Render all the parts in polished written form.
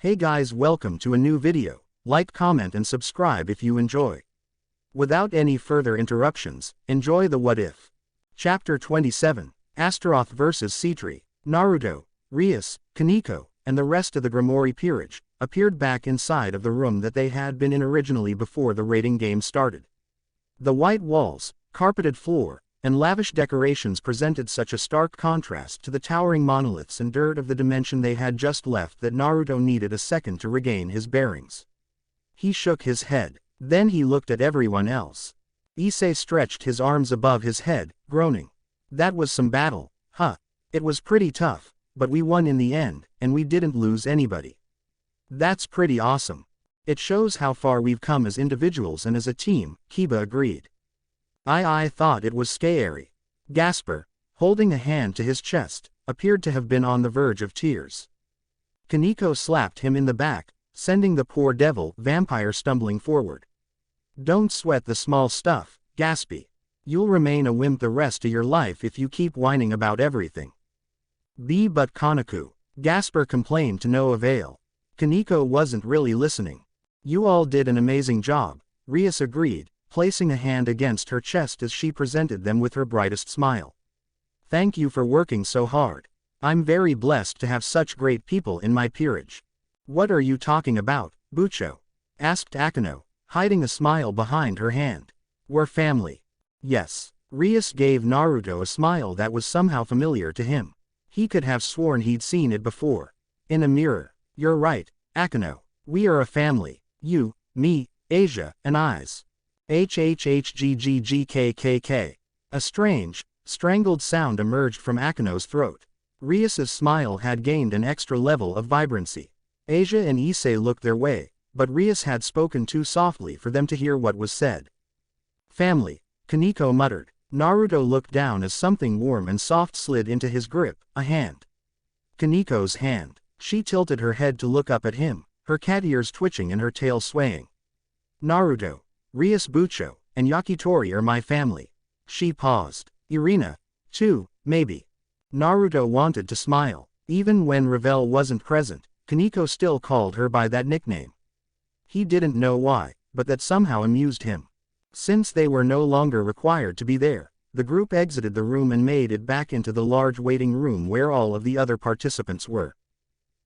Hey guys, welcome to a new video. Like, comment and subscribe if you enjoy. Without any further interruptions, enjoy the What If. Chapter 27, Astaroth vs. Cetri. Naruto, Rias, Kaneko, and the rest of the Grimoire peerage appeared back inside of the room that they had been in originally before the raiding game started. The white walls, carpeted floor, and lavish decorations presented such a stark contrast to the towering monoliths and dirt of the dimension they had just left that Naruto needed a second to regain his bearings. He shook his head. Then he looked at everyone else. Issei stretched his arms above his head, groaning. That was some battle, huh? It was pretty tough, but we won in the end, and we didn't lose anybody. That's pretty awesome. It shows how far we've come as individuals and as a team, Kiba agreed. I thought it was scary. Gasper, holding a hand to his chest, appeared to have been on the verge of tears. Kaneko slapped him in the back, sending the poor devil vampire stumbling forward. Don't sweat the small stuff, Gaspy. You'll remain a wimp the rest of your life if you keep whining about everything. But Kaneko, Gasper complained to no avail. Kaneko wasn't really listening. You all did an amazing job, Rias agreed, placing a hand against her chest as she presented them with her brightest smile. Thank you for working so hard. I'm very blessed to have such great people in my peerage. What are you talking about, Bucho? Asked Akeno, hiding a smile behind her hand. We're family. Yes. Rias gave Naruto a smile that was somehow familiar to him. He could have sworn he'd seen it before. In a mirror. You're right, Akeno. We are a family. You, me, Asia, and Eyes. HHHGGGKKK. A strange, strangled sound emerged from Akeno's throat. Rias's smile had gained an extra level of vibrancy. Asia and Issei looked their way, but Rias had spoken too softly for them to hear what was said. Family, Kaneko muttered. Naruto looked down as something warm and soft slid into his grip, a hand. Kaneko's hand. She tilted her head to look up at him, her cat ears twitching and her tail swaying. Naruto, Rias, Bucho, and Yakitori are my family. She paused. Irina, too, maybe. Naruto wanted to smile. Even when Revel wasn't present, Kaneko still called her by that nickname. He didn't know why, but that somehow amused him. Since they were no longer required to be there, the group exited the room and made it back into the large waiting room where all of the other participants were.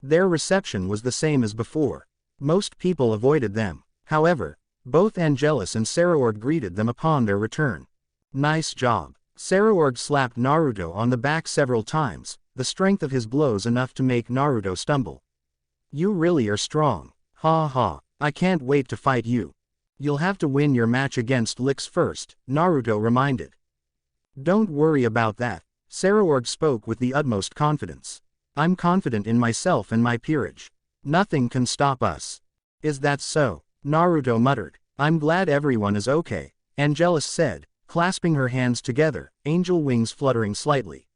Their reception was the same as before. Most people avoided them. However, both Angelus and Saraorg greeted them upon their return. Nice job. Saraorg slapped Naruto on the back several times, the strength of his blows enough to make Naruto stumble. You really are strong. Ha ha, I can't wait to fight you. You'll have to win your match against Lix first, Naruto reminded. Don't worry about that, Saraorg spoke with the utmost confidence. I'm confident in myself and my peerage. Nothing can stop us. Is that so? Naruto muttered. I'm glad everyone is okay, Angelus said, clasping her hands together, angel wings fluttering slightly.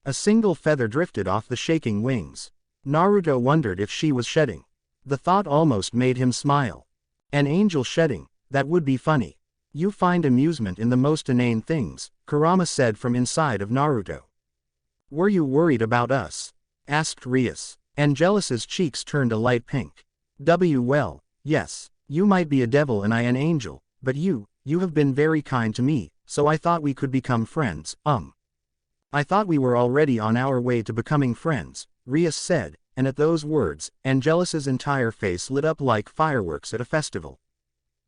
A single feather drifted off the shaking wings. Naruto wondered if she was shedding. The thought almost made him smile. An angel shedding, that would be funny. You find amusement in the most inane things, Kurama said from inside of Naruto. Were you worried about us? Asked Rias. Angelus's cheeks turned a light pink. Well, yes. You might be a devil and I an angel, but you have been very kind to me, so I thought we could become friends, I thought we were already on our way to becoming friends, Rias said, and at those words, Angelus's entire face lit up like fireworks at a festival.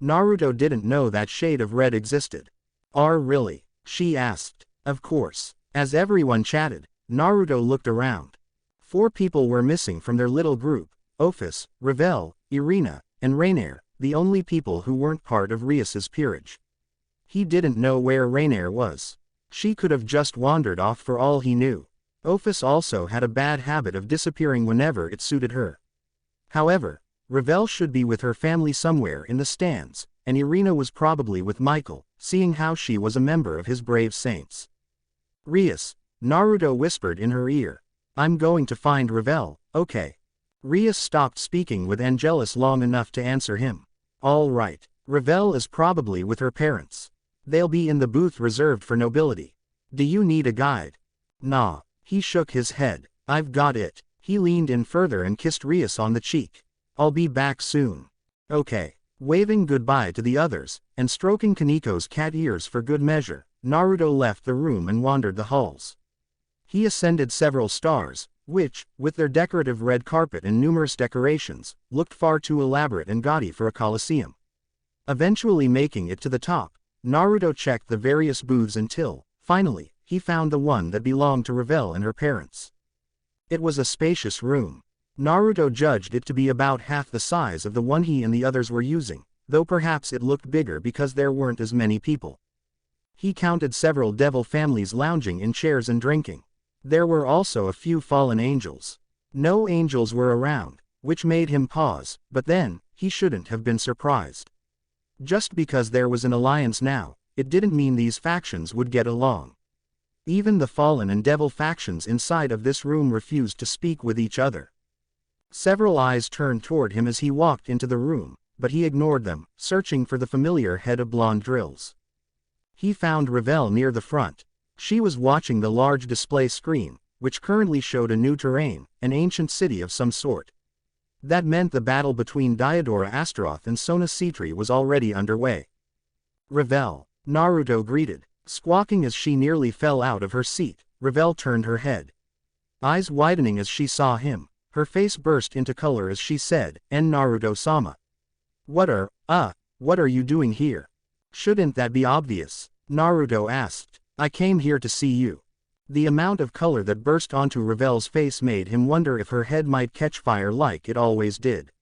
Naruto didn't know that shade of red existed. Really? She asked. Of course. As everyone chatted, Naruto looked around. 4 people were missing from their little group, Ophis, Revel, Irina, and Rainier, the only people who weren't part of Rias's peerage. He didn't know where Rainier was. She could have just wandered off for all he knew. Ophis also had a bad habit of disappearing whenever it suited her. However, Revel should be with her family somewhere in the stands, and Irina was probably with Michael, seeing how she was a member of his brave saints. Rias, Naruto whispered in her ear. I'm going to find Revel, okay. Rias stopped speaking with Angelus long enough to answer him. All right. Revel is probably with her parents. They'll be in the booth reserved for nobility. Do you need a guide? Nah. He shook his head. I've got it. He leaned in further and kissed Rias on the cheek. I'll be back soon. Okay. Waving goodbye to the others, and stroking Kaniko's cat ears for good measure, Naruto left the room and wandered the halls. He ascended several stairs, which, with their decorative red carpet and numerous decorations, looked far too elaborate and gaudy for a coliseum. Eventually making it to the top, Naruto checked the various booths until, finally, he found the one that belonged to Revel and her parents. It was a spacious room. Naruto judged it to be about half the size of the one he and the others were using, though perhaps it looked bigger because there weren't as many people. He counted several devil families lounging in chairs and drinking. There were also a few fallen angels. No angels were around, which made him pause, but then, he shouldn't have been surprised. Just because there was an alliance now, it didn't mean these factions would get along. Even the fallen and devil factions inside of this room refused to speak with each other. Several eyes turned toward him as he walked into the room, but he ignored them, searching for the familiar head of blonde drills. He found Revel near the front. She was watching the large display screen, which currently showed a new terrain, an ancient city of some sort. That meant the battle between Diodora Astaroth and Sona Citri was already underway. Revel, Naruto greeted. Squawking as she nearly fell out of her seat, Revel turned her head. Eyes widening as she saw him, her face burst into color as she said, "En Naruto-sama. What are you doing here? Shouldn't that be obvious?" Naruto asked. "I came here to see you." The amount of color that burst onto Revel's face made him wonder if her head might catch fire like it always did.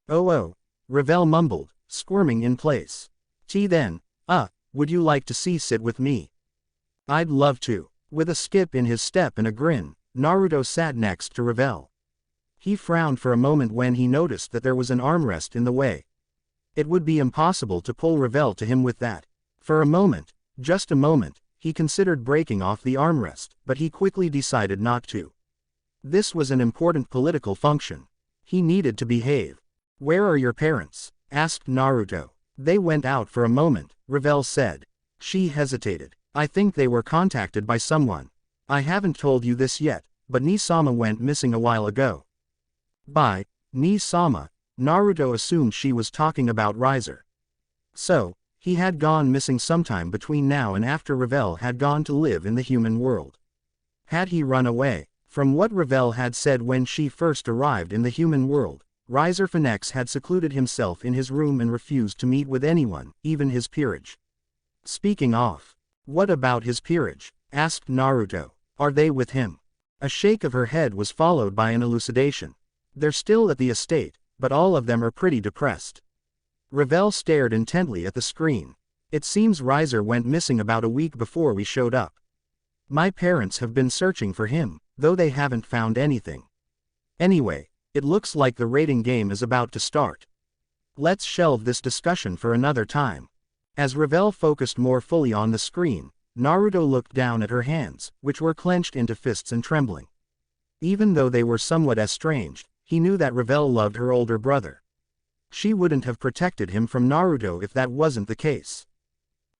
Oh, Revel mumbled, squirming in place. Then, would you like to sit with me?" "I'd love to." With a skip in his step and a grin, Naruto sat next to Revel. He frowned for a moment when he noticed that there was an armrest in the way. It would be impossible to pull Revel to him with that. For a moment, just a moment, he considered breaking off the armrest, but he quickly decided not to. This was an important political function. He needed to behave. "Where are your parents?" asked Naruto. "They went out for a moment," Revel said. She hesitated. "I think they were contacted by someone. I haven't told you this yet, but Ni-sama went missing a while ago." By Ni-sama, Naruto assumed she was talking about Riser. So, he had gone missing sometime between now and after Revel had gone to live in the human world. Had he run away? From what Revel had said when she first arrived in the human world, Riser Phoenix had secluded himself in his room and refused to meet with anyone, even his peerage. Speaking of, what about his peerage? Asked Naruto. Are they with him? A shake of her head was followed by an elucidation. They're still at the estate, but all of them are pretty depressed. Revel stared intently at the screen. It seems Riser went missing about a week before we showed up. My parents have been searching for him, though they haven't found anything. Anyway, it looks like the rating game is about to start. Let's shelve this discussion for another time. As Revel focused more fully on the screen, Naruto looked down at her hands, which were clenched into fists and trembling. Even though they were somewhat estranged, he knew that Revel loved her older brother. She wouldn't have protected him from Naruto if that wasn't the case.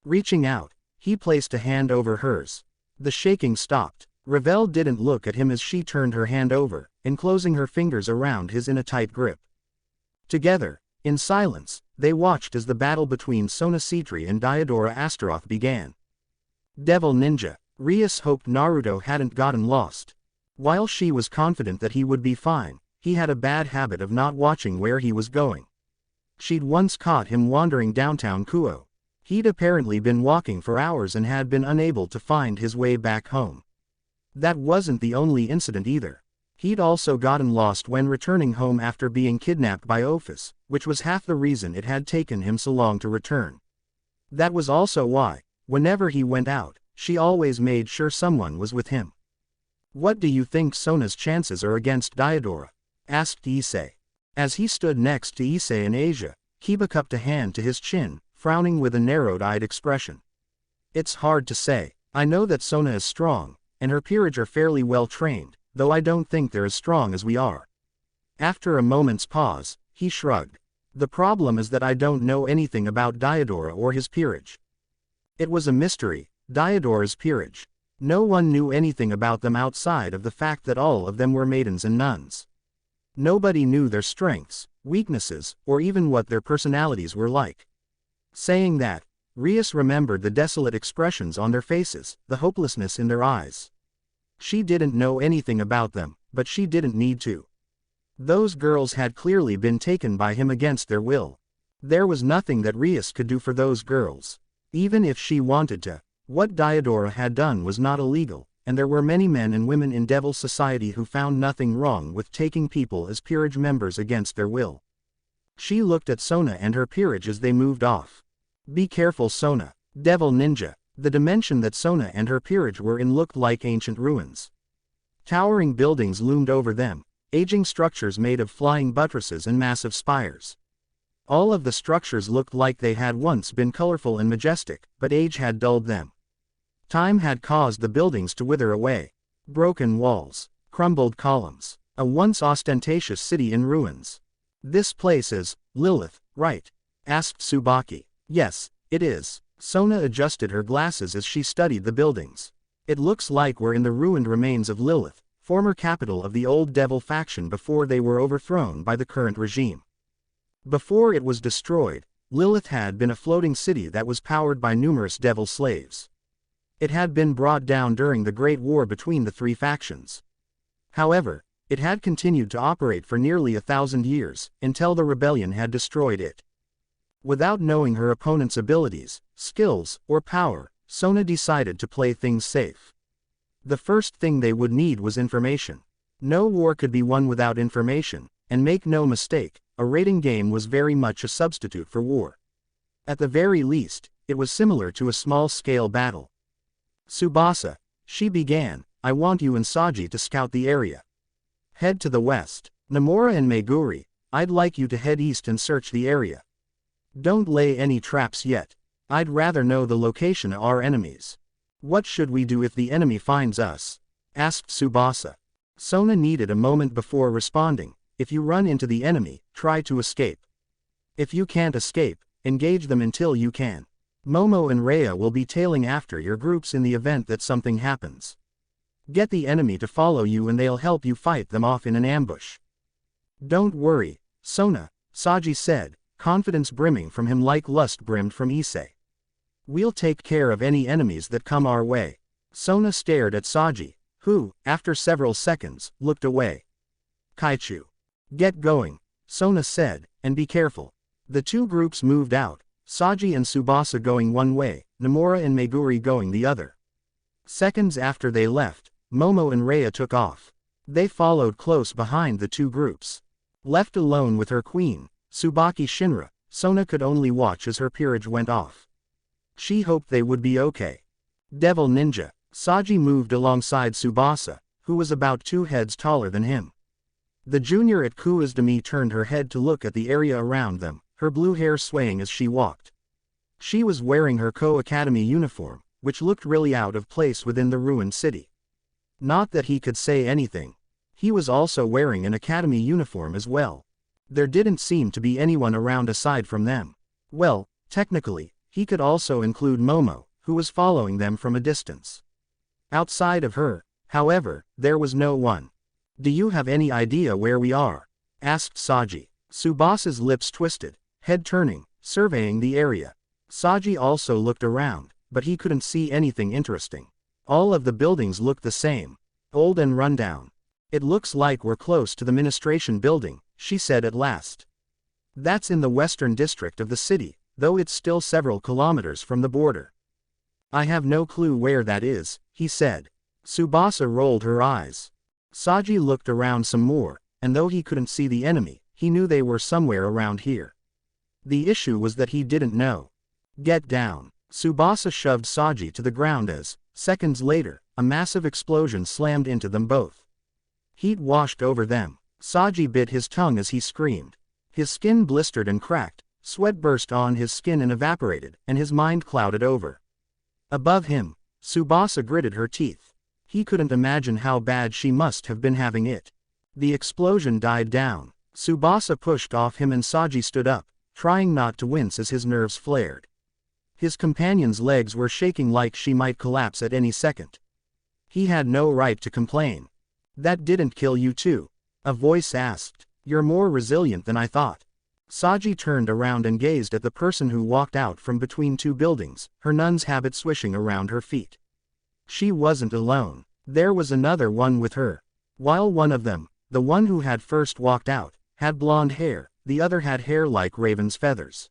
Reaching out, he placed a hand over hers. The shaking stopped. Revel didn't look at him as she turned her hand over, enclosing her fingers around his in a tight grip. Together, in silence, they watched as the battle between Sona Citri and Diodora Astaroth began. Devil Ninja. Rias hoped Naruto hadn't gotten lost. While she was confident that he would be fine, he had a bad habit of not watching where he was going. She'd once caught him wandering downtown Kuo. He'd apparently been walking for hours and had been unable to find his way back home. That wasn't the only incident either. He'd also gotten lost when returning home after being kidnapped by Ophis, which was half the reason it had taken him so long to return. That was also why, whenever he went out, she always made sure someone was with him. "What do you think Sona's chances are against Diodora?" asked Issei. As he stood next to Issei and Asia, Kiba cupped a hand to his chin, frowning with a narrowed-eyed expression. "It's hard to say. I know that Sona is strong, and her peerage are fairly well trained, though I don't think they're as strong as we are." After a moment's pause, he shrugged. "The problem is that I don't know anything about Diodora or his peerage." It was a mystery, Diodora's peerage. No one knew anything about them outside of the fact that all of them were maidens and nuns. Nobody knew their strengths, weaknesses, or even what their personalities were like. Saying that, Rias remembered the desolate expressions on their faces, the hopelessness in their eyes. She didn't know anything about them, but she didn't need to. Those girls had clearly been taken by him against their will. There was nothing that Rias could do for those girls. Even if she wanted to. What Diodora had done was not illegal, and there were many men and women in Devil Society who found nothing wrong with taking people as peerage members against their will. She looked at Sona and her peerage as they moved off. Be careful, Sona. Devil Ninja. The dimension that Sona and her peerage were in looked like ancient ruins. Towering buildings loomed over them, aging structures made of flying buttresses and massive spires. All of the structures looked like they had once been colorful and majestic, but age had dulled them. Time had caused the buildings to wither away. Broken walls, crumbled columns, a once ostentatious city in ruins. This place is Lilith, right? Asked Tsubaki. Yes, it is. Sona adjusted her glasses as she studied the buildings. It looks like we're in the ruined remains of Lilith, former capital of the old devil faction before they were overthrown by the current regime. Before it was destroyed, Lilith had been a floating city that was powered by numerous devil slaves. It had been brought down during the Great War between the three factions. However, it had continued to operate for nearly 1,000 years, until the rebellion had destroyed it. Without knowing her opponent's abilities, skills, or power, Sona decided to play things safe. The first thing they would need was information. No war could be won without information, and make no mistake, a raiding game was very much a substitute for war. At the very least, it was similar to a small-scale battle. Tsubasa, she began, I want you and Saji to scout the area. Head to the west. Nomura and Meguri, I'd like you to head east and search the area. Don't lay any traps yet. I'd rather know the location of our enemies. What should we do if the enemy finds us? Asked Tsubasa. Sona needed a moment before responding. If you run into the enemy, try to escape. If you can't escape, engage them until you can. Momo and Rhea will be tailing after your groups in the event that something happens. Get the enemy to follow you and they'll help you fight them off in an ambush. Don't worry, Sona, Saji said, confidence brimming from him like lust brimmed from Issei. We'll take care of any enemies that come our way. Sona stared at Saji, who, after several seconds, looked away. Kaichu. Get going, Sona said, and be careful. The two groups moved out, Saji and Tsubasa going one way, Nomura and Meguri going the other. Seconds after they left, Momo and Rhea took off. They followed close behind the two groups. Left alone with her queen, Tsubaki Shinra, Sona could only watch as her peerage went off. She hoped they would be okay. Devil Ninja, Saji moved alongside Tsubasa, who was about 2 heads taller than him. The junior at Kuizdami turned her head to look at the area around them, her blue hair swaying as she walked. She was wearing her Ko-Academy uniform, which looked really out of place within the ruined city. Not that he could say anything. He was also wearing an academy uniform as well. There didn't seem to be anyone around aside from them. Well, technically, he could also include Momo, who was following them from a distance. Outside of her, however, there was no one. Do you have any idea where we are? Asked Saji. Tsubasa's lips twisted, head turning, surveying the area. Saji also looked around, but he couldn't see anything interesting. All of the buildings looked the same, old and rundown. It looks like we're close to the ministration building, she said at last. That's in the western district of the city, though it's still several kilometers from the border. I have no clue where that is, he said. Tsubasa rolled her eyes. Saji looked around some more, and though he couldn't see the enemy, he knew they were somewhere around here. The issue was that he didn't know. Get down. Tsubasa shoved Saji to the ground as, seconds later, a massive explosion slammed into them both. Heat washed over them. Saji bit his tongue as he screamed. His skin blistered and cracked, sweat burst on his skin and evaporated, and his mind clouded over. Above him, Tsubasa gritted her teeth. He couldn't imagine how bad she must have been having it. The explosion died down. Tsubasa pushed off him and Saji stood up, trying not to wince as his nerves flared. His companion's legs were shaking like she might collapse at any second. He had no right to complain. That didn't kill you too? A voice asked. You're more resilient than I thought. Saji turned around and gazed at the person who walked out from between two buildings, her nun's habit swishing around her feet. She wasn't alone. There was another one with her. While one of them, the one who had first walked out, had blonde hair, the other had hair like raven's feathers.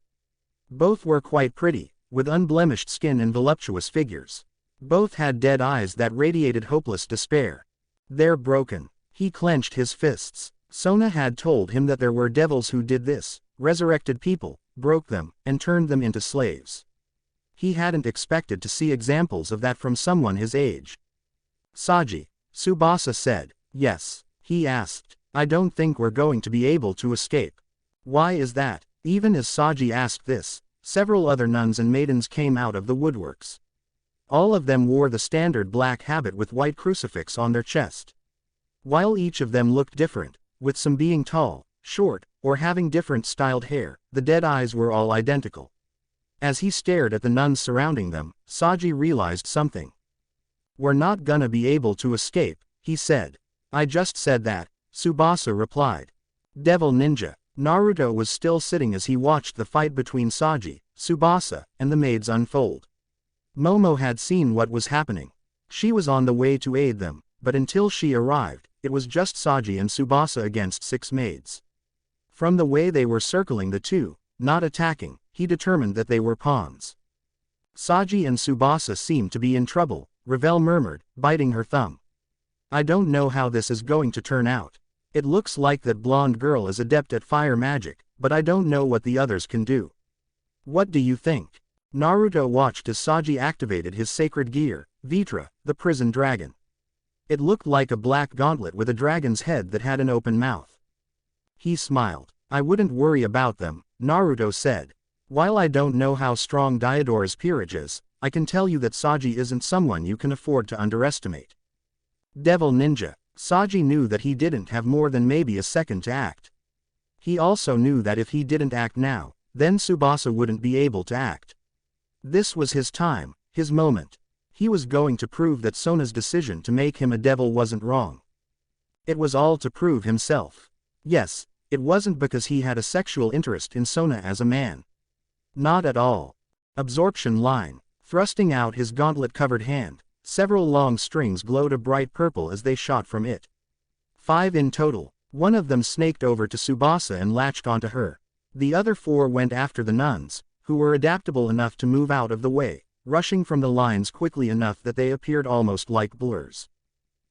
Both were quite pretty, with unblemished skin and voluptuous figures. Both had dead eyes that radiated hopeless despair. They're broken. He clenched his fists. Sona had told him that there were devils who did this, resurrected people, broke them, and turned them into slaves. He hadn't expected to see examples of that from someone his age. Saji, Tsubasa said. Yes, he asked. I don't think we're going to be able to escape. Why is that? Even as Saji asked this, several other nuns and maidens came out of the woodworks. All of them wore the standard black habit with white crucifix on their chest. While each of them looked different, with some being tall, short, or having different styled hair, the dead eyes were all identical. As he stared at the nuns surrounding them, Saji realized something. We're not gonna be able to escape, he said. I just said that, Tsubasa replied. Devil Ninja. Naruto was still sitting as he watched the fight between Saji, Tsubasa, and the maids unfold. Momo had seen what was happening. She was on the way to aid them, but until she arrived, it was just Saji and Tsubasa against 6 maids. From the way they were circling the two, not attacking, he determined that they were pawns. Saji and Tsubasa seemed to be in trouble, Ravel murmured, biting her thumb. I don't know how this is going to turn out. It looks like that blonde girl is adept at fire magic, but I don't know what the others can do. What do you think? Naruto watched as Saji activated his sacred gear, Vitra, the prison dragon. It looked like a black gauntlet with a dragon's head that had an open mouth. He smiled. I wouldn't worry about them, Naruto said. While I don't know how strong Daidora's peerage is, I can tell you that Saji isn't someone you can afford to underestimate. Devil Ninja. Saji knew that he didn't have more than maybe a second to act. He also knew that if he didn't act now, then Tsubasa wouldn't be able to act. This was his time, his moment. He was going to prove that Sona's decision to make him a devil wasn't wrong. It was all to prove himself. Yes, it wasn't because he had a sexual interest in Sona as a man. Not at all. Absorption line. Thrusting out his gauntlet-covered hand, several long strings glowed a bright purple as they shot from it. 5 in total. One of them snaked over to Tsubasa and latched onto her. The other 4 went after the nuns, who were adaptable enough to move out of the way, rushing from the lines quickly enough that they appeared almost like blurs.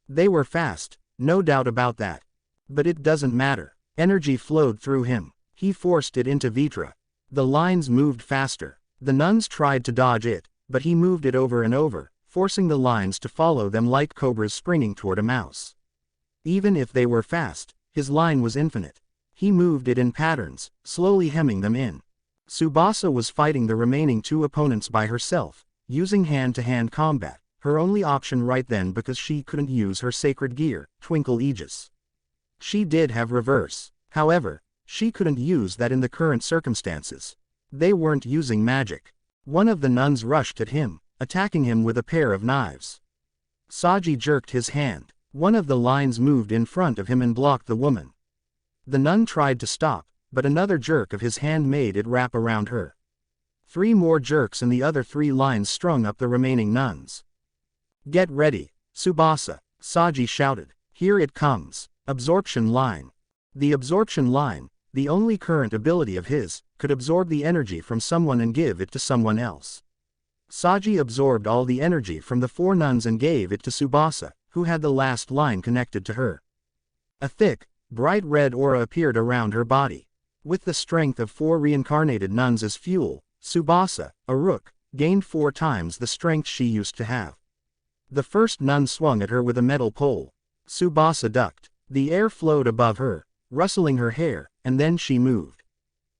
They were fast, no doubt about that. But it doesn't matter. Energy flowed through him. He forced it into Vitra. The lines moved faster. The nuns tried to dodge it, but he moved it over and over, forcing the lines to follow them like cobras springing toward a mouse. Even if they were fast, his line was infinite. He moved it in patterns, slowly hemming them in. Tsubasa was fighting the remaining 2 opponents by herself, using hand-to-hand combat, her only option right then because she couldn't use her sacred gear, Twinkle Aegis. She did have reverse. However, she couldn't use that in the current circumstances. They weren't using magic. One of the nuns rushed at him, attacking him with a pair of knives. Saji jerked his hand. One of the lines moved in front of him and blocked the woman. The nun tried to stop, but another jerk of his hand made it wrap around her. 3 more jerks and the other 3 lines strung up the remaining nuns. Get ready, Tsubasa, Saji shouted. Here it comes. Absorption line. The absorption line, the only current ability of his, could absorb the energy from someone and give it to someone else. Saji absorbed all the energy from the 4 nuns and gave it to Tsubasa, who had the last line connected to her. A thick, bright red aura appeared around her body. With the strength of 4 reincarnated nuns as fuel, Tsubasa, a rook, gained 4 times the strength she used to have. The first nun swung at her with a metal pole. Tsubasa ducked. The air flowed above her, rustling her hair, and then she moved.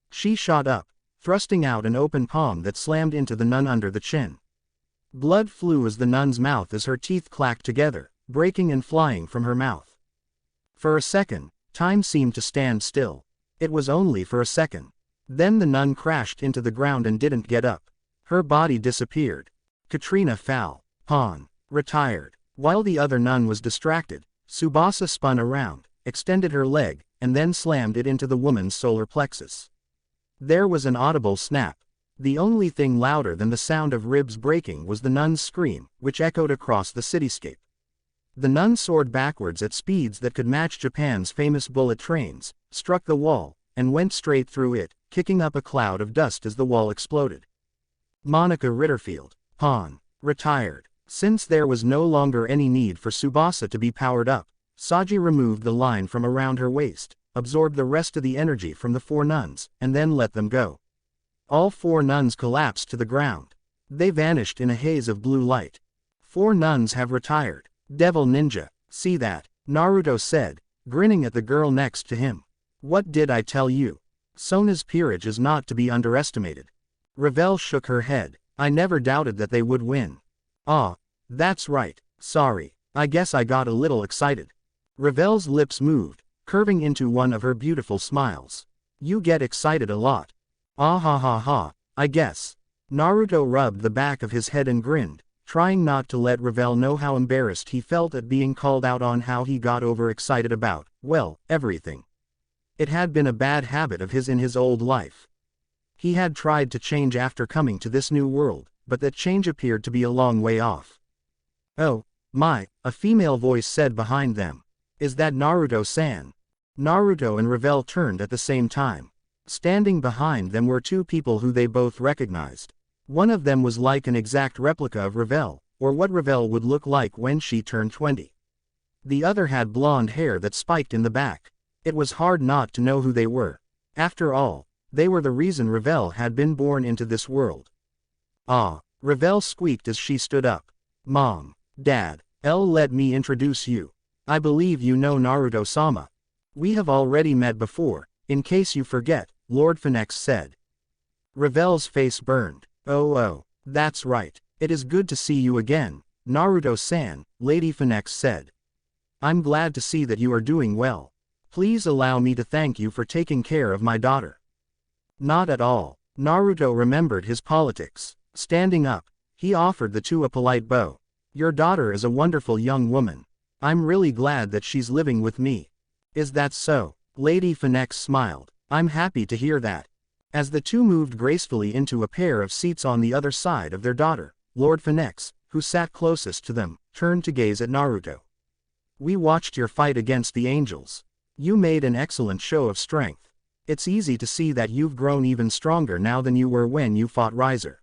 She shot up, thrusting out an open palm that slammed into the nun under the chin. Blood flew as the nun's mouth as her teeth clacked together, breaking and flying from her mouth. For a second, time seemed to stand still. It was only for a second. Then the nun crashed into the ground and didn't get up. Her body disappeared. Katrina fell. Pawn. Retired. While the other nun was distracted, Tsubasa spun around, extended her leg, and then slammed it into the woman's solar plexus. There was an audible snap. The only thing louder than the sound of ribs breaking was the nun's scream, which echoed across the cityscape. The nun soared backwards at speeds that could match Japan's famous bullet trains, struck the wall, and went straight through it, kicking up a cloud of dust as the wall exploded. Monica Ritterfield, pawn, retired. Since there was no longer any need for Tsubasa to be powered up, Saji removed the line from around her waist, absorbed the rest of the energy from the 4 nuns, and then let them go. All 4 nuns collapsed to the ground. They vanished in a haze of blue light. 4 nuns have retired. Devil ninja, see that? Naruto said, grinning at the girl next to him. What did I tell you? Sona's peerage is not to be underestimated. Ravel shook her head. I never doubted that they would win. Ah, that's right, sorry, I guess I got a little excited. Ravel's lips moved, curving into one of her beautiful smiles. You get excited a lot. Ah ha ha ha, I guess. Naruto rubbed the back of his head and grinned, trying not to let Ravel know how embarrassed he felt at being called out on how he got overexcited about, well, everything. It had been a bad habit of his in his old life. He had tried to change after coming to this new world, but that change appeared to be a long way off. Oh, my, a female voice said behind them. Is that Naruto-san? Naruto and Ravel turned at the same time. Standing behind them were 2 people who they both recognized. One of them was like an exact replica of Ravel, or what Ravel would look like when she turned 20. The other had blonde hair that spiked in the back. It was hard not to know who they were. After all, they were the reason Ravel had been born into this world. Ah, Ravel squeaked as she stood up. Mom, Dad, let me introduce you. I believe you know Naruto-sama. We have already met before, in case you forget, Lord Phoenix said. Ravel's face burned. Oh, that's right. It is good to see you again, Naruto-san, Lady Phoenix said. I'm glad to see that you are doing well. Please allow me to thank you for taking care of my daughter. Not at all. Naruto remembered his politics. Standing up, he offered the 2 a polite bow. Your daughter is a wonderful young woman. I'm really glad that she's living with me. Is that so? Lady Phoenix smiled. I'm happy to hear that. As the 2 moved gracefully into a pair of seats on the other side of their daughter, Lord Phoenix, who sat closest to them, turned to gaze at Naruto. We watched your fight against the angels. You made an excellent show of strength. It's easy to see that you've grown even stronger now than you were when you fought Riser.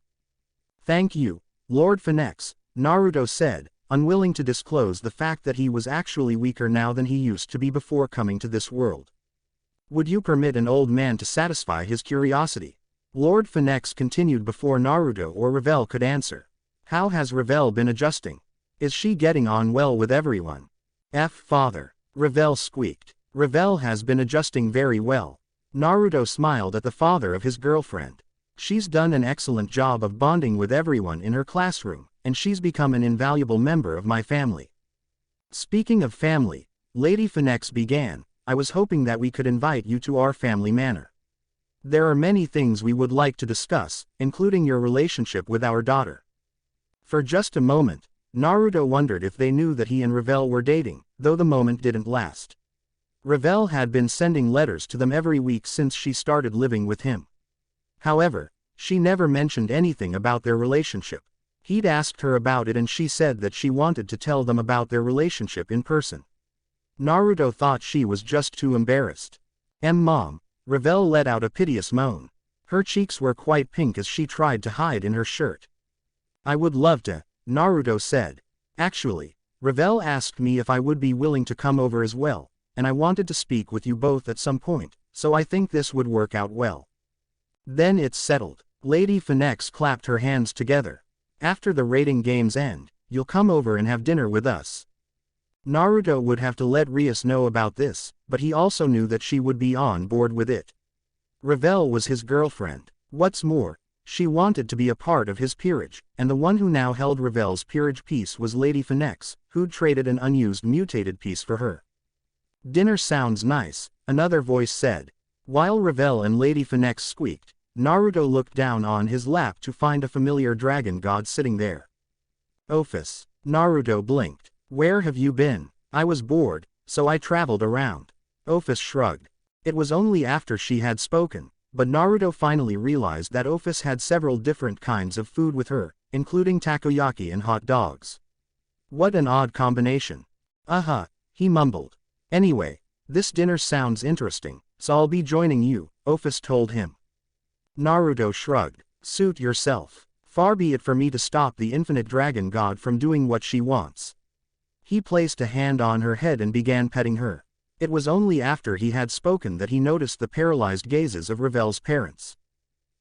Thank you, Lord Phoenix, Naruto said, unwilling to disclose the fact that he was actually weaker now than he used to be before coming to this world. Would you permit an old man to satisfy his curiosity? Lord Phoenix continued before Naruto or Ravel could answer. How has Ravel been adjusting? Is she getting on well with everyone? Father, Ravel squeaked. Ravel has been adjusting very well. Naruto smiled at the father of his girlfriend. She's done an excellent job of bonding with everyone in her classroom, and she's become an invaluable member of my family. Speaking of family, Lady Phoenix began, I was hoping that we could invite you to our family manor. There are many things we would like to discuss, including your relationship with our daughter. For just a moment, Naruto wondered if they knew that he and Ravel were dating, though the moment didn't last. Ravel had been sending letters to them every week since she started living with him. However, she never mentioned anything about their relationship. He'd asked her about it and she said that she wanted to tell them about their relationship in person. Naruto thought she was just too embarrassed. Mom, Ravel let out a piteous moan. Her cheeks were quite pink as she tried to hide in her shirt. I would love to, Naruto said. Actually, Ravel asked me if I would be willing to come over as well, and I wanted to speak with you both at some point, so I think this would work out well. Then it's settled. Lady Phoenix clapped her hands together. After the rating games end, you'll come over and have dinner with us. Naruto would have to let Rias know about this, but he also knew that she would be on board with it. Ravel was his girlfriend. What's more, she wanted to be a part of his peerage, and the one who now held Ravel's peerage piece was Lady Phoenix, who'd traded an unused mutated piece for her. Dinner sounds nice, another voice said. While Ravel and Lady Phoenix squeaked, Naruto looked down on his lap to find a familiar dragon god sitting there. Ophis. Naruto blinked. Where have you been? I was bored, so I traveled around. Ophis shrugged. It was only after she had spoken, but Naruto finally realized that Ophis had several different kinds of food with her, including takoyaki and hot dogs. What an odd combination. He mumbled. Anyway, this dinner sounds interesting, so I'll be joining you, Ophis told him. Naruto shrugged. Suit yourself. Far be it for me to stop the infinite dragon god from doing what she wants. He placed a hand on her head and began petting her. It was only after he had spoken that he noticed the paralyzed gazes of Ravel's parents.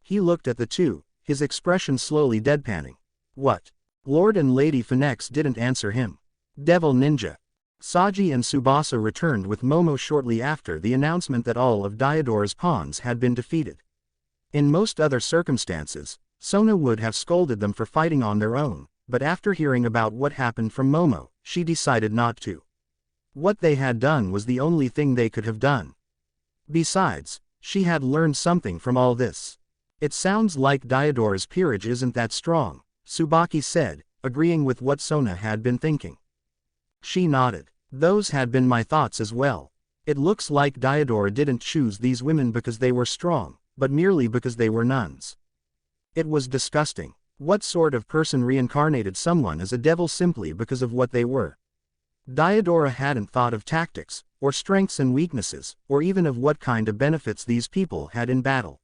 He looked at the two, his expression slowly deadpanning. What? Lord and Lady Phoenix didn't answer him. Devil Ninja. Saji and Tsubasa returned with Momo shortly after the announcement that all of Diadora's pawns had been defeated. In most other circumstances, Sona would have scolded them for fighting on their own, but after hearing about what happened from Momo, she decided not to. What they had done was the only thing they could have done. Besides, she had learned something from all this. It sounds like Diadora's peerage isn't that strong, Tsubaki said, agreeing with what Sona had been thinking. She nodded. Those had been my thoughts as well. It looks like Diadora didn't choose these women because they were strong, but merely because they were nuns. It was disgusting. What sort of person reincarnated someone as a devil simply because of what they were? Diadora hadn't thought of tactics, or strengths and weaknesses, or even of what kind of benefits these people had in battle.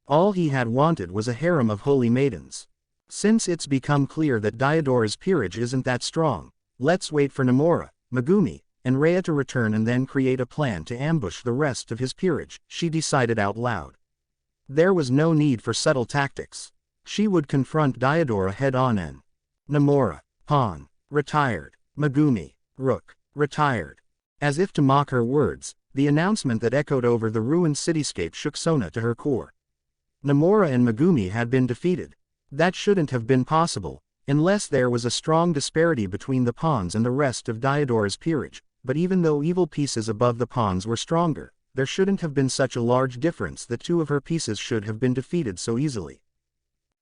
All he had wanted was a harem of holy maidens. Since it's become clear that Diadora's peerage isn't that strong, let's wait for Nomura, Megumi, and Rhea to return and then create a plan to ambush the rest of his peerage, she decided out loud. There was no need for subtle tactics. She would confront Diadora head-on and Nomura, pawn, retired. Megumi, rook, retired. As if to mock her words, the announcement that echoed over the ruined cityscape shook Sona to her core. Nomura and Megumi had been defeated. That shouldn't have been possible, unless there was a strong disparity between the pawns and the rest of Diadora's peerage, but even though evil pieces above the pawns were stronger, there shouldn't have been such a large difference that two of her pieces should have been defeated so easily.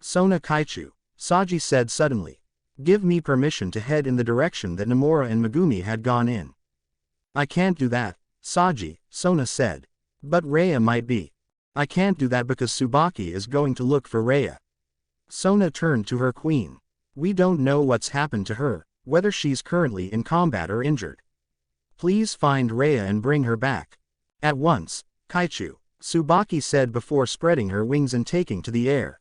Sona Kaichu, Saji said suddenly. Give me permission to head in the direction that Nomura and Megumi had gone in. I can't do that, Saji, Sona said. But Rhea might be. I can't do that because Tsubaki is going to look for Rhea. Sona turned to her queen. We don't know what's happened to her, whether she's currently in combat or injured. Please find Rhea and bring her back. At once, Kaichu, Tsubaki said before spreading her wings and taking to the air.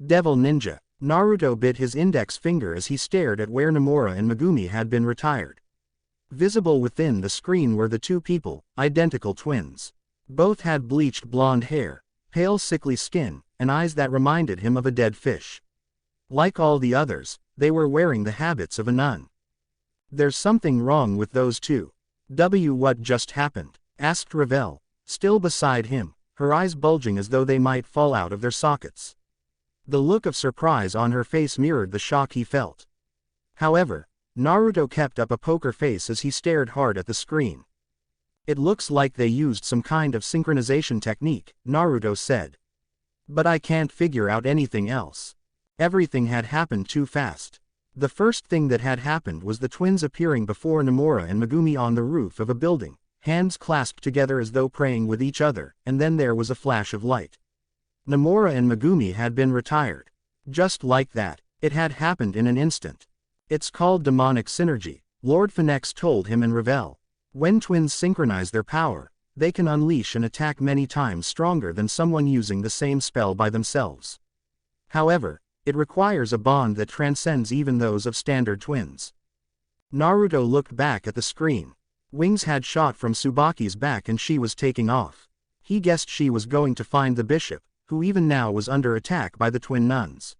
Devil Ninja. Naruto bit his index finger as he stared at where Nomura and Megumi had been retired. Visible within the screen were the two people, identical twins. Both had bleached blonde hair, pale sickly skin, and eyes that reminded him of a dead fish. Like all the others, they were wearing the habits of a nun. There's something wrong with those two. What just happened? Asked Ravel, still beside him, her eyes bulging as though they might fall out of their sockets. The look of surprise on her face mirrored the shock he felt. However, Naruto kept up a poker face as he stared hard at the screen. It looks like they used some kind of synchronization technique, Naruto said. But I can't figure out anything else. Everything had happened too fast. The first thing that had happened was the twins appearing before Nomura and Megumi on the roof of a building, hands clasped together as though praying with each other, and then there was a flash of light. Nomura and Megumi had been retired. Just like that, it had happened in an instant. It's called demonic synergy, Lord Phoenix told him and Ravel. When twins synchronize their power, they can unleash an attack many times stronger than someone using the same spell by themselves. However, it requires a bond that transcends even those of standard twins. Naruto looked back at the screen. Wings had shot from Tsubaki's back and she was taking off. He guessed she was going to find the bishop, who even now was under attack by the twin nuns.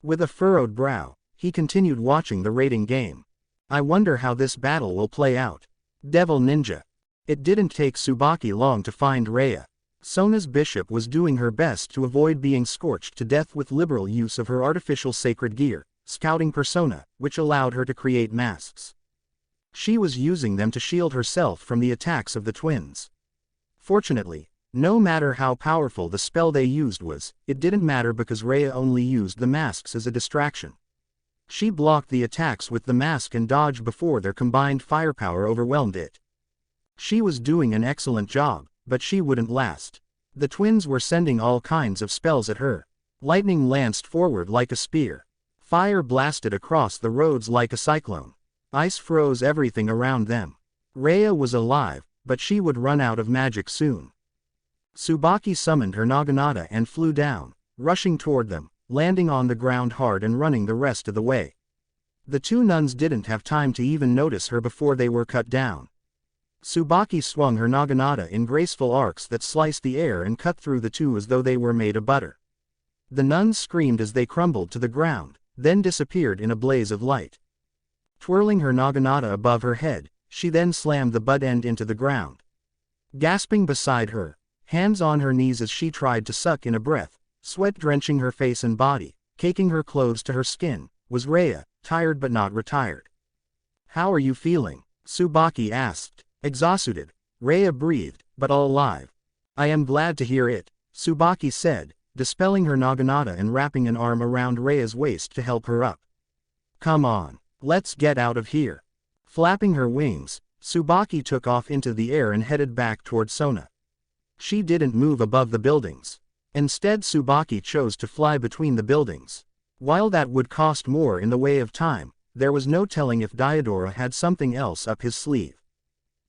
With a furrowed brow, he continued watching the rating game. I wonder how this battle will play out. Devil Ninja. It didn't take Tsubaki long to find Rhea. Sona's bishop was doing her best to avoid being scorched to death with liberal use of her artificial sacred gear, scouting persona, which allowed her to create masks. She was using them to shield herself from the attacks of the twins. Fortunately, no matter how powerful the spell they used was, it didn't matter because Rhea only used the masks as a distraction. She blocked the attacks with the mask and dodged before their combined firepower overwhelmed it. She was doing an excellent job, but she wouldn't last. The twins were sending all kinds of spells at her. Lightning lanced forward like a spear. Fire blasted across the roads like a cyclone. Ice froze everything around them. Rhea was alive, but she would run out of magic soon. Tsubaki summoned her Naginata and flew down, rushing toward them, landing on the ground hard and running the rest of the way. The two nuns didn't have time to even notice her before they were cut down. Tsubaki swung her Naginata in graceful arcs that sliced the air and cut through the two as though they were made of butter. The nuns screamed as they crumbled to the ground, then disappeared in a blaze of light. Twirling her Naginata above her head, she then slammed the butt end into the ground. Gasping beside her, hands on her knees as she tried to suck in a breath, sweat drenching her face and body, caking her clothes to her skin, was Rhea, tired but not retired. "How are you feeling?" Tsubaki asked. Exhausted, Rhea breathed, but all alive. "I am glad to hear it," Tsubaki said, dispelling her Naginata and wrapping an arm around Rhea's waist to help her up. "Come on, let's get out of here." Flapping her wings, Tsubaki took off into the air and headed back toward Sona. She didn't move above the buildings. Instead, Tsubaki chose to fly between the buildings. While that would cost more in the way of time, there was no telling if Diodora had something else up his sleeve.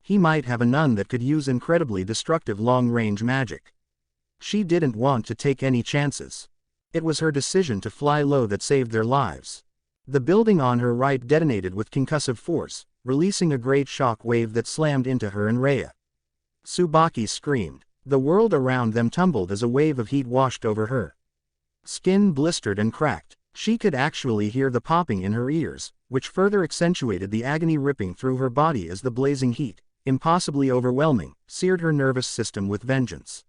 He might have a nun that could use incredibly destructive long-range magic. She didn't want to take any chances. It was her decision to fly low that saved their lives. The building on her right detonated with concussive force, releasing a great shock wave that slammed into her and Rhea. Tsubaki screamed. The world around them tumbled as a wave of heat washed over her. Skin blistered and cracked. She could actually hear the popping in her ears, which further accentuated the agony ripping through her body as the blazing heat, impossibly overwhelming, seared her nervous system with vengeance.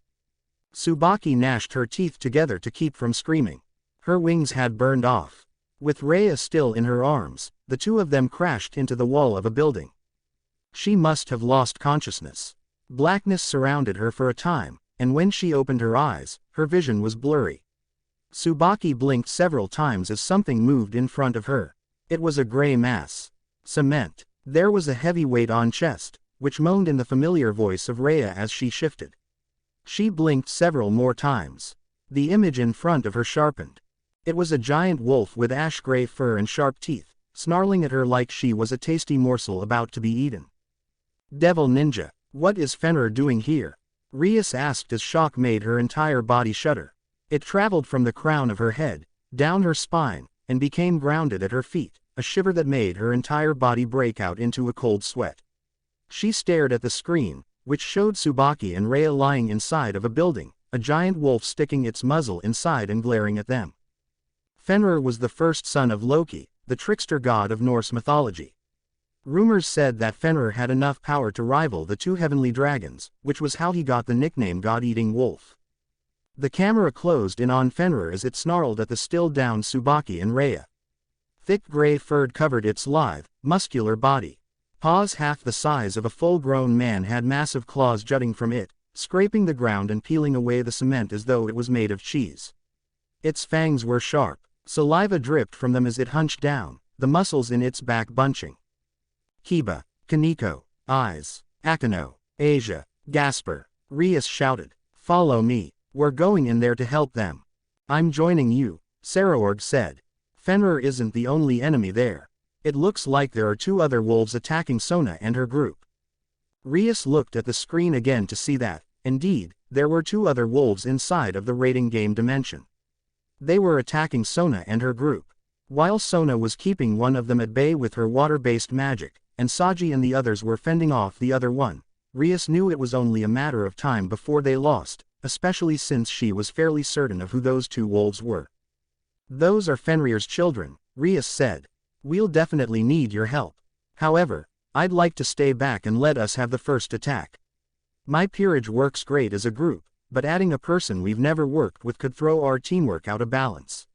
Tsubaki gnashed her teeth together to keep from screaming. Her wings had burned off. With Rhea still in her arms, the two of them crashed into the wall of a building. She must have lost consciousness. Blackness surrounded her for a time, and when she opened her eyes, her vision was blurry. Tsubaki blinked several times as something moved in front of her. It was a gray mass. Cement. There was a heavy weight on chest, which moaned in the familiar voice of Rhea as she shifted. She blinked several more times. The image in front of her sharpened. It was a giant wolf with ash-gray fur and sharp teeth, snarling at her like she was a tasty morsel about to be eaten. "Devil Ninja, what is Fenrir doing here?" Rias asked as shock made her entire body shudder. It traveled from the crown of her head, down her spine, and became grounded at her feet, a shiver that made her entire body break out into a cold sweat. She stared at the screen, which showed Tsubaki and Rhea lying inside of a building, a giant wolf sticking its muzzle inside and glaring at them. Fenrir was the first son of Loki, the trickster god of Norse mythology. Rumors said that Fenrir had enough power to rival the two heavenly dragons, which was how he got the nickname God-Eating Wolf. The camera closed in on Fenrir as it snarled at the still-down Tsubaki and Rhea. Thick gray fur covered its lithe, muscular body. Paws half the size of a full-grown man had massive claws jutting from it, scraping the ground and peeling away the cement as though it was made of cheese. Its fangs were sharp. Saliva dripped from them as it hunched down, the muscles in its back bunching. "Kiba, Kaneko, Eyes, Akano, Asia, Gasper," Rias shouted. "Follow me, we're going in there to help them." "I'm joining you," Saraorg said. "Fenrir isn't the only enemy there. It looks like there are two other wolves attacking Sona and her group." Rias looked at the screen again to see that, indeed, there were two other wolves inside of the raiding game dimension. They were attacking Sona and her group. While Sona was keeping one of them at bay with her water-based magic, and Saji and the others were fending off the other one, Rias knew it was only a matter of time before they lost, especially since she was fairly certain of who those two wolves were. "Those are Fenrir's children," Rias said. "We'll definitely need your help. However, I'd like to stay back and let us have the first attack. My peerage works great as a group, but adding a person we've never worked with could throw our teamwork out of balance."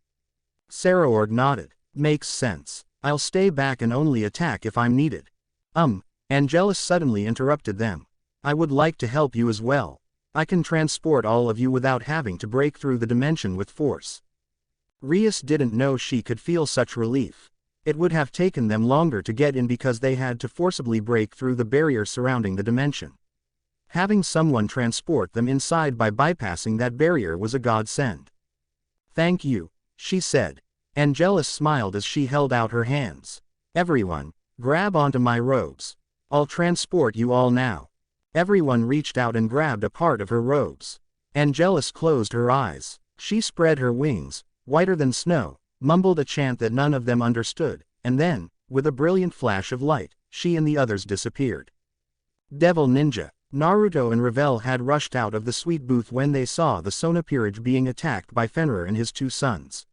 Saraorg nodded. "Makes sense. I'll stay back and only attack if I'm needed." Angelus suddenly interrupted them. "I would like to help you as well. I can transport all of you without having to break through the dimension with force." Rias didn't know she could feel such relief. It would have taken them longer to get in because they had to forcibly break through the barrier surrounding the dimension. Having someone transport them inside by bypassing that barrier was a godsend. "Thank you," she said. Angelus smiled as she held out her hands. "Everyone, grab onto my robes. I'll transport you all now." Everyone reached out and grabbed a part of her robes. Angelus closed her eyes. She spread her wings, whiter than snow, mumbled a chant that none of them understood, and then, with a brilliant flash of light, she and the others disappeared. Devil Ninja. Naruto and Revel had rushed out of the sweet booth when they saw the Sona peerage being attacked by Fenrir and his two sons.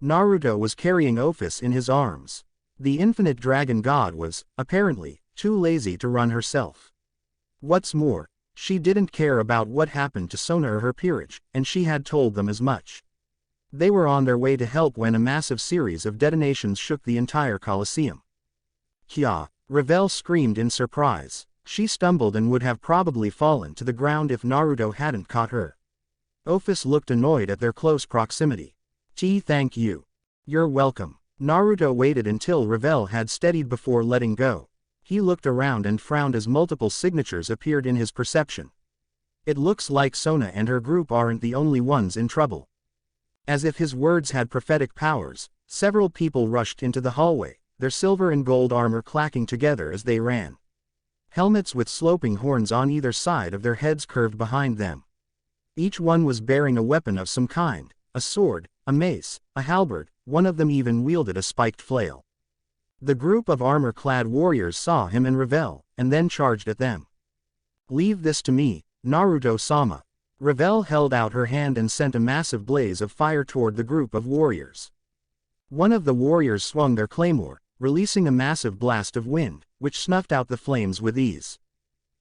Naruto was carrying Ophis in his arms. The infinite dragon god was, apparently, too lazy to run herself. What's more, she didn't care about what happened to Sona or her peerage, and she had told them as much. They were on their way to help when a massive series of detonations shook the entire Colosseum. "Kya!" Revel screamed in surprise. She stumbled and would have probably fallen to the ground if Naruto hadn't caught her. Ophis looked annoyed at their close proximity. Thank you. You're welcome." Naruto waited until Revel had steadied before letting go. He looked around and frowned as multiple signatures appeared in his perception. It looks like Sona and her group aren't the only ones in trouble. As if his words had prophetic powers, several people rushed into the hallway, their silver and gold armor clacking together as they ran. Helmets with sloping horns on either side of their heads curved behind them. Each one was bearing a weapon of some kind, a sword, a mace, a halberd, one of them even wielded a spiked flail. The group of armor-clad warriors saw him and Revel, and then charged at them. "Leave this to me, Naruto-sama." Revel held out her hand and sent a massive blaze of fire toward the group of warriors. One of the warriors swung their claymore, releasing a massive blast of wind, which snuffed out the flames with ease.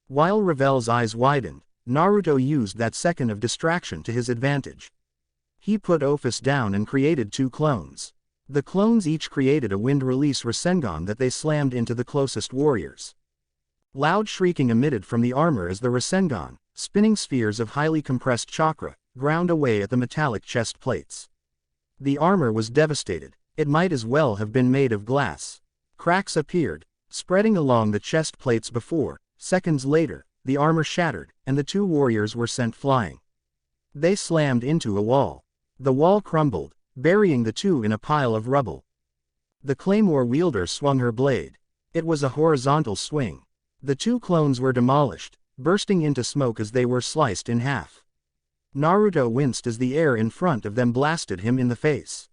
While Revel's eyes widened, Naruto used that second of distraction to his advantage. He put Ophis down and created two clones. The clones each created a wind-release Rasengan that they slammed into the closest warriors. Loud shrieking emitted from the armor as the Rasengan, spinning spheres of highly compressed chakra, ground away at the metallic chest plates. The armor was devastated. It might as well have been made of glass. Cracks appeared, spreading along the chest plates before, seconds later, the armor shattered, and the two warriors were sent flying. They slammed into a wall. The wall crumbled, burying the two in a pile of rubble. The claymore wielder swung her blade. It was a horizontal swing. The two clones were demolished, bursting into smoke as they were sliced in half. Naruto winced as the air in front of them blasted him in the face.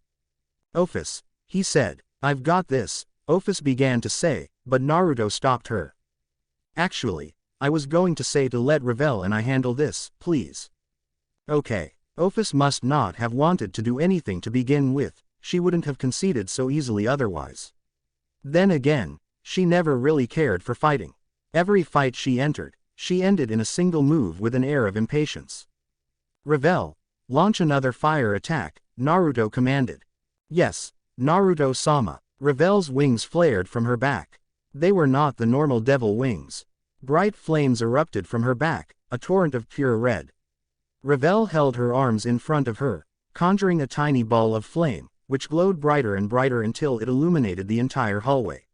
"Ophis," he said. "I've got this," Ophis began to say, but Naruto stopped her. "Actually, I was going to say to let Revel and I handle this, please." "Okay." Ophis must not have wanted to do anything to begin with, she wouldn't have conceded so easily otherwise. Then again, she never really cared for fighting. Every fight she entered, she ended in a single move with an air of impatience. "Revel, launch another fire attack," Naruto commanded. "Yes, Naruto-sama." Revel's wings flared from her back. They were not the normal devil wings. Bright flames erupted from her back, a torrent of pure red. Revel held her arms in front of her, conjuring a tiny ball of flame, which glowed brighter and brighter until it illuminated the entire hallway.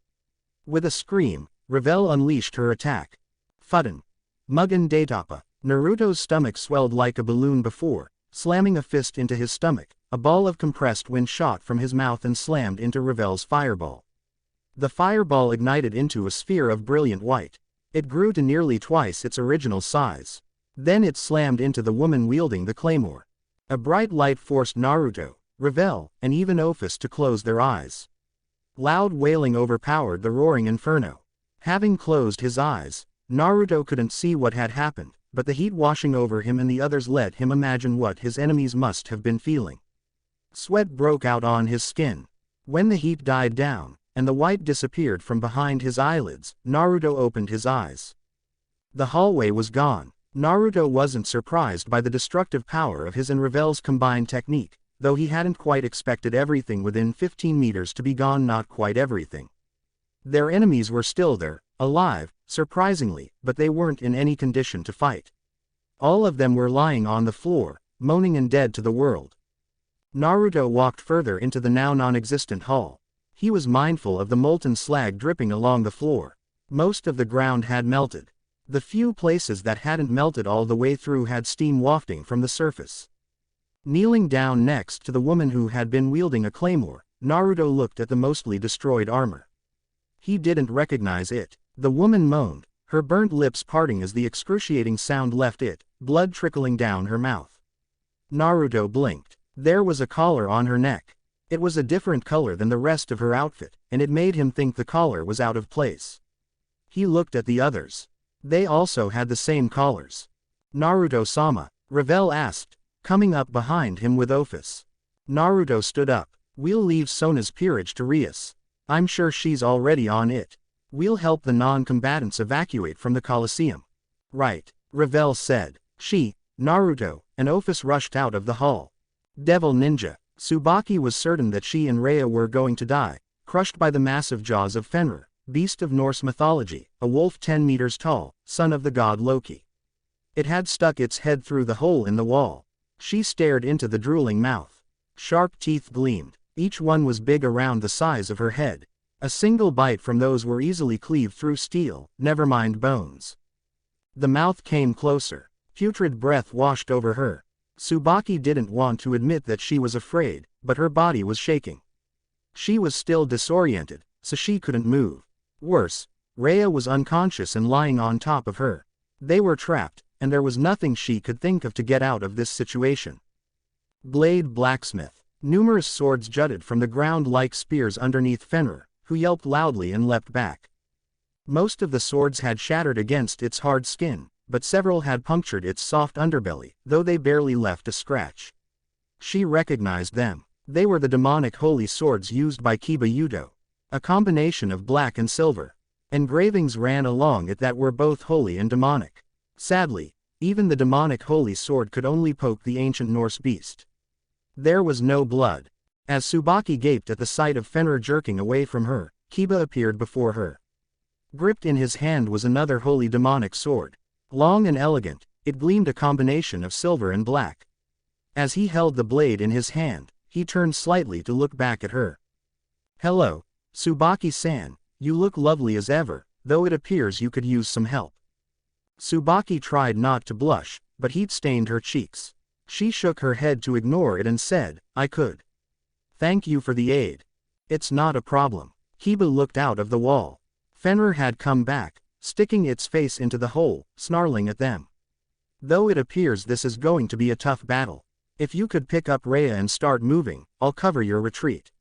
With a scream, Revel unleashed her attack. Fudden. Mugen Daitapa. Naruto's stomach swelled like a balloon before, slamming a fist into his stomach. A ball of compressed wind shot from his mouth and slammed into Revel's fireball. The fireball ignited into a sphere of brilliant white. It grew to nearly twice its original size. Then it slammed into the woman wielding the claymore. A bright light forced Naruto, Revel, and even Ophis to close their eyes. Loud wailing overpowered the roaring inferno. Having closed his eyes, Naruto couldn't see what had happened, but the heat washing over him and the others let him imagine what his enemies must have been feeling. Sweat broke out on his skin. When the heat died down, and the white disappeared from behind his eyelids, Naruto opened his eyes. The hallway was gone. Naruto wasn't surprised by the destructive power of his and Revel's combined technique, though he hadn't quite expected everything within 15 meters to be gone. Not quite everything. Their enemies were still there, alive, surprisingly, but they weren't in any condition to fight. All of them were lying on the floor, moaning and dead to the world. Naruto walked further into the now non-existent hall. He was mindful of the molten slag dripping along the floor. Most of the ground had melted. The few places that hadn't melted all the way through had steam wafting from the surface. Kneeling down next to the woman who had been wielding a claymore, Naruto looked at the mostly destroyed armor. He didn't recognize it. The woman moaned, her burnt lips parting as the excruciating sound left it, blood trickling down her mouth. Naruto blinked. There was a collar on her neck. It was a different color than the rest of her outfit, and it made him think the collar was out of place. He looked at the others. They also had the same collars. Naruto-sama, Revel asked, coming up behind him with Office. Naruto stood up. We'll leave Sona's peerage to Rias. I'm sure she's already on it. We'll help the non-combatants evacuate from the Colosseum. Right, Revel said. She, Naruto, and Office rushed out of the hall. Devil Ninja. Tsubaki was certain that she and Rhea were going to die, crushed by the massive jaws of Fenrir, beast of Norse mythology, a wolf 10 meters tall, son of the god Loki. It had stuck its head through the hole in the wall. She stared into the drooling mouth. Sharp teeth gleamed. Each one was big, around the size of her head. A single bite from those were easily cleaved through steel, never mind bones. The mouth came closer. Putrid breath washed over her. Tsubaki didn't want to admit that she was afraid, but her body was shaking. She was still disoriented, so she couldn't move. Worse, Rhea was unconscious and lying on top of her. They were trapped, and there was nothing she could think of to get out of this situation. Blade Blacksmith. Numerous swords jutted from the ground like spears underneath Fenrir, who yelped loudly and leapt back. Most of the swords had shattered against its hard skin, but several had punctured its soft underbelly, though they barely left a scratch. She recognized them. They were the demonic holy swords used by Kiba Yudo. A combination of black and silver. Engravings ran along it that were both holy and demonic. Sadly, even the demonic holy sword could only poke the ancient Norse beast. There was no blood. As Tsubaki gaped at the sight of Fenrir jerking away from her, Kiba appeared before her. Gripped in his hand was another holy demonic sword. Long and elegant, it gleamed a combination of silver and black. As he held the blade in his hand, he turned slightly to look back at her. Hello, Tsubaki-san, you look lovely as ever, though it appears you could use some help. Tsubaki tried not to blush, but heat stained her cheeks. She shook her head to ignore it and said, I could. Thank you for the aid. It's not a problem. Kiba looked out of the wall. Fenrir had come back, sticking its face into the hole, snarling at them. Though it appears this is going to be a tough battle. If you could pick up Rhea and start moving, I'll cover your retreat.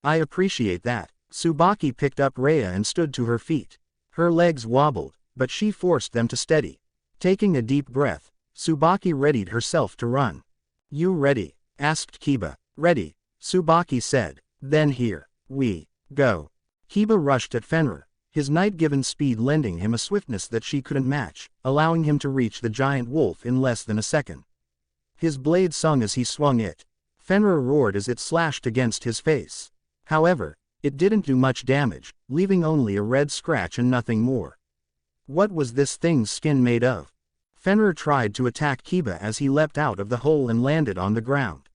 I appreciate that. Tsubaki picked up Rhea and stood to her feet. Her legs wobbled, but she forced them to steady. Taking a deep breath, Tsubaki readied herself to run. You ready? Asked Kiba. Ready, Tsubaki said. Then here we go. Kiba rushed at Fenrir, his night-given speed lending him a swiftness that she couldn't match, allowing him to reach the giant wolf in less than a second. His blade sung as he swung it. Fenrir roared as it slashed against his face. However, it didn't do much damage, leaving only a red scratch and nothing more. What was this thing's skin made of? Fenrir tried to attack Kiba as he leapt out of the hole and landed on the ground.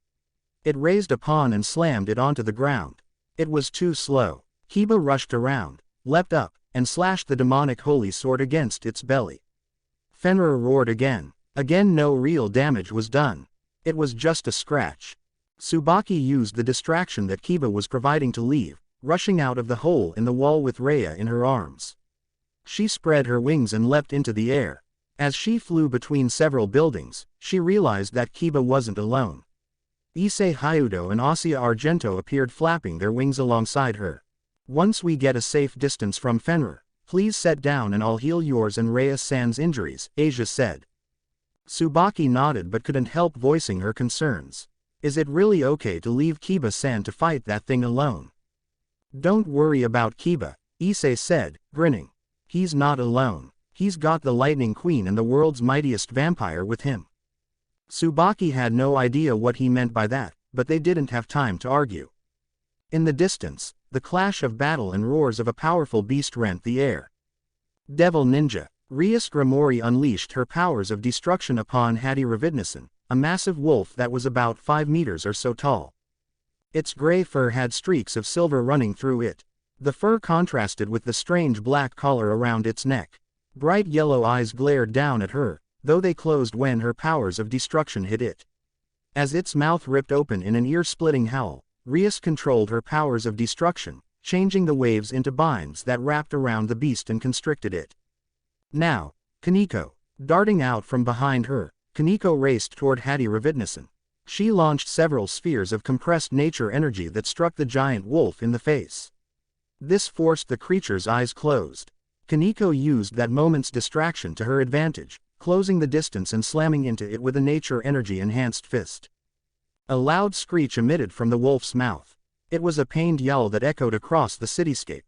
It raised a pawn and slammed it onto the ground. It was too slow. Kiba rushed around, leapt up, and slashed the demonic holy sword against its belly. Fenrir roared again. Again no real damage was done. It was just a scratch. Tsubaki used the distraction that Kiba was providing to leave, rushing out of the hole in the wall with Rhea in her arms. She spread her wings and leapt into the air. As she flew between several buildings, she realized that Kiba wasn't alone. Issei Hyudo and Asia Argento appeared flapping their wings alongside her. Once we get a safe distance from Fenrir, please set down and I'll heal yours and Rhea-san's injuries, Asia said. Tsubaki nodded but couldn't help voicing her concerns. Is it really okay to leave Kiba-san to fight that thing alone? Don't worry about Kiba, Issei said, grinning. He's not alone. He's got the Lightning Queen and the world's mightiest vampire with him. Tsubaki had no idea what he meant by that, but they didn't have time to argue. In the distance, the clash of battle and roars of a powerful beast rent the air. Devil Ninja. Rias Grimori unleashed her powers of destruction upon Hattie Ravidnason, a massive wolf that was about 5 meters or so tall. Its gray fur had streaks of silver running through it. The fur contrasted with the strange black collar around its neck. Bright yellow eyes glared down at her, though they closed when her powers of destruction hit it. As its mouth ripped open in an ear-splitting howl, Rias controlled her powers of destruction, changing the waves into binds that wrapped around the beast and constricted it. Now, Kaneko. Darting out from behind her, Kaneko raced toward Hattie Ravitnason. She launched several spheres of compressed nature energy that struck the giant wolf in the face. This forced the creature's eyes closed. Kaneko used that moment's distraction to her advantage, closing the distance and slamming into it with a nature energy-enhanced fist. A loud screech emitted from the wolf's mouth. It was a pained yell that echoed across the cityscape.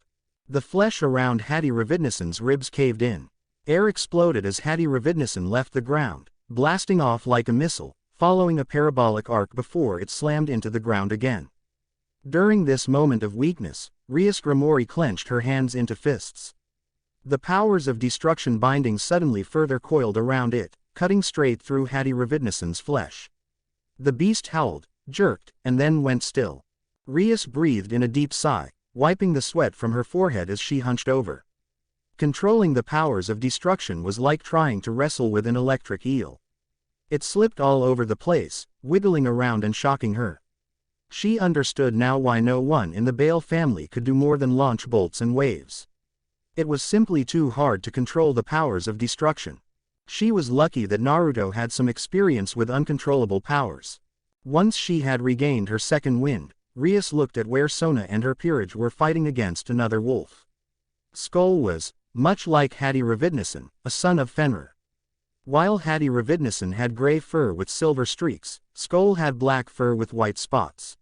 The flesh around Hattie Ravitnason's ribs caved in. Air exploded as Hattie Ravitnason left the ground, blasting off like a missile, following a parabolic arc before it slammed into the ground again. During this moment of weakness, Rias Grimori clenched her hands into fists. The powers of destruction binding suddenly further coiled around it, cutting straight through Hattie Ravitnason's flesh. The beast howled, jerked, and then went still. Rias breathed in a deep sigh, wiping the sweat from her forehead as she hunched over. Controlling the powers of destruction was like trying to wrestle with an electric eel. It slipped all over the place, wiggling around and shocking her. She understood now why no one in the Bale family could do more than launch bolts and waves. It was simply too hard to control the powers of destruction. She was lucky that Naruto had some experience with uncontrollable powers. Once she had regained her second wind, Rias looked at where Sona and her peerage were fighting against another wolf. Skull was, much like Hattie Ravitnason, a son of Fenrir. While Hattie Ravitnason had gray fur with silver streaks, Skull had black fur with white spots.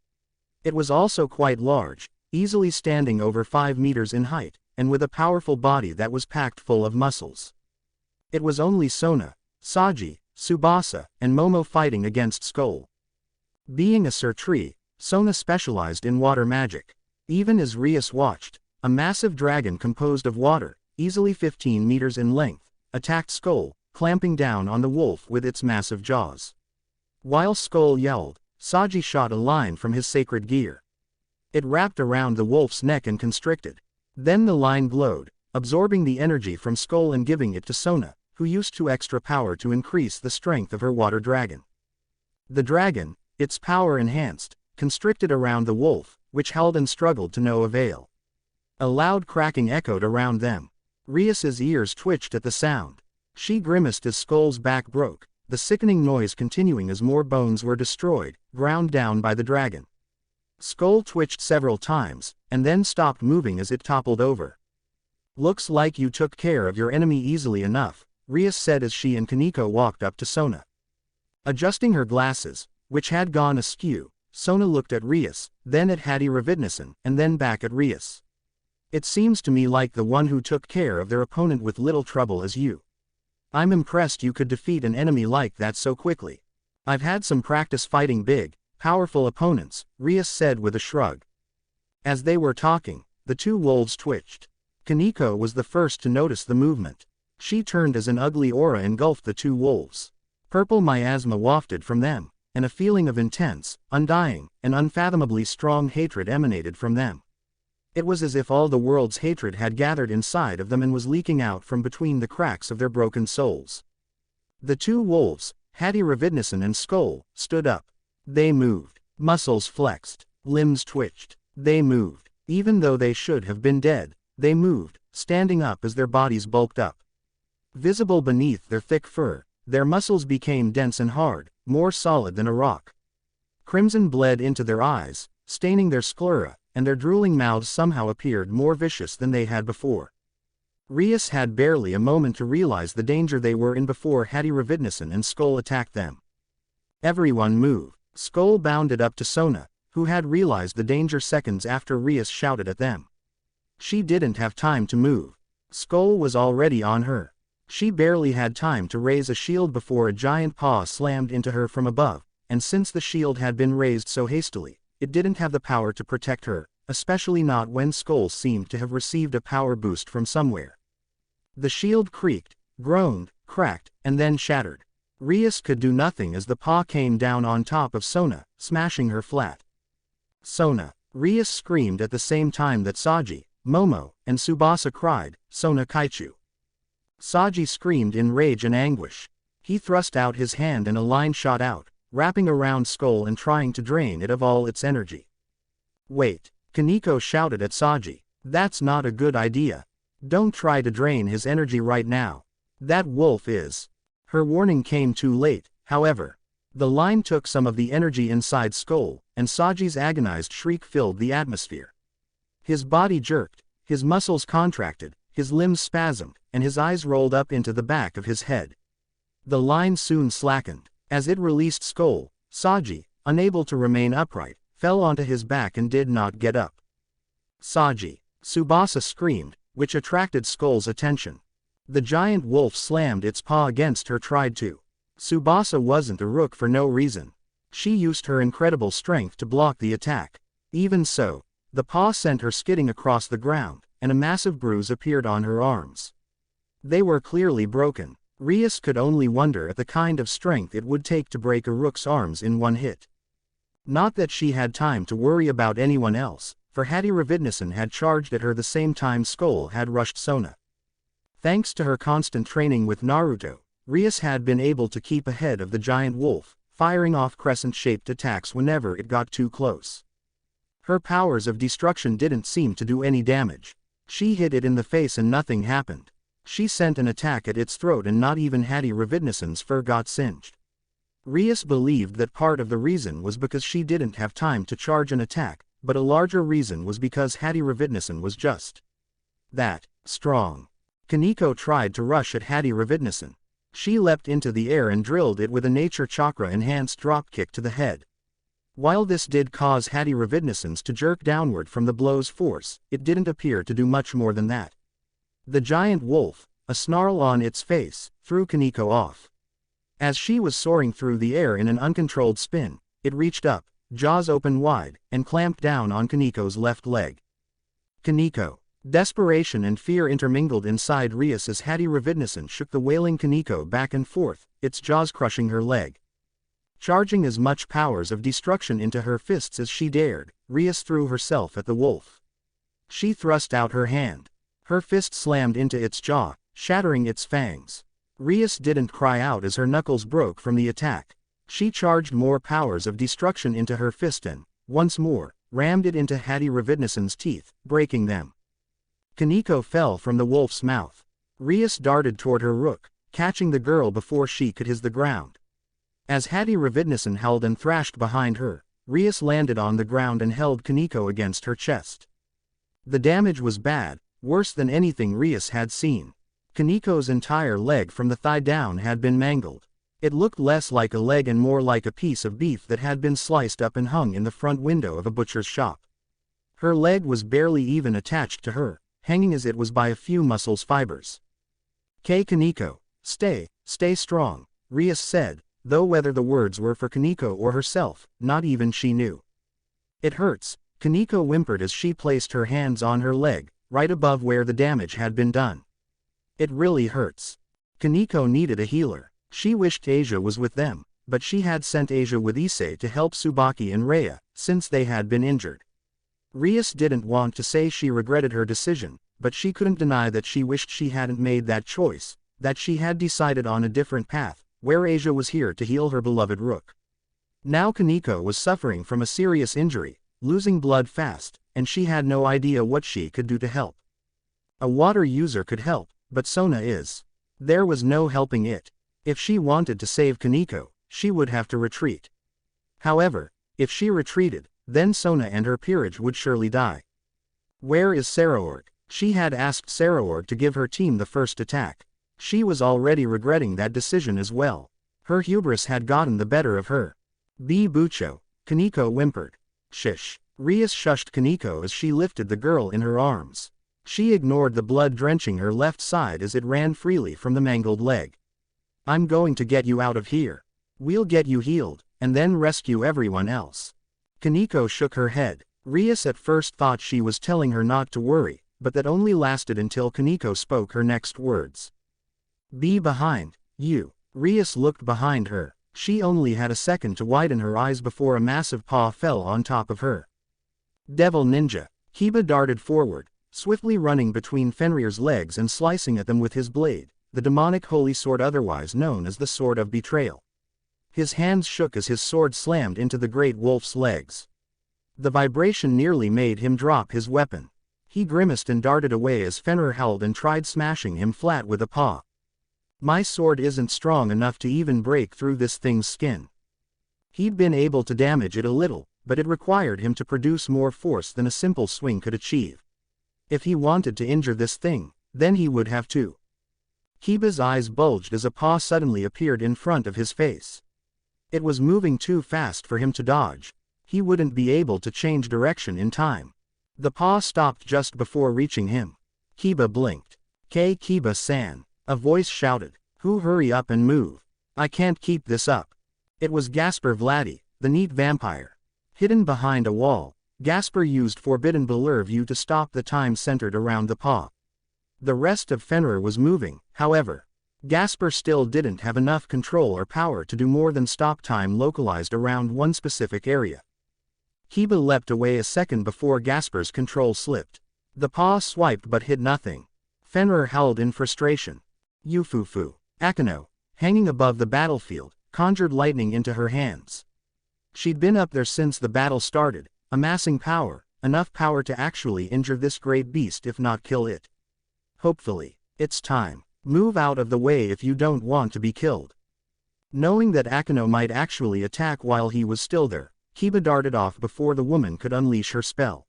It was also quite large, easily standing over 5 meters in height, and with a powerful body that was packed full of muscles. It was only Sona, Saji, Tsubasa, and Momo fighting against Skull. Being a Surtree, Sona specialized in water magic. Even as Rias watched, a massive dragon composed of water, easily 15 meters in length, attacked Skull, clamping down on the wolf with its massive jaws. While Skull yelled, Saji shot a line from his sacred gear. It wrapped around the wolf's neck and constricted. Then the line glowed, absorbing the energy from Skull and giving it to Sona, who used extra power to increase the strength of her water dragon. The dragon, its power enhanced, constricted around the wolf, which held and struggled to no avail. A loud cracking echoed around them. Rias's ears twitched at the sound. She grimaced as Skull's back broke, the sickening noise continuing as more bones were destroyed, ground down by the dragon. Skull twitched several times, and then stopped moving as it toppled over. "Looks like you took care of your enemy easily enough," Rias said as she and Kaneko walked up to Sona. Adjusting her glasses, which had gone askew, Sona looked at Rias, then at Hattie Ravitnason, and then back at Rias. "It seems to me like the one who took care of their opponent with little trouble is you. I'm impressed you could defeat an enemy like that so quickly. I've had some practice fighting big, powerful opponents," Rias said with a shrug. As they were talking, the two wolves twitched. Kaneko was the first to notice the movement. She turned as an ugly aura engulfed the two wolves. Purple miasma wafted from them, and a feeling of intense, undying, and unfathomably strong hatred emanated from them. It was as if all the world's hatred had gathered inside of them and was leaking out from between the cracks of their broken souls. The two wolves, Hattie Ravitnason and Skull, stood up. They moved. Muscles flexed. Limbs twitched. They moved. Even though they should have been dead, they moved, standing up as their bodies bulked up. Visible beneath their thick fur, their muscles became dense and hard, more solid than a rock. Crimson bled into their eyes, staining their sclera, and their drooling mouths somehow appeared more vicious than they had before. Rias had barely a moment to realize the danger they were in before Hattie Ravitnason and Skull attacked them. Everyone move. Skull bounded up to Sona, who had realized the danger seconds after Rias shouted at them. She didn't have time to move. Skull was already on her. She barely had time to raise a shield before a giant paw slammed into her from above, and since the shield had been raised so hastily, it didn't have the power to protect her, especially not when Skull seemed to have received a power boost from somewhere. The shield creaked, groaned, cracked, and then shattered. Rias could do nothing as the paw came down on top of Sona, smashing her flat. Sona. Rias screamed at the same time that Saji, Momo, and Tsubasa cried, Sona Kaichu. Saji screamed in rage and anguish. He thrust out his hand and a line shot out, wrapping around Skull and trying to drain it of all its energy. Wait, Kaneko shouted at Saji. That's not a good idea. Don't try to drain his energy right now. That wolf is. Her warning came too late, however. The line took some of the energy inside Skull, and Saji's agonized shriek filled the atmosphere. His body jerked, his muscles contracted, his limbs spasmed, and his eyes rolled up into the back of his head. The line soon slackened. As it released Skull, Saji, unable to remain upright, fell onto his back and did not get up. Saji. Tsubasa screamed, which attracted Skull's attention. The giant wolf slammed its paw against her tried to. Tsubasa wasn't a rook for no reason. She used her incredible strength to block the attack. Even so, the paw sent her skidding across the ground, and a massive bruise appeared on her arms. They were clearly broken. Rias could only wonder at the kind of strength it would take to break a rook's arms in one hit. Not that she had time to worry about anyone else, for Hattie Ravidnason had charged at her the same time Skull had rushed Sona. Thanks to her constant training with Naruto, Rias had been able to keep ahead of the giant wolf, firing off crescent-shaped attacks whenever it got too close. Her powers of destruction didn't seem to do any damage. She hit it in the face and nothing happened. She sent an attack at its throat and not even Hattie Ravidnason's fur got singed. Rias believed that part of the reason was because she didn't have time to charge an attack, but a larger reason was because Hattie Ravidnason was just that strong. Kaneko tried to rush at Hattie Ravidnason. She leapt into the air and drilled it with a nature chakra-enhanced dropkick to the head. While this did cause Hattie Ravidnason's to jerk downward from the blow's force, it didn't appear to do much more than that. The giant wolf, a snarl on its face, threw Kaneko off. As she was soaring through the air in an uncontrolled spin, it reached up, jaws open wide, and clamped down on Kaneko's left leg. Kaneko. Desperation and fear intermingled inside Rias as Hattie Ravidnason shook the wailing Kaneko back and forth, its jaws crushing her leg. Charging as much powers of destruction into her fists as she dared, Rias threw herself at the wolf. She thrust out her hand. Her fist slammed into its jaw, shattering its fangs. Rias didn't cry out as her knuckles broke from the attack. She charged more powers of destruction into her fist and, once more, rammed it into Hattie Ravidnason's teeth, breaking them. Kaneko fell from the wolf's mouth. Rias darted toward her rook, catching the girl before she could hit the ground. As Hattie Ravidnason howled and thrashed behind her, Rias landed on the ground and held Kaneko against her chest. The damage was bad, worse than anything Rias had seen. Kaneko's entire leg from the thigh down had been mangled. It looked less like a leg and more like a piece of beef that had been sliced up and hung in the front window of a butcher's shop. Her leg was barely even attached to her, hanging as it was by a few muscles fibers. Kaneko, stay strong, Rias said, though whether the words were for Kaneko or herself, not even she knew. It hurts, Kaneko whimpered as she placed her hands on her leg, right above where the damage had been done. It really hurts. Kaneko needed a healer. She wished Asia was with them, but she had sent Asia with Issei to help Tsubaki and Rhea, since they had been injured. Rias didn't want to say she regretted her decision, but she couldn't deny that she wished she hadn't made that choice, that she had decided on a different path, where Asia was here to heal her beloved rook. Now Kaneko was suffering from a serious injury, losing blood fast, and she had no idea what she could do to help. A water user could help, but Sona is. There was no helping it. If she wanted to save Kaneko, she would have to retreat. However, if she retreated, then Sona and her peerage would surely die. Where is Saraorg? She had asked Saraorg to give her team the first attack. She was already regretting that decision as well. Her hubris had gotten the better of her. Be Bucho, Kaneko whimpered. Shish. Rias shushed Kaneko as she lifted the girl in her arms. She ignored the blood drenching her left side as it ran freely from the mangled leg. I'm going to get you out of here. We'll get you healed, and then rescue everyone else. Kaneko shook her head. Rias at first thought she was telling her not to worry, but that only lasted until Kaneko spoke her next words. Be behind, you. Rias looked behind her. She only had a second to widen her eyes before a massive paw fell on top of her. Devil Ninja. Kiba darted forward, swiftly running between Fenrir's legs and slicing at them with his blade, the demonic holy sword otherwise known as the Sword of Betrayal. His hands shook as his sword slammed into the great wolf's legs. The vibration nearly made him drop his weapon. He grimaced and darted away as Fenrir howled and tried smashing him flat with a paw. My sword isn't strong enough to even break through this thing's skin. He'd been able to damage it a little, but it required him to produce more force than a simple swing could achieve. If he wanted to injure this thing, then he would have to. Kiba's eyes bulged as a paw suddenly appeared in front of his face. It was moving too fast for him to dodge. He wouldn't be able to change direction in time. The paw stopped just before reaching him. Kiba blinked. Kiba-san. A voice shouted. Who? Hurry up and move. I can't keep this up. It was Gasper Vladdy, the neat vampire. Hidden behind a wall, Gasper used Forbidden Blur View to stop the time centered around the paw. The rest of Fenrir was moving, however. Gasper still didn't have enough control or power to do more than stop time localized around one specific area. Kiba leapt away a second before Gasper's control slipped. The paw swiped but hit nothing. Fenrir howled in frustration. Yufufu. Akeno, hanging above the battlefield, conjured lightning into her hands. She'd been up there since the battle started, amassing power, enough power to actually injure this great beast if not kill it. Hopefully. It's time. Move out of the way if you don't want to be killed. Knowing that Akeno might actually attack while he was still there, Kiba darted off before the woman could unleash her spell.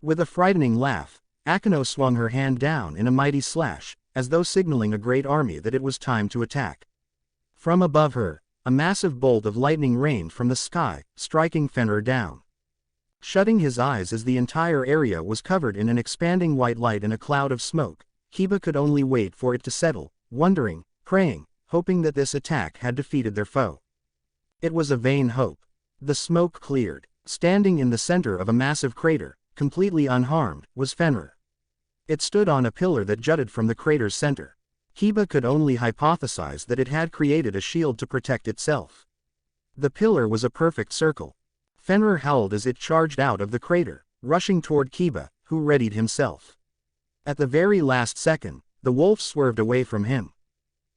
With a frightening laugh, Akeno swung her hand down in a mighty slash, as though signaling a great army that it was time to attack. From above her, a massive bolt of lightning rained from the sky, striking Fenrir down. Shutting his eyes as the entire area was covered in an expanding white light and a cloud of smoke, Kiba could only wait for it to settle, wondering, praying, hoping that this attack had defeated their foe. It was a vain hope. The smoke cleared. Standing in the center of a massive crater, completely unharmed, was Fenrir. It stood on a pillar that jutted from the crater's center. Kiba could only hypothesize that it had created a shield to protect itself. The pillar was a perfect circle. Fenrir howled as it charged out of the crater, rushing toward Kiba, who readied himself. At the very last second, the wolf swerved away from him.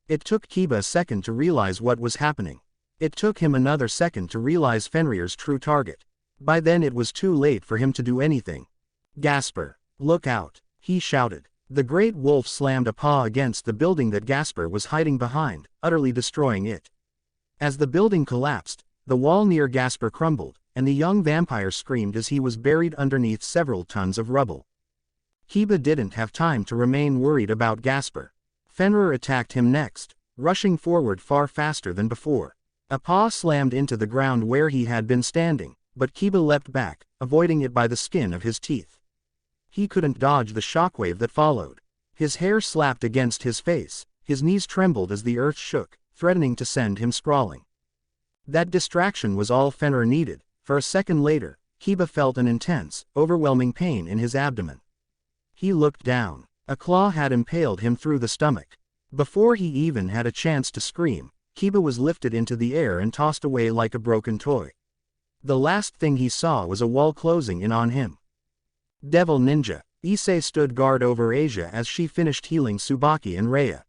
It took Kiba a second to realize what was happening. It took him another second to realize Fenrir's true target. By then it was too late for him to do anything. Gasper, look out, he shouted. The great wolf slammed a paw against the building that Gasper was hiding behind, utterly destroying it. As the building collapsed, the wall near Gasper crumbled, and the young vampire screamed as he was buried underneath several tons of rubble. Kiba didn't have time to remain worried about Gasper. Fenrir attacked him next, rushing forward far faster than before. A paw slammed into the ground where he had been standing, but Kiba leapt back, avoiding it by the skin of his teeth. He couldn't dodge the shockwave that followed. His hair slapped against his face, his knees trembled as the earth shook, threatening to send him sprawling. That distraction was all Fenrir needed. For a second later, Kiba felt an intense, overwhelming pain in his abdomen. He looked down. A claw had impaled him through the stomach. Before he even had a chance to scream, Kiba was lifted into the air and tossed away like a broken toy. The last thing he saw was a wall closing in on him. Devil Ninja. Issei stood guard over Asia as she finished healing Tsubaki and Rhea.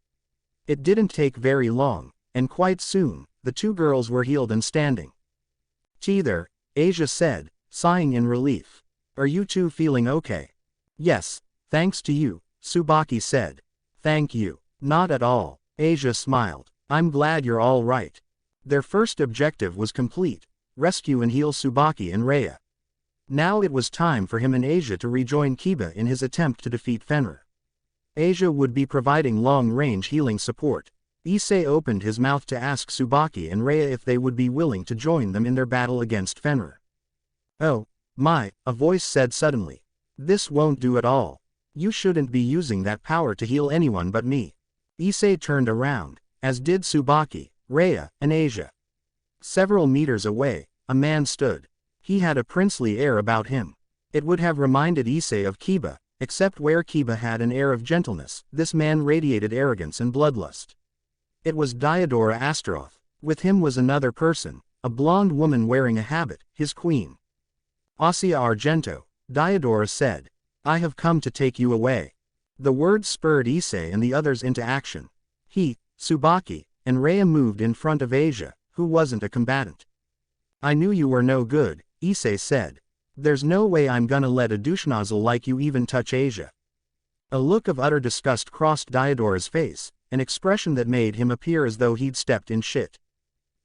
It didn't take very long, and quite soon, the two girls were healed and standing. "Teether," Asia said, sighing in relief. "Are you two feeling okay?" "Yes, thanks to you," Tsubaki said. "Thank you." "Not at all," Asia smiled. "I'm glad you're all right." Their first objective was complete: rescue and heal Tsubaki and Rhea. Now it was time for him and Asia to rejoin Kiba in his attempt to defeat Fenrir. Asia would be providing long-range healing support. Issei opened his mouth to ask Tsubaki and Rhea if they would be willing to join them in their battle against Fenrir. "Oh, my," a voice said suddenly. "This won't do at all. You shouldn't be using that power to heal anyone but me." Issei turned around, as did Tsubaki, Rhea, and Asia. Several meters away, a man stood. He had a princely air about him. It would have reminded Issei of Kiba, except where Kiba had an air of gentleness, this man radiated arrogance and bloodlust. It was Diodora Astaroth. With him was another person, a blonde woman wearing a habit, his queen. Ossia Argento, Diodora said. I have come to take you away. The words spurred Issei and the others into action. He, Tsubaki, and Rhea moved in front of Asia, who wasn't a combatant. I knew you were no good, Issei said. There's no way I'm gonna let a douche-nozzle like you even touch Asia. A look of utter disgust crossed Diodora's face, an expression that made him appear as though he'd stepped in shit.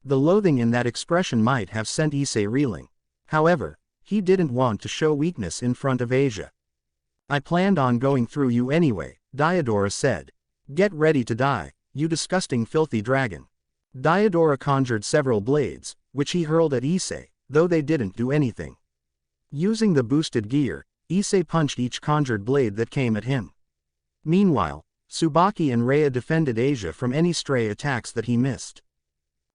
The loathing in that expression might have sent Issei reeling. However, he didn't want to show weakness in front of Asia. I planned on going through you anyway, Diodora said. Get ready to die, you disgusting filthy dragon. Diodora conjured several blades, which he hurled at Issei, though they didn't do anything. Using the boosted gear, Issei punched each conjured blade that came at him. Meanwhile, Tsubaki and Rhea defended Asia from any stray attacks that he missed.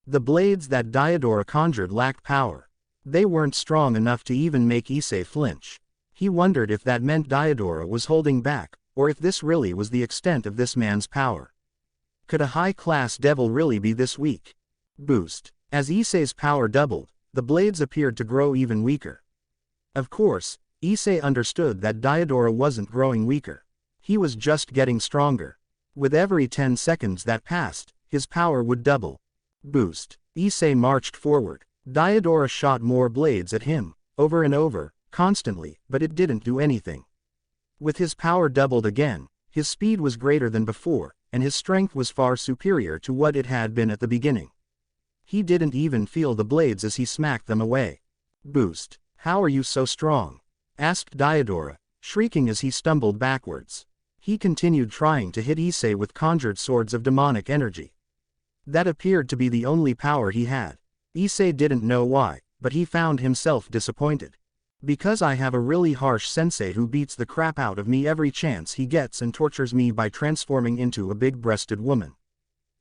The blades that Diodora conjured lacked power. They weren't strong enough to even make Issei flinch. He wondered if that meant Diodora was holding back, or if this really was the extent of this man's power. Could a high-class devil really be this weak? Boost. As Issei's power doubled, the blades appeared to grow even weaker. Of course, Issei understood that Diodora wasn't growing weaker. He was just getting stronger. With every 10 seconds that passed, his power would double. Boost. Issei marched forward. Diodora shot more blades at him, over and over, constantly, but it didn't do anything. With his power doubled again, his speed was greater than before, and his strength was far superior to what it had been at the beginning. He didn't even feel the blades as he smacked them away. Boost. How are you so strong? Asked Diodora, shrieking as he stumbled backwards. He continued trying to hit Issei with conjured swords of demonic energy. That appeared to be the only power he had. Issei didn't know why, but he found himself disappointed. Because I have a really harsh sensei who beats the crap out of me every chance he gets and tortures me by transforming into a big-breasted woman.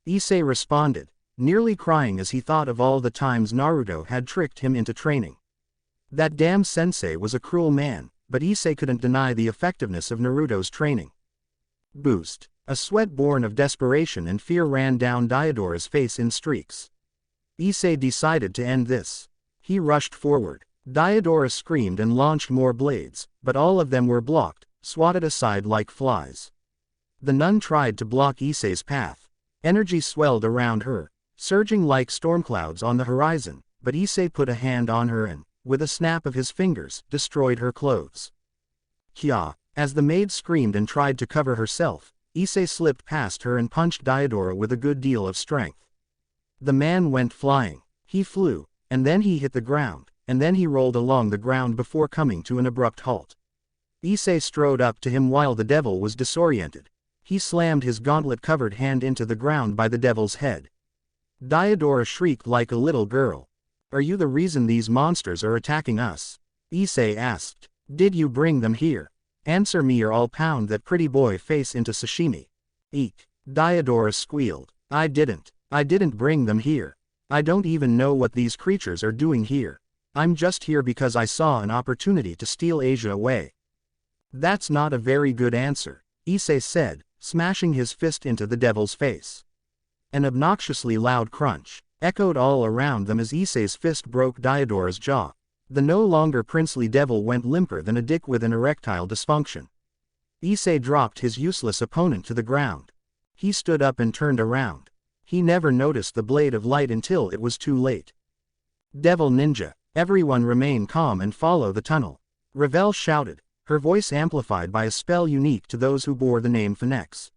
Issei responded, nearly crying as he thought of all the times Naruto had tricked him into training. That damn sensei was a cruel man, but Issei couldn't deny the effectiveness of Naruto's training. Boost. A sweat born of desperation and fear ran down Diodora's face in streaks. Issei decided to end this. He rushed forward. Diodora screamed and launched more blades, but all of them were blocked, swatted aside like flies. The nun tried to block Issei's path. Energy swelled around her, surging like storm clouds on the horizon, but Issei put a hand on her and, with a snap of his fingers, destroyed her clothes. Kya. As the maid screamed and tried to cover herself, Issei slipped past her and punched Diodora with a good deal of strength. The man went flying. He flew, and then he hit the ground, and then he rolled along the ground before coming to an abrupt halt. Issei strode up to him while the devil was disoriented. He slammed his gauntlet-covered hand into the ground by the devil's head. Diodora shrieked like a little girl. Are you the reason these monsters are attacking us? Issei asked. Did you bring them here? Answer me or I'll pound that pretty boy face into sashimi. Eek. Diodora squealed. I didn't bring them here. I don't even know what these creatures are doing here. I'm just here because I saw an opportunity to steal Asia away. That's not a very good answer, Issei said, smashing his fist into the devil's face. An obnoxiously loud crunch echoed all around them as Issei's fist broke Diodora's jaw. The no longer princely devil went limper than a dick with an erectile dysfunction. Issei dropped his useless opponent to the ground. He stood up and turned around. He never noticed the blade of light until it was too late. Devil ninja, everyone remain calm and follow the tunnel. Ravel shouted, her voice amplified by a spell unique to those who bore the name Phoenix.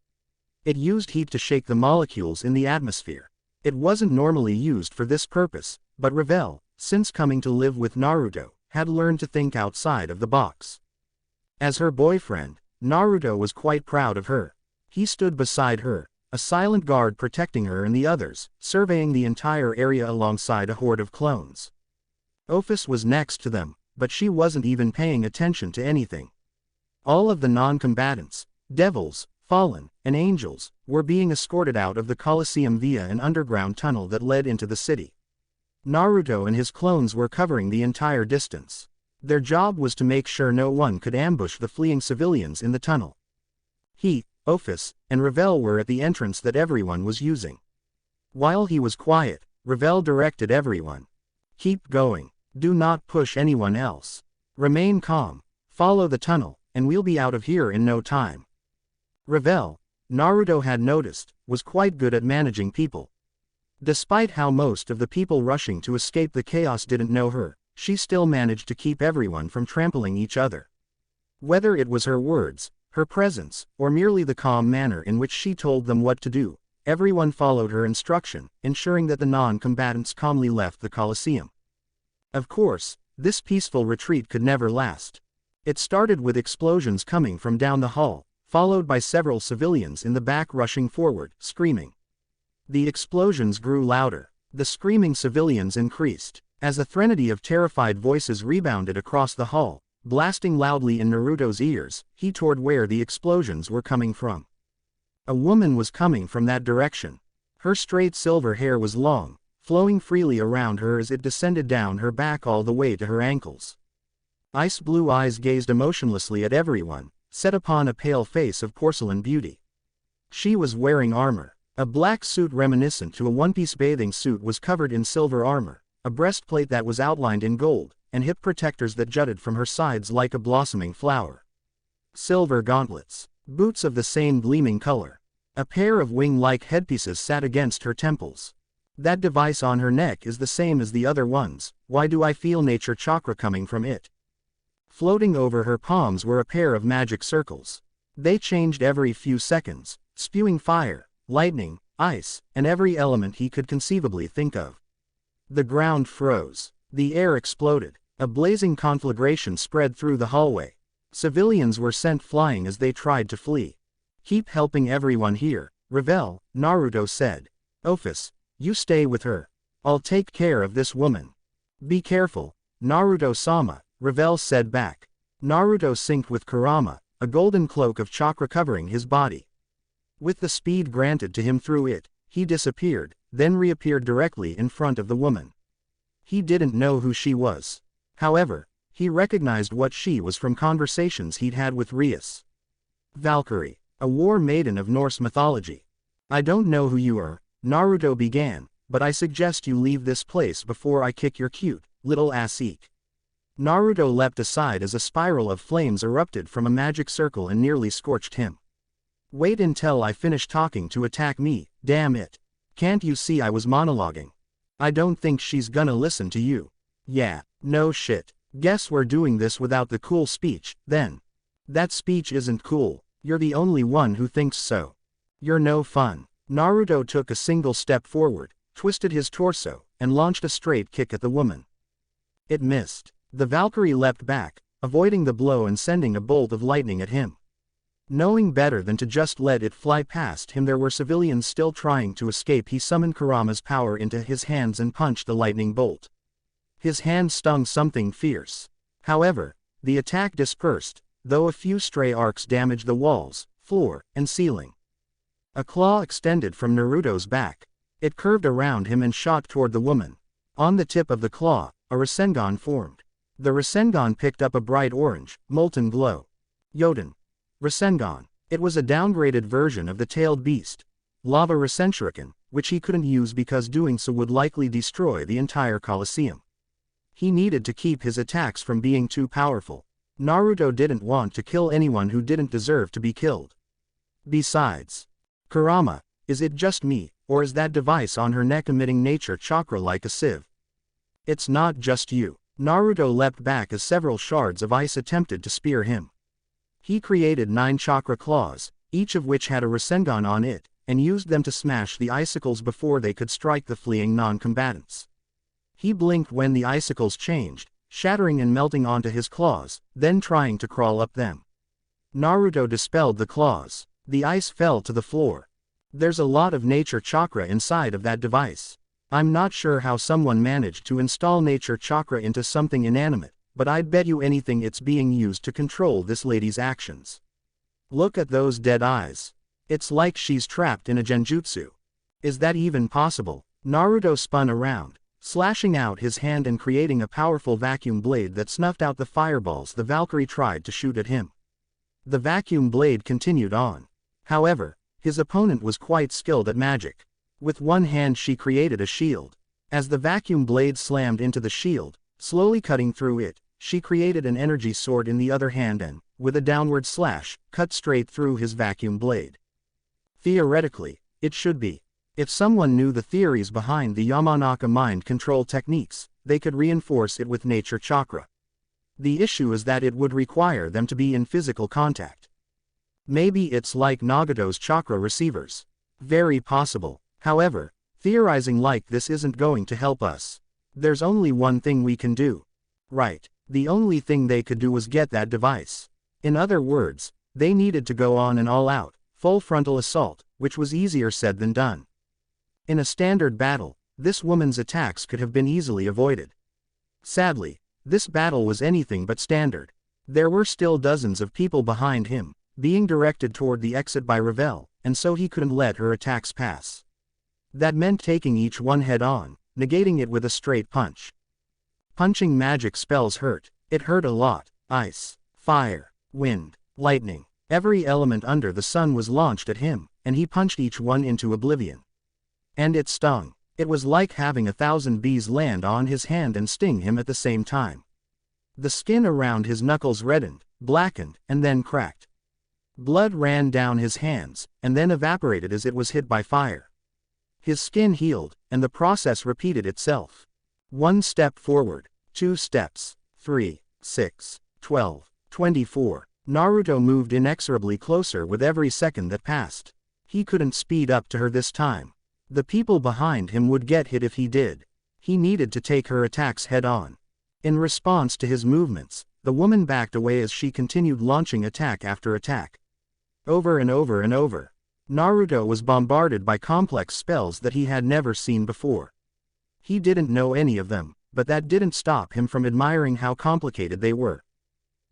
It used heat to shake the molecules in the atmosphere. It wasn't normally used for this purpose, but Ravel, since coming to live with Naruto, had learned to think outside of the box. As her boyfriend, Naruto was quite proud of her. He stood beside her, a silent guard protecting her and the others, surveying the entire area alongside a horde of clones. Ophis was next to them, but she wasn't even paying attention to anything. All of the non-combatants, devils, fallen, and angels, were being escorted out of the Colosseum via an underground tunnel that led into the city. Naruto and his clones were covering the entire distance. Their job was to make sure no one could ambush the fleeing civilians in the tunnel. He, Ophis, and Ravel were at the entrance that everyone was using. While he was quiet, Ravel directed everyone. Keep going. Do not push anyone else. Remain calm. Follow the tunnel, and we'll be out of here in no time. Ravel, Naruto had noticed, was quite good at managing people. Despite how most of the people rushing to escape the chaos didn't know her, she still managed to keep everyone from trampling each other. Whether it was her words, her presence, or merely the calm manner in which she told them what to do, everyone followed her instruction, ensuring that the non-combatants calmly left the Colosseum. Of course, this peaceful retreat could never last. It started with explosions coming from down the hall, followed by several civilians in the back rushing forward, screaming. The explosions grew louder. The screaming civilians increased, as a threnody of terrified voices rebounded across the hall, blasting loudly in Naruto's ears. He toward where the explosions were coming from. A woman was coming from that direction. Her straight silver hair was long, flowing freely around her as it descended down her back all the way to her ankles. Ice blue eyes gazed emotionlessly at everyone, set upon a pale face of porcelain beauty. She was wearing armor. A black suit reminiscent to a one-piece bathing suit was covered in silver armor, a breastplate that was outlined in gold, and hip protectors that jutted from her sides like a blossoming flower. Silver gauntlets, boots of the same gleaming color. A pair of wing-like headpieces sat against her temples. That device on her neck is the same as the other ones. Why do I feel nature chakra coming from it? Floating over her palms were a pair of magic circles. They changed every few seconds, spewing fire, lightning, ice, and every element he could conceivably think of. The ground froze. The air exploded. A blazing conflagration spread through the hallway. Civilians were sent flying as they tried to flee. Keep helping everyone here, Ravel, Naruto said. Ophis, you stay with her. I'll take care of this woman. Be careful, Naruto-sama, Ravel said back. Naruto synced with Kurama, a golden cloak of chakra covering his body. With the speed granted to him through it, he disappeared, then reappeared directly in front of the woman. He didn't know who she was. However, he recognized what she was from conversations he'd had with Rias. Valkyrie, a war maiden of Norse mythology. I don't know who you are, Naruto began, but I suggest you leave this place before I kick your cute, little ass eek. Naruto leapt aside as a spiral of flames erupted from a magic circle and nearly scorched him. Wait until I finish talking to attack me, damn it. Can't you see I was monologuing? I don't think she's gonna listen to you. Yeah, no shit. Guess we're doing this without the cool speech, then. That speech isn't cool. You're the only one who thinks so. You're no fun. Naruto took a single step forward, twisted his torso, and launched a straight kick at the woman. It missed. The Valkyrie leapt back, avoiding the blow and sending a bolt of lightning at him. Knowing better than to just let it fly past him, there were civilians still trying to escape. He summoned Kurama's power into his hands and punched the lightning bolt. His hand stung something fierce. However, the attack dispersed, though a few stray arcs damaged the walls, floor, and ceiling. A claw extended from Naruto's back. It curved around him and shot toward the woman. On the tip of the claw, a Rasengan formed. The Rasengan picked up a bright orange, molten glow. Yoden. Rasengan. It was a downgraded version of the tailed beast. Lava Rasenshuriken, which he couldn't use because doing so would likely destroy the entire Colosseum. He needed to keep his attacks from being too powerful. Naruto didn't want to kill anyone who didn't deserve to be killed. Besides, Kurama, is it just me, or is that device on her neck emitting nature chakra like a sieve? It's not just you. Naruto leapt back as several shards of ice attempted to spear him. He created 9 chakra claws, each of which had a Rasengan on it, and used them to smash the icicles before they could strike the fleeing non-combatants. He blinked when the icicles changed, shattering and melting onto his claws, then trying to crawl up them. Naruto dispelled the claws. The ice fell to the floor. There's a lot of nature chakra inside of that device. I'm not sure how someone managed to install nature chakra into something inanimate, but I'd bet you anything it's being used to control this lady's actions. Look at those dead eyes. It's like she's trapped in a genjutsu. Is that even possible? Naruto spun around, slashing out his hand and creating a powerful vacuum blade that snuffed out the fireballs the Valkyrie tried to shoot at him. The vacuum blade continued on. However, his opponent was quite skilled at magic. With one hand she created a shield. As the vacuum blade slammed into the shield, slowly cutting through it, She created an energy sword in the other hand and, with a downward slash, cut straight through his vacuum blade. Theoretically, it should be. If someone knew the theories behind the Yamanaka mind control techniques, they could reinforce it with nature chakra. The issue is that it would require them to be in physical contact. Maybe it's like Nagato's chakra receivers. Very possible. However, theorizing like this isn't going to help us. There's only one thing we can do. Right. The only thing they could do was get that device. In other words, they needed to go on an all-out, full frontal assault, which was easier said than done. In a standard battle, this woman's attacks could have been easily avoided. Sadly, this battle was anything but standard. There were still dozens of people behind him, being directed toward the exit by Ravel, and so he couldn't let her attacks pass. That meant taking each one head-on, negating it with a straight punch. Punching magic spells hurt. It hurt a lot. Ice, fire, wind, lightning. Every element under the sun was launched at him, and he punched each one into oblivion. And it stung. It was like having 1,000 bees land on his hand and sting him at the same time. The skin around his knuckles reddened, blackened, and then cracked. Blood ran down his hands, and then evaporated as it was hit by fire. His skin healed, and the process repeated itself. 1 step forward, 2 steps, 3, 6, 12, 24. Naruto moved inexorably closer with every second that passed. He couldn't speed up to her this time. The people behind him would get hit if he did. He needed to take her attacks head-on. In response to his movements, the woman backed away as she continued launching attack after attack. Over and over and over. Naruto was bombarded by complex spells that he had never seen before. He didn't know any of them, but that didn't stop him from admiring how complicated they were.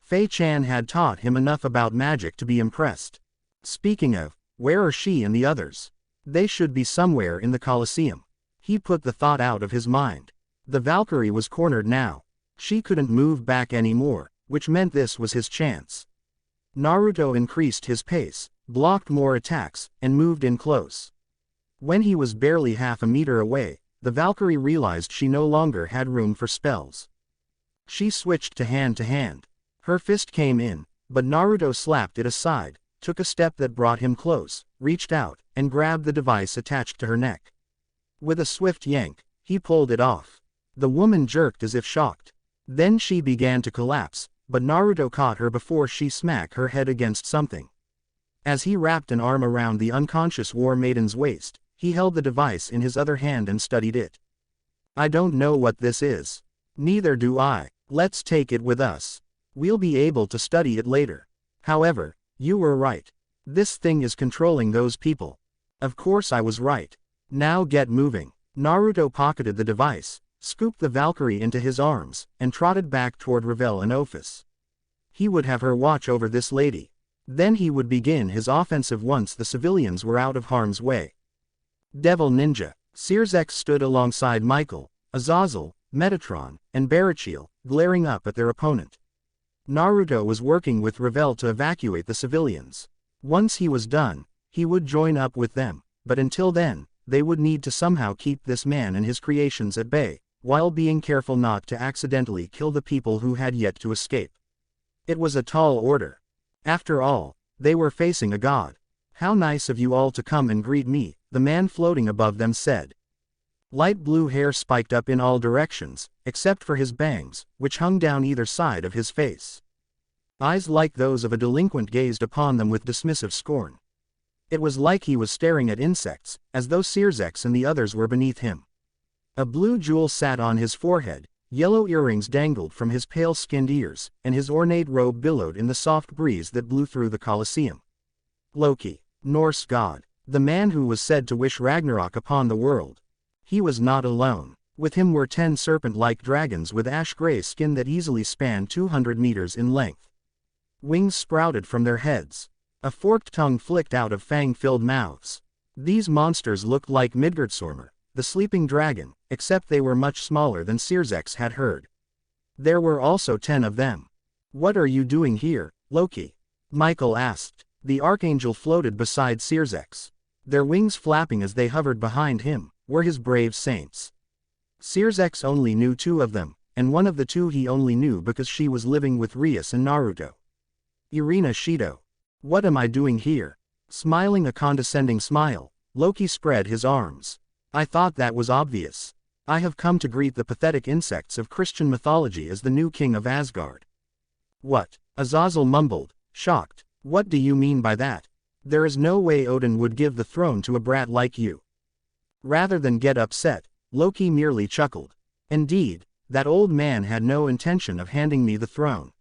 Fei-chan had taught him enough about magic to be impressed. Speaking of, where are she and the others? They should be somewhere in the Colosseum. He put the thought out of his mind. The Valkyrie was cornered now. She couldn't move back anymore, which meant this was his chance. Naruto increased his pace, blocked more attacks, and moved in close. When he was barely half a meter away, the Valkyrie realized she no longer had room for spells. She switched to hand. Her fist came in, but Naruto slapped it aside, took a step that brought him close, reached out, and grabbed the device attached to her neck. With a swift yank, he pulled it off. The woman jerked as if shocked. Then she began to collapse, but Naruto caught her before she smacked her head against something. As he wrapped an arm around the unconscious war maiden's waist, he held the device in his other hand and studied it. I don't know what this is. Neither do I. Let's take it with us. We'll be able to study it later. However, you were right. This thing is controlling those people. Of course I was right. Now get moving. Naruto pocketed the device, scooped the Valkyrie into his arms, and trotted back toward Ravel and Ophis. He would have her watch over this lady. Then he would begin his offensive once the civilians were out of harm's way. Devil Ninja. Searzex stood alongside Michael, Azazel, Metatron, and Barachiel, glaring up at their opponent. Naruto was working with Ravel to evacuate the civilians. Once he was done, he would join up with them, but until then, they would need to somehow keep this man and his creations at bay, while being careful not to accidentally kill the people who had yet to escape. It was a tall order. After all, they were facing a god. How nice of you all to come and greet me, the man floating above them said. Light blue hair spiked up in all directions, except for his bangs, which hung down either side of his face. Eyes like those of a delinquent gazed upon them with dismissive scorn. It was like he was staring at insects, as though Searzex and the others were beneath him. A blue jewel sat on his forehead, yellow earrings dangled from his pale-skinned ears, and his ornate robe billowed in the soft breeze that blew through the Colosseum. Loki, Norse god, the man who was said to wish Ragnarok upon the world. He was not alone. With him were 10 serpent-like dragons with ash-gray skin that easily spanned 200 meters in length. Wings sprouted from their heads. A forked tongue flicked out of fang-filled mouths. These monsters looked like Midgardsormr, the sleeping dragon, except they were much smaller than Searzex had heard. There were also 10 of them. What are you doing here, Loki? Michael asked. The archangel floated beside Searzex. Their wings flapping as they hovered behind him, were his brave saints. Searzex only knew 2 of them, and one of the two he only knew because she was living with Rias and Naruto. Irina Shido. What am I doing here? Smiling a condescending smile, Loki spread his arms. I thought that was obvious. I have come to greet the pathetic insects of Christian mythology as the new king of Asgard. What? Azazel mumbled, shocked. What do you mean by that? There is no way Odin would give the throne to a brat like you. Rather than get upset, Loki merely chuckled. Indeed, that old man had no intention of handing me the throne.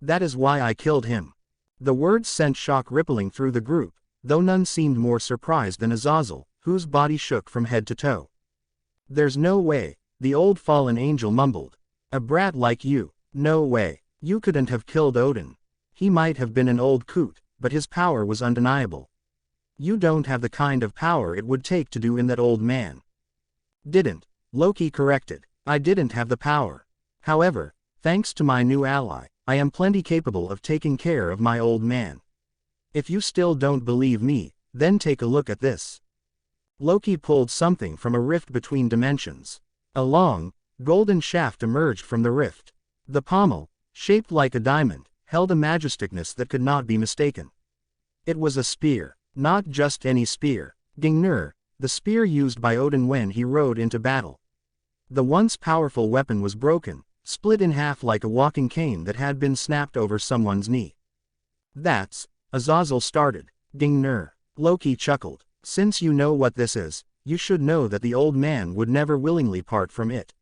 That is why I killed him. The words sent shock rippling through the group, though none seemed more surprised than Azazel, whose body shook from head to toe. There's no way, the old fallen angel mumbled. A brat like you, no way. You couldn't have killed Odin. He might have been an old coot, but his power was undeniable. You don't have the kind of power it would take to do in that old man. Didn't, Loki corrected. I didn't have the power. However, thanks to my new ally, I am plenty capable of taking care of my old man. If you still don't believe me, then take a look at this. Loki pulled something from a rift between dimensions. A long, golden shaft emerged from the rift. The pommel, shaped like a diamond, held a majesticness that could not be mistaken. It was a spear, not just any spear. Gingnir, the spear used by Odin when he rode into battle. The once powerful weapon was broken, split in half like a walking cane that had been snapped over someone's knee. That's, Azazel started. Gingnir. Loki chuckled. Since you know what this is, you should know that the old man would never willingly part from it.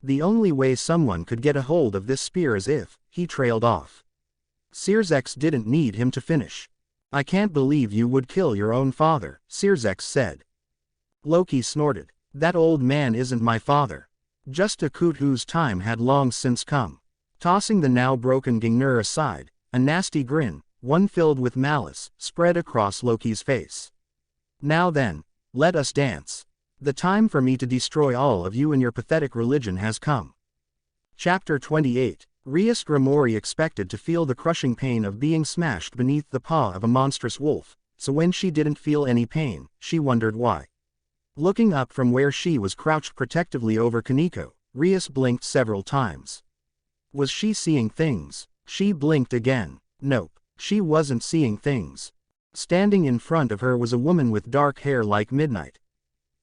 The only way someone could get a hold of this spear is if he trailed off. Sirzex didn't need him to finish. I can't believe you would kill your own father, Sirzex said. Loki snorted. That old man isn't my father. Just a coot whose time had long since come. Tossing the now broken Gingnir aside, a nasty grin, one filled with malice, spread across Loki's face. Now then, let us dance. The time for me to destroy all of you and your pathetic religion has come. Chapter 28. Rias Grimori expected to feel the crushing pain of being smashed beneath the paw of a monstrous wolf, so when she didn't feel any pain, she wondered why. Looking up from where she was crouched protectively over Kaneko, Rias blinked several times. Was she seeing things? She blinked again. Nope, she wasn't seeing things. Standing in front of her was a woman with dark hair like midnight.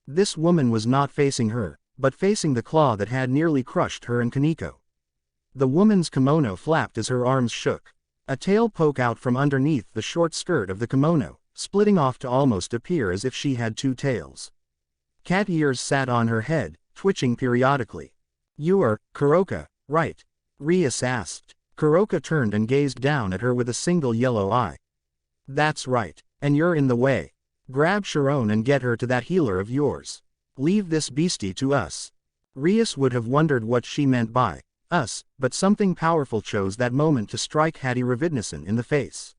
This woman was not facing her, but facing the claw that had nearly crushed her and Kaneko. The woman's kimono flapped as her arms shook. A tail poked out from underneath the short skirt of the kimono, splitting off to almost appear as if she had two tails. Cat ears sat on her head, twitching periodically. You are, Kuroka, right? Rias asked. Kuroka turned and gazed down at her with a single yellow eye. That's right, and you're in the way. Grab Sharon and get her to that healer of yours. Leave this beastie to us. Rias would have wondered what she meant by us, but something powerful chose that moment to strike Hattie Ravidnison in the face.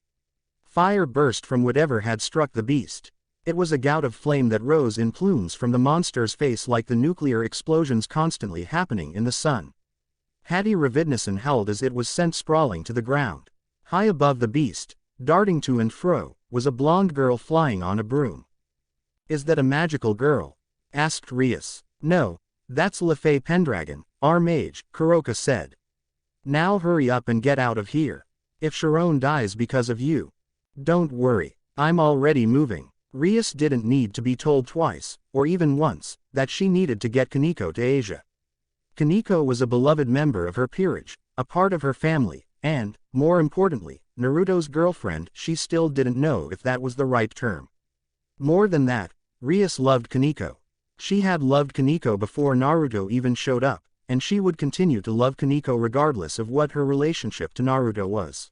Fire burst from whatever had struck the beast. It was a gout of flame that rose in plumes from the monster's face like the nuclear explosions constantly happening in the sun. Hattie Ravidnison howled as it was sent sprawling to the ground. High above the beast, darting to and fro, was a blonde girl flying on a broom. Is that a magical girl? Asked Rias. No, that's Lefay Pendragon, our mage, Kuroka said. Now hurry up and get out of here. If Sharon dies because of you. Don't worry, I'm already moving. Rias didn't need to be told twice, or even once, that she needed to get Kaneko to Asia. Kaneko was a beloved member of her peerage, a part of her family, and, more importantly, Naruto's girlfriend. She still didn't know if that was the right term. More than that, Rias loved Kaneko. She had loved Kaneko before Naruto even showed up, and she would continue to love Kaneko regardless of what her relationship to Naruto was.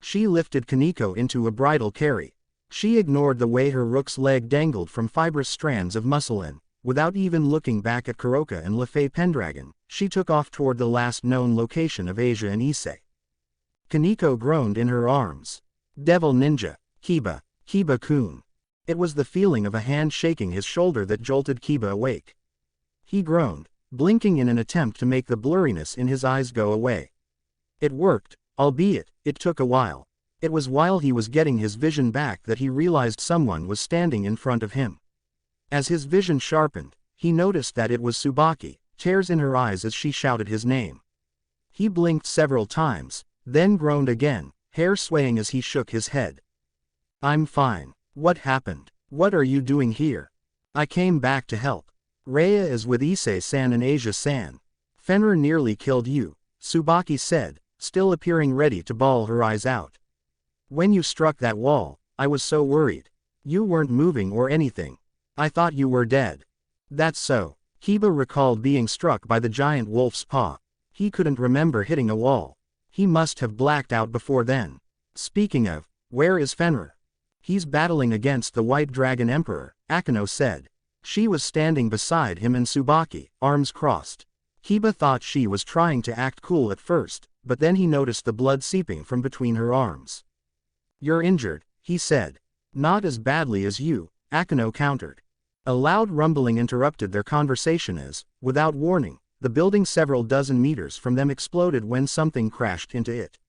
She lifted Kaneko into a bridal carry. She ignored the way her rook's leg dangled from fibrous strands of muscle and, without even looking back at Kuroka and Lefay Pendragon, she took off toward the last known location of Asia and Issei. Kaneko groaned in her arms. Devil Ninja, Kiba, Kiba-kun. It was the feeling of a hand shaking his shoulder that jolted Kiba awake. He groaned, blinking in an attempt to make the blurriness in his eyes go away. It worked, albeit, it took a while. It was while he was getting his vision back that he realized someone was standing in front of him. As his vision sharpened, he noticed that it was Tsubaki, tears in her eyes as she shouted his name. He blinked several times, then groaned again, hair swaying as he shook his head. I'm fine. What happened? What are you doing here? I came back to help. Rhea is with Issei-san and Asia-san. Fenrir nearly killed you, Tsubaki said, still appearing ready to bawl her eyes out. When you struck that wall, I was so worried. You weren't moving or anything. I thought you were dead. That's so. Kiba recalled being struck by the giant wolf's paw. He couldn't remember hitting a wall. He must have blacked out before then. Speaking of, where is Fenrir? He's battling against the White Dragon Emperor, Akeno said. She was standing beside him and Tsubaki, arms crossed. Kiba thought she was trying to act cool at first, but then he noticed the blood seeping from between her arms. You're injured, he said. Not as badly as you, Akeno countered. A loud rumbling interrupted their conversation as, without warning, the building several dozen meters from them exploded when something crashed into it.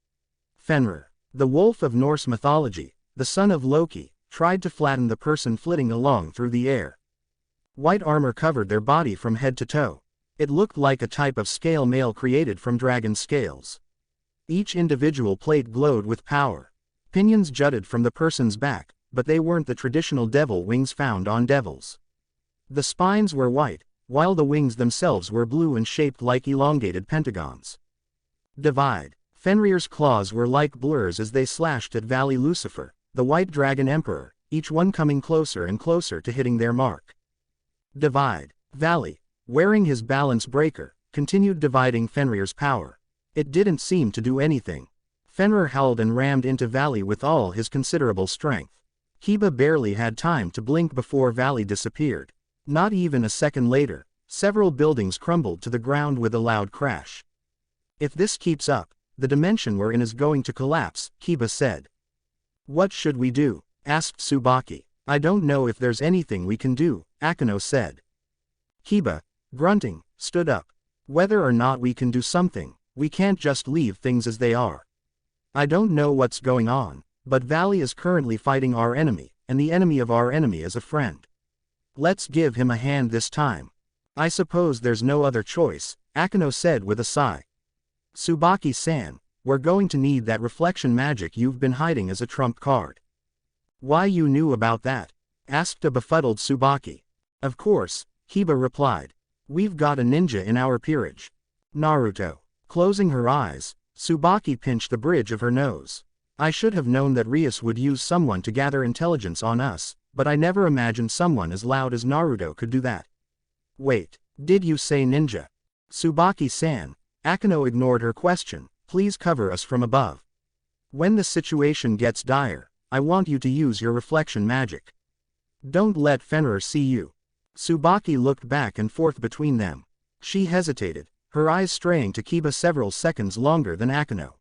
Fenrir, the wolf of Norse mythology, the son of Loki, tried to flatten the person flitting along through the air. White armor covered their body from head to toe. It looked like a type of scale mail created from dragon scales. Each individual plate glowed with power. Pinions jutted from the person's back, but they weren't the traditional devil wings found on devils. The spines were white, while the wings themselves were blue and shaped like elongated pentagons. Divide. Fenrir's claws were like blurs as they slashed at Valley Lucifer, the White Dragon Emperor, each one coming closer and closer to hitting their mark. Divide. Valley, wearing his balance breaker, continued dividing Fenrir's power. It didn't seem to do anything. Fenrir howled and rammed into Valley with all his considerable strength. Kiba barely had time to blink before Valley disappeared. Not even a second later, several buildings crumbled to the ground with a loud crash. If this keeps up, the dimension we're in is going to collapse, Kiba said. What should we do? Asked Tsubaki. I don't know if there's anything we can do, Akeno said. Kiba, grunting, stood up. Whether or not we can do something, we can't just leave things as they are. I don't know what's going on, but Valley is currently fighting our enemy, and the enemy of our enemy is a friend. Let's give him a hand this time. I suppose there's no other choice, Akeno said with a sigh. Tsubaki-san, we're going to need that reflection magic you've been hiding as a trump card. Why you knew about that? Asked a befuddled Tsubaki. Of course, Kiba replied. We've got a ninja in our peerage. Naruto. Closing her eyes, Tsubaki pinched the bridge of her nose. I should have known that Rias would use someone to gather intelligence on us, but I never imagined someone as loud as Naruto could do that. Wait, did you say ninja? Tsubaki-san, Akeno ignored her question, please cover us from above. When the situation gets dire, I want you to use your reflection magic. Don't let Fenrir see you. Tsubaki looked back and forth between them. She hesitated, her eyes straying to Kiba several seconds longer than Akeno.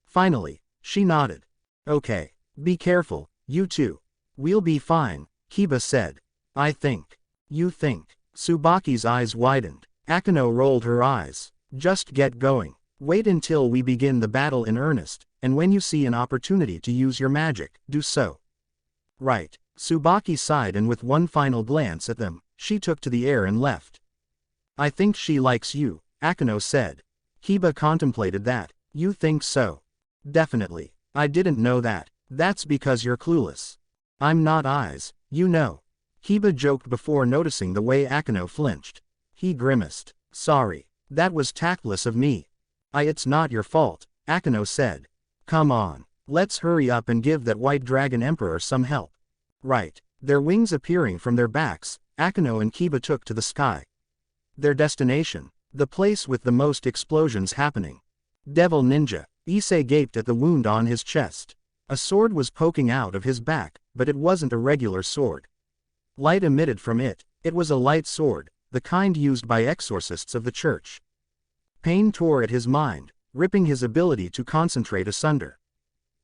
Finally, she nodded. Okay, be careful, you two. We'll be fine, Kiba said. I think. You think. Tsubaki's eyes widened. Akeno rolled her eyes. Just get going. Wait until we begin the battle in earnest, and when you see an opportunity to use your magic, do so. Right. Tsubaki sighed and with one final glance at them, she took to the air and left. I think she likes you, Akeno said. Kiba contemplated that. You think so? Definitely. I didn't know that. That's because you're clueless. I'm not eyes, you know. Kiba joked before noticing the way Akeno flinched. He grimaced. Sorry. That was tactless of me. It's not your fault, Akeno said. Come on. Let's hurry up and give that White Dragon Emperor some help. Right. Their wings appearing from their backs, Akeno and Kiba took to the sky. Their destination, the place with the most explosions happening. Devil Ninja. Issei gaped at the wound on his chest. A sword was poking out of his back, but it wasn't a regular sword. Light emitted from it. It was a light sword, the kind used by exorcists of the church. Pain tore at his mind, ripping his ability to concentrate asunder.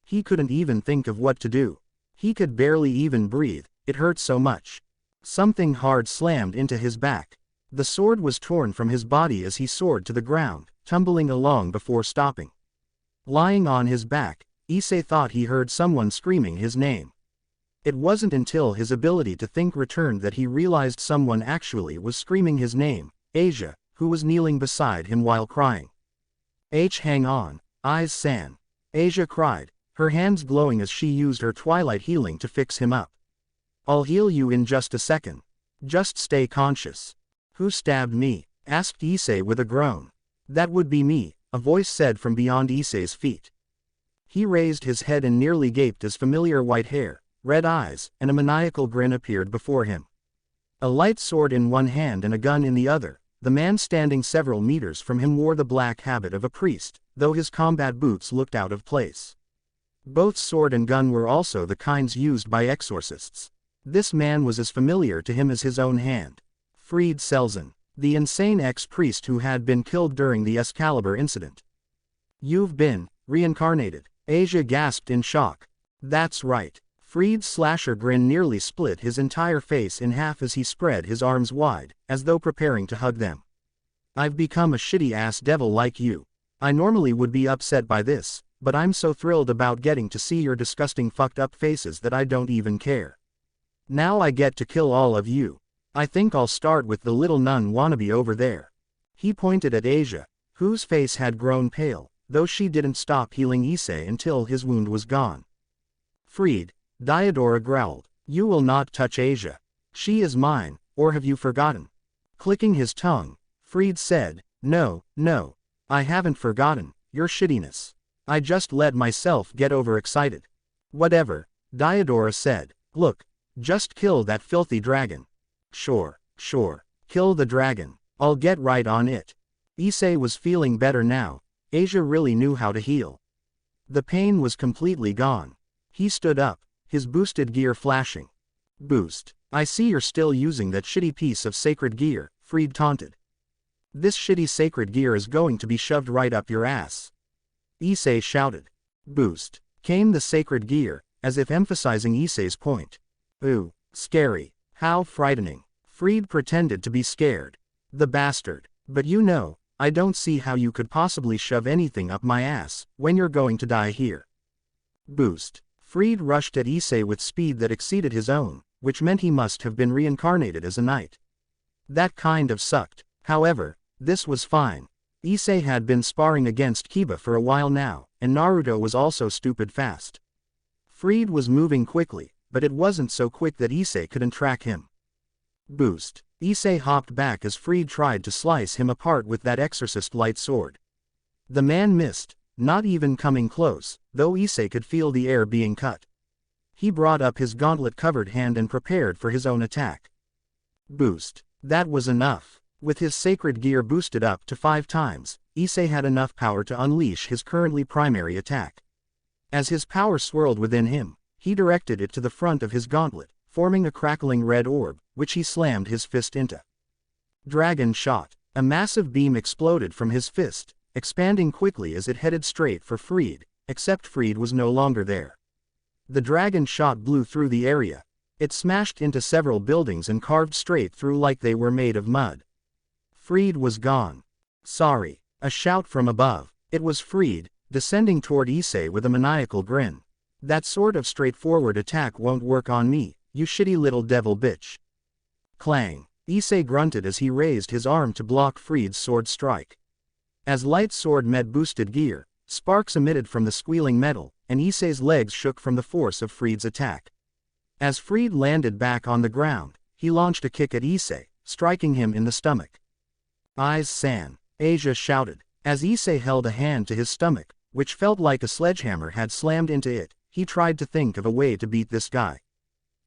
He couldn't even think of what to do. He could barely even breathe, it hurt so much. Something hard slammed into his back. The sword was torn from his body as he soared to the ground, tumbling along before stopping. Lying on his back, Issei thought he heard someone screaming his name. It wasn't until his ability to think returned that he realized someone actually was screaming his name, Asia, who was kneeling beside him while crying. Hang on, Aiz-san. Asia cried, her hands glowing as she used her twilight healing to fix him up. I'll heal you in just a second. Just stay conscious. Who stabbed me? Asked Issei with a groan. That would be me, a voice said from beyond Issei's feet. He raised his head and nearly gaped as familiar white hair, red eyes, and a maniacal grin appeared before him. A light sword in one hand and a gun in the other, the man standing several meters from him wore the black habit of a priest, though his combat boots looked out of place. Both sword and gun were also the kinds used by exorcists. This man was as familiar to him as his own hand. Fried Selzen, the insane ex-priest who had been killed during the Excalibur incident. You've been reincarnated, Asia gasped in shock. That's right. Fried's slasher grin nearly split his entire face in half as he spread his arms wide, as though preparing to hug them. I've become a shitty-ass devil like you. I normally would be upset by this, but I'm so thrilled about getting to see your disgusting fucked up faces that I don't even care. Now I get to kill all of you. I think I'll start with the little nun wannabe over there. He pointed at Asia, whose face had grown pale, though she didn't stop healing Issei until his wound was gone. Fried, Diodora growled, you will not touch Asia. She is mine, or have you forgotten? Clicking his tongue, Fried said, no, I haven't forgotten, your shittiness. I just let myself get overexcited. Whatever, Diodora said, look, just kill that filthy dragon. Sure, kill the dragon, I'll get right on it. Issei was feeling better now, Asia really knew how to heal. The pain was completely gone. He stood up, his boosted gear flashing. Boost. I see you're still using that shitty piece of sacred gear, Fried taunted. This shitty sacred gear is going to be shoved right up your ass. Issei shouted. Boost. Came the sacred gear, as if emphasizing Issei's point. Ooh, scary. How frightening. Fried pretended to be scared. The bastard. But you know, I don't see how you could possibly shove anything up my ass, when you're going to die here. Boost. Fried rushed at Issei with speed that exceeded his own, which meant he must have been reincarnated as a knight. That kind of sucked. However, this was fine. Issei had been sparring against Kiba for a while now, and Naruto was also stupid fast. Fried was moving quickly, but it wasn't so quick that Issei couldn't track him. Boost. Issei hopped back as Fried tried to slice him apart with that exorcist light sword. The man missed, not even coming close, though Issei could feel the air being cut. He brought up his gauntlet-covered hand and prepared for his own attack. Boost. That was enough. With his sacred gear boosted up to 5 times, Issei had enough power to unleash his currently primary attack. As his power swirled within him, he directed it to the front of his gauntlet, forming a crackling red orb, which he slammed his fist into. Dragon shot. A massive beam exploded from his fist, expanding quickly as it headed straight for Fried, except Fried was no longer there. The dragon shot blew through the area. It smashed into several buildings and carved straight through like they were made of mud. Fried was gone. Sorry. A shout from above. It was Fried, descending toward Issei with a maniacal grin. That sort of straightforward attack won't work on me, you shitty little devil bitch. Clang. Issei grunted as he raised his arm to block Fried's sword strike. As light sword met boosted gear, sparks emitted from the squealing metal, and Issei's legs shook from the force of Fried's attack. As Fried landed back on the ground, he launched a kick at Issei, striking him in the stomach. Aiz-san, Asia shouted. As Issei held a hand to his stomach, which felt like a sledgehammer had slammed into it, he tried to think of a way to beat this guy.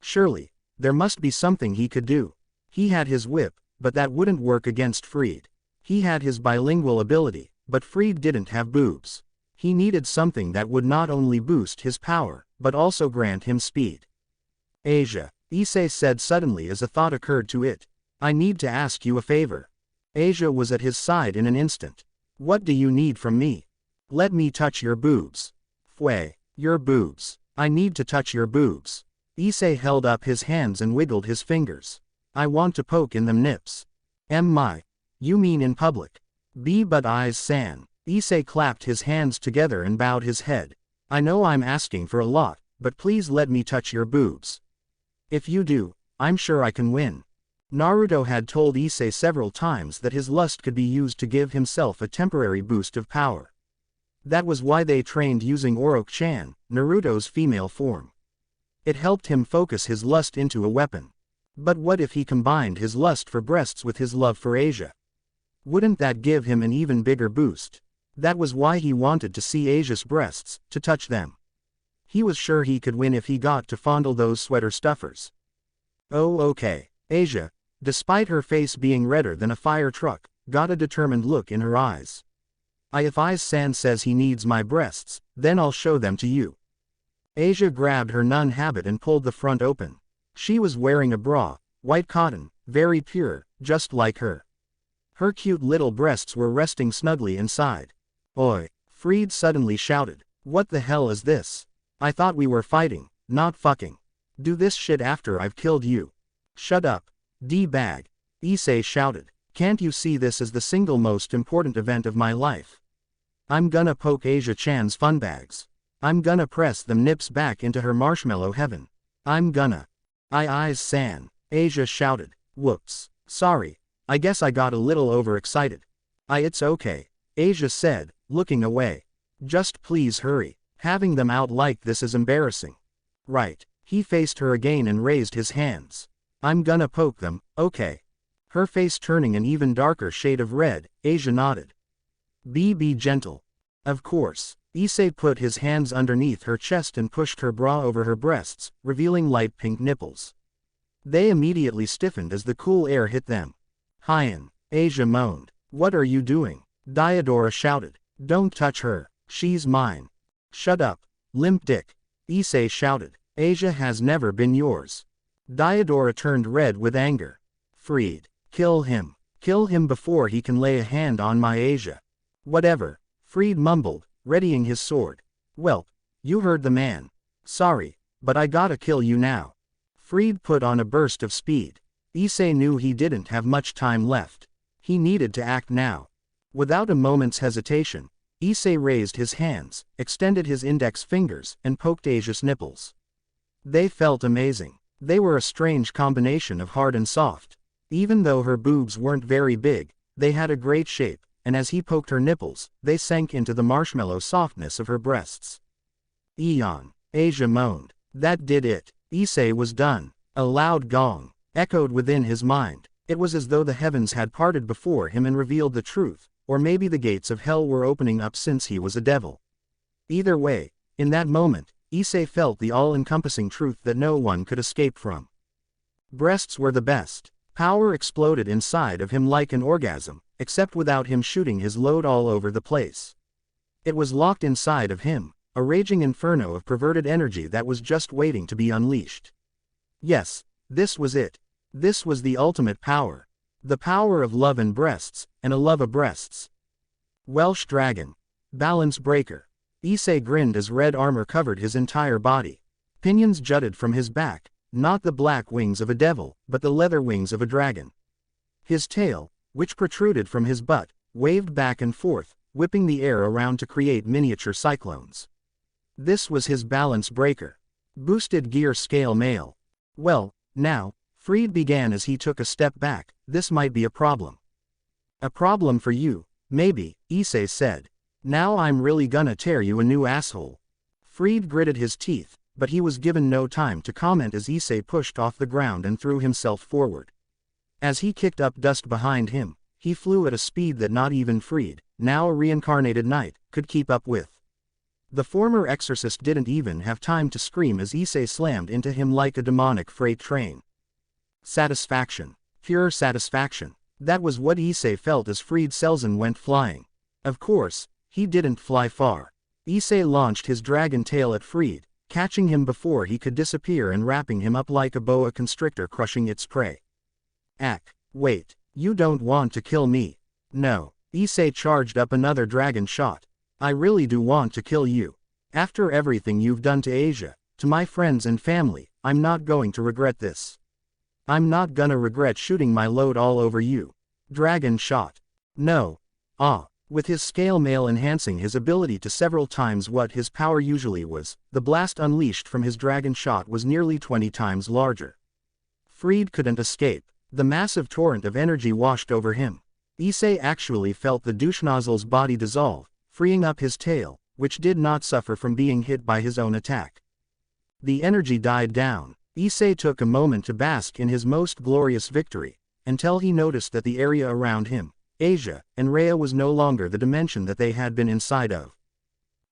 Surely, there must be something he could do. He had his whip, but that wouldn't work against Fried. He had his bilingual ability, but Fried didn't have boobs. He needed something that would not only boost his power, but also grant him speed. Asia, Issei said suddenly as a thought occurred to it. I need to ask you a favor. Asia was at his side in an instant. What do you need from me? Let me touch your boobs. Fway, your boobs. I need to touch your boobs. Issei held up his hands and wiggled his fingers. I want to poke in them nips. You mean in public? But Aiz-san. Issei clapped his hands together and bowed his head. I know I'm asking for a lot, but please let me touch your boobs. If you do, I'm sure I can win. Naruto had told Issei several times that his lust could be used to give himself a temporary boost of power. That was why they trained using Oroku-chan, Naruto's female form. It helped him focus his lust into a weapon. But what if he combined his lust for breasts with his love for Asia? Wouldn't that give him an even bigger boost? That was why he wanted to see Asia's breasts, to touch them. He was sure he could win if he got to fondle those sweater stuffers. Oh okay, Asia, despite her face being redder than a fire truck, got a determined look in her eyes. If Aiz-san says he needs my breasts, then I'll show them to you. Asia grabbed her nun habit and pulled the front open. She was wearing a bra, white cotton, very pure, just like her. Her cute little breasts were resting snugly inside. Oi! Fried suddenly shouted. What the hell is this? I thought we were fighting, not fucking. Do this shit after I've killed you. Shut up. D-bag. Issei shouted. Can't you see this is the single most important event of my life? I'm gonna poke Asia-chan's funbags. I'm gonna press them nips back into her marshmallow heaven. I'm gonna. Aiz-san. Asia shouted. Whoops. Sorry. I guess I got a little overexcited. It's okay. Asia said, looking away. Just please hurry. Having them out like this is embarrassing. Right. He faced her again and raised his hands. I'm gonna poke them, okay. Her face turning an even darker shade of red, Asia nodded. Be gentle. Of course. Issei put his hands underneath her chest and pushed her bra over her breasts, revealing light pink nipples. They immediately stiffened as the cool air hit them. Hyen, Asia moaned. What are you doing? Diodora shouted. Don't touch her. She's mine. Shut up, limp dick. Issei shouted. Asia has never been yours. Diodora turned red with anger. Fried. Kill him. Kill him before he can lay a hand on my Asia. Whatever. Fried mumbled, readying his sword. Well, you heard the man. Sorry, but I gotta kill you now. Fried put on a burst of speed. Issei knew he didn't have much time left. He needed to act now. Without a moment's hesitation, Issei raised his hands, extended his index fingers, and poked Asia's nipples. They felt amazing. They were a strange combination of hard and soft. Even though her boobs weren't very big, they had a great shape, and as he poked her nipples, they sank into the marshmallow softness of her breasts. Eon, Asia moaned. That did it. Issei was done. A loud gong echoed within his mind. It was as though the heavens had parted before him and revealed the truth, or maybe the gates of hell were opening up since he was a devil. Either way, in that moment, Issei felt the all-encompassing truth that no one could escape from. Breasts were the best. Power exploded inside of him like an orgasm, except without him shooting his load all over the place. It was locked inside of him, a raging inferno of perverted energy that was just waiting to be unleashed. Yes, this was it. This was the ultimate power. The power of love and breasts, and a love of breasts. Welsh dragon. Balance breaker. Issei grinned as red armor covered his entire body. Pinions jutted from his back, not the black wings of a devil, but the leather wings of a dragon. His tail, which protruded from his butt, waved back and forth, whipping the air around to create miniature cyclones. This was his balance breaker. Boosted gear scale male. Well, now, Fried began as he took a step back. This might be a problem. A problem for you, maybe, Issei said. Now I'm really gonna tear you a new asshole. Fried gritted his teeth, but he was given no time to comment as Issei pushed off the ground and threw himself forward. As he kicked up dust behind him, he flew at a speed that not even Fried, now a reincarnated knight, could keep up with. The former exorcist didn't even have time to scream as Issei slammed into him like a demonic freight train. Satisfaction. Pure satisfaction. That was what Issei felt as Fried Selzen went flying. Of course, he didn't fly far. Issei launched his dragon tail at Fried, catching him before he could disappear and wrapping him up like a boa constrictor crushing its prey. Wait, you don't want to kill me. No. Issei charged up another dragon shot. I really do want to kill you. After everything you've done to Asia, to my friends and family, I'm not going to regret this. I'm not gonna regret shooting my load all over you. Dragon shot. No. With his scale mail enhancing his ability to several times what his power usually was, the blast unleashed from his dragon shot was nearly 20 times larger. Fried couldn't escape. The massive torrent of energy washed over him. Issei actually felt the douche nozzle's body dissolve, freeing up his tail, which did not suffer from being hit by his own attack. The energy died down. Issei took a moment to bask in his most glorious victory, until he noticed that the area around him, Asia, and Rhea was no longer the dimension that they had been inside of.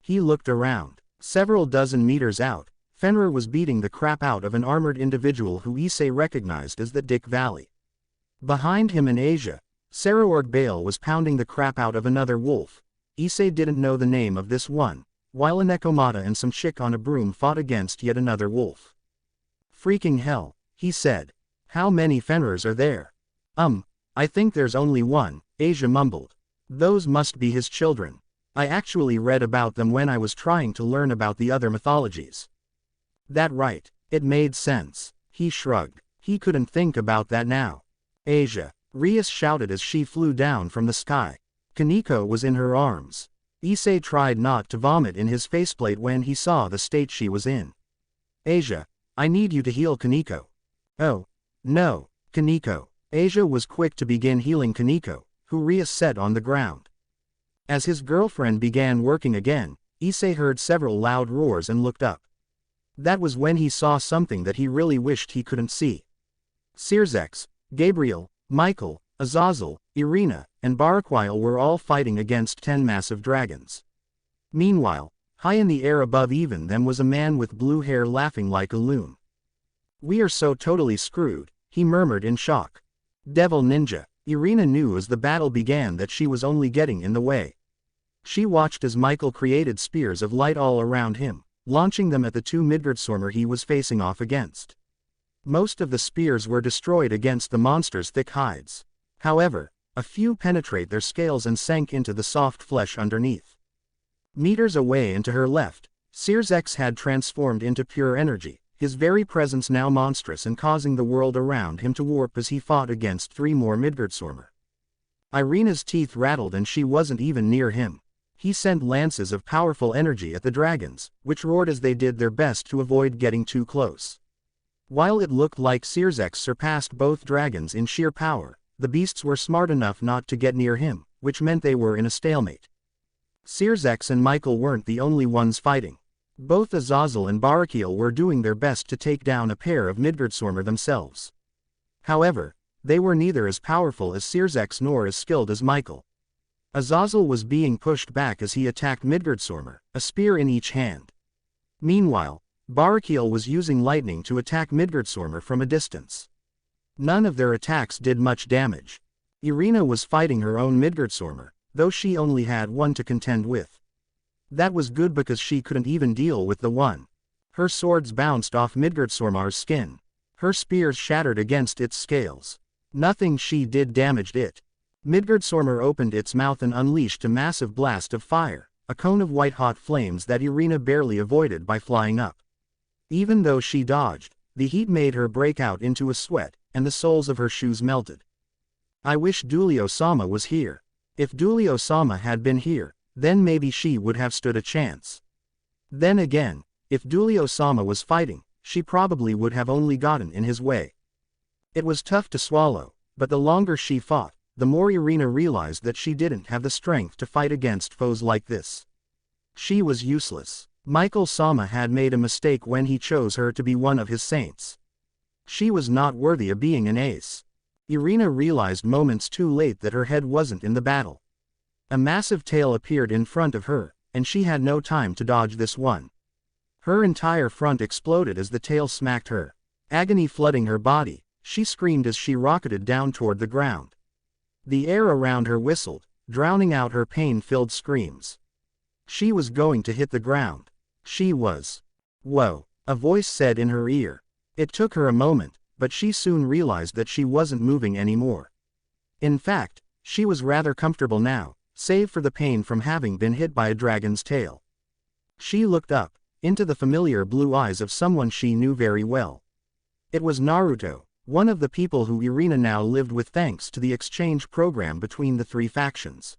He looked around. Several dozen meters out, Fenrir was beating the crap out of an armored individual who Issei recognized as the Dick Valley. Behind him in Asia, Saruorg Bale was pounding the crap out of another wolf. Issei didn't know the name of this one, while a Nekomata and some chick on a broom fought against yet another wolf. Freaking hell, he said. How many Fenrirs are there? I think there's only one, Asia mumbled. Those must be his children. I actually read about them when I was trying to learn about the other mythologies. That right, it made sense. He shrugged. He couldn't think about that now. Asia, Rias shouted as she flew down from the sky. Kaneko was in her arms. Issei tried not to vomit in his faceplate when he saw the state she was in. Asia, I need you to heal Kaneko. Oh, no, Kaneko. Asia was quick to begin healing Kaneko, who Rias set on the ground. As his girlfriend began working again, Issei heard several loud roars and looked up. That was when he saw something that he really wished he couldn't see. Circex, Gabriel, Michael, Azazel, Irina, and Baraquile were all fighting against 10 massive dragons. Meanwhile, high in the air above even them was a man with blue hair laughing like a loon. We are so totally screwed, he murmured in shock. Devil Ninja, Irina knew as the battle began that she was only getting in the way. She watched as Michael created spears of light all around him, launching them at the two Midgardstormer he was facing off against. Most of the spears were destroyed against the monster's thick hides. However, a few penetrate their scales and sank into the soft flesh underneath. Meters away and to her left, Circex had transformed into pure energy, his very presence now monstrous and causing the world around him to warp as he fought against 3 more Midgardstormer. Irina's teeth rattled and she wasn't even near him. He sent lances of powerful energy at the dragons, which roared as they did their best to avoid getting too close. While it looked like Circex surpassed both dragons in sheer power, the beasts were smart enough not to get near him, which meant they were in a stalemate. Circex and Michael weren't the only ones fighting. Both Azazel and Baraquile were doing their best to take down a pair of Midgardstormer themselves. However, they were neither as powerful as Circex nor as skilled as Michael. Azazel was being pushed back as he attacked Midgardstormer, a spear in each hand. Meanwhile, Baraquile was using lightning to attack Midgardstormer from a distance. None of their attacks did much damage. Irina was fighting her own Midgardstormer, though she only had one to contend with. That was good because she couldn't even deal with the one. Her swords bounced off Midgardstormar's skin. Her spears shattered against its scales. Nothing she did damaged it. Midgardstormer opened its mouth and unleashed a massive blast of fire, a cone of white-hot flames that Irina barely avoided by flying up. Even though she dodged, the heat made her break out into a sweat, and the soles of her shoes melted. I wish Dulio-sama was here. If Dulio-sama had been here, then maybe she would have stood a chance. Then again, if Dulio-sama was fighting, she probably would have only gotten in his way. It was tough to swallow, but the longer she fought, the more Irina realized that she didn't have the strength to fight against foes like this. She was useless. Michael-sama had made a mistake when he chose her to be one of his saints. She was not worthy of being an ace. Irina realized moments too late that her head wasn't in the battle. A massive tail appeared in front of her, and she had no time to dodge this one. Her entire front exploded as the tail smacked her. Agony flooding her body, she screamed as she rocketed down toward the ground. The air around her whistled, drowning out her pain-filled screams. She was going to hit the ground. She was. Whoa, a voice said in her ear. It took her a moment, but she soon realized that she wasn't moving anymore. In fact, she was rather comfortable now, save for the pain from having been hit by a dragon's tail. She looked up, into the familiar blue eyes of someone she knew very well. It was Naruto, one of the people who Irina now lived with thanks to the exchange program between the 3 factions.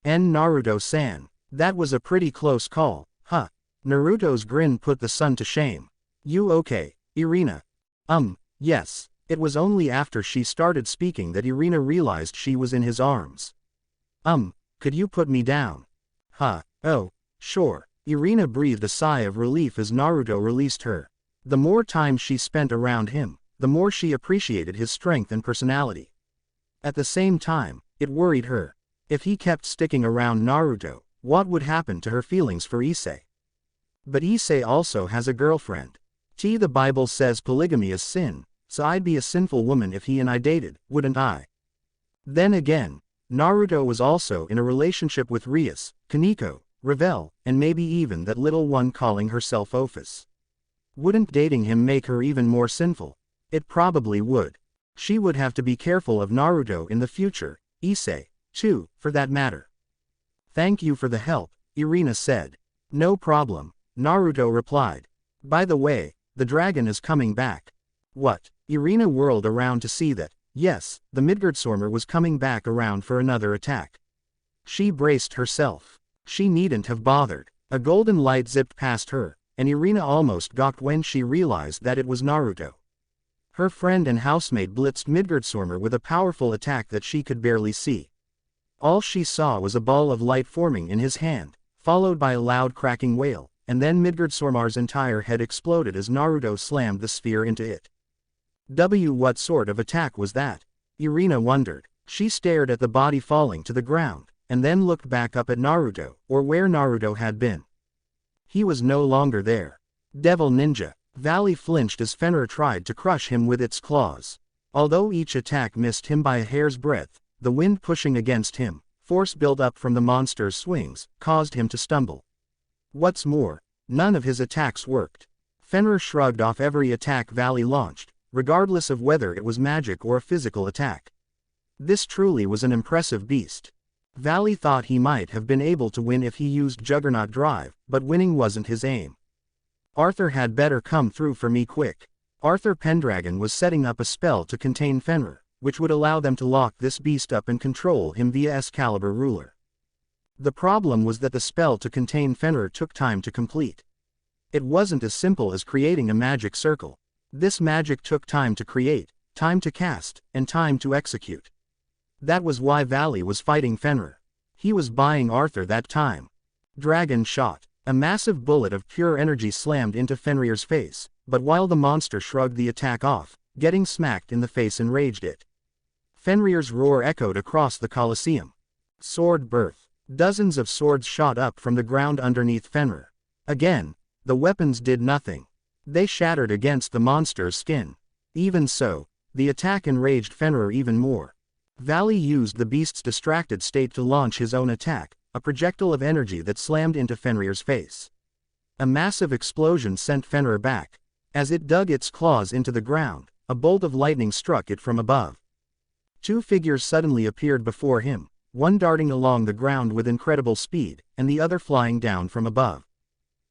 Naruto-san, that was a pretty close call, huh? Naruto's grin put the sun to shame. You okay, Irina? Yes. It was only after she started speaking that Irina realized she was in his arms. Could you put me down? Huh, oh, sure. Irina breathed a sigh of relief as Naruto released her. The more time she spent around him, the more she appreciated his strength and personality. At the same time, it worried her. If he kept sticking around Naruto, what would happen to her feelings for Issei? But Issei also has a girlfriend. The Bible says polygamy is sin, so I'd be a sinful woman if he and I dated, wouldn't I? Then again, Naruto was also in a relationship with Rias, Kaneko, Ravel, and maybe even that little one calling herself Ophis. Wouldn't dating him make her even more sinful? It probably would. She would have to be careful of Naruto in the future, Issei, too, for that matter. Thank you for the help, Irina said. No problem, Naruto replied. By the way, the dragon is coming back. What? Irina whirled around to see that, yes, the Midgardstormer was coming back around for another attack. She braced herself. She needn't have bothered. A golden light zipped past her, and Irina almost gawked when she realized that it was Naruto. Her friend and housemate blitzed Midgardstormer with a powerful attack that she could barely see. All she saw was a ball of light forming in his hand, followed by a loud cracking wail, and then Midgardstormer's entire head exploded as Naruto slammed the sphere into it. What sort of attack was that? Irina wondered. She stared at the body falling to the ground, and then looked back up at Naruto, or where Naruto had been. He was no longer there. Devil Ninja. Valley flinched as Fenrir tried to crush him with its claws. Although each attack missed him by a hair's breadth, the wind pushing against him, force built up from the monster's swings, caused him to stumble. What's more, none of his attacks worked. Fenrir shrugged off every attack Valley launched, regardless of whether it was magic or a physical attack. This truly was an impressive beast. Valley thought he might have been able to win if he used Juggernaut Drive, but winning wasn't his aim. Arthur had better come through for me quick. Arthur Pendragon was setting up a spell to contain Fenrir, which would allow them to lock this beast up and control him via Excalibur Ruler. The problem was that the spell to contain Fenrir took time to complete. It wasn't as simple as creating a magic circle. This magic took time to create, time to cast, and time to execute. That was why Valley was fighting Fenrir. He was buying Arthur that time. Dragon Shot. A massive bullet of pure energy slammed into Fenrir's face, but while the monster shrugged the attack off, getting smacked in the face enraged it. Fenrir's roar echoed across the Colosseum. Sword birth. Dozens of swords shot up from the ground underneath Fenrir. Again, the weapons did nothing. They shattered against the monster's skin. Even so, the attack enraged Fenrir even more. Valley used the beast's distracted state to launch his own attack, a projectile of energy that slammed into Fenrir's face. A massive explosion sent Fenrir back. As it dug its claws into the ground, a bolt of lightning struck it from above. Two figures suddenly appeared before him, one darting along the ground with incredible speed, and the other flying down from above.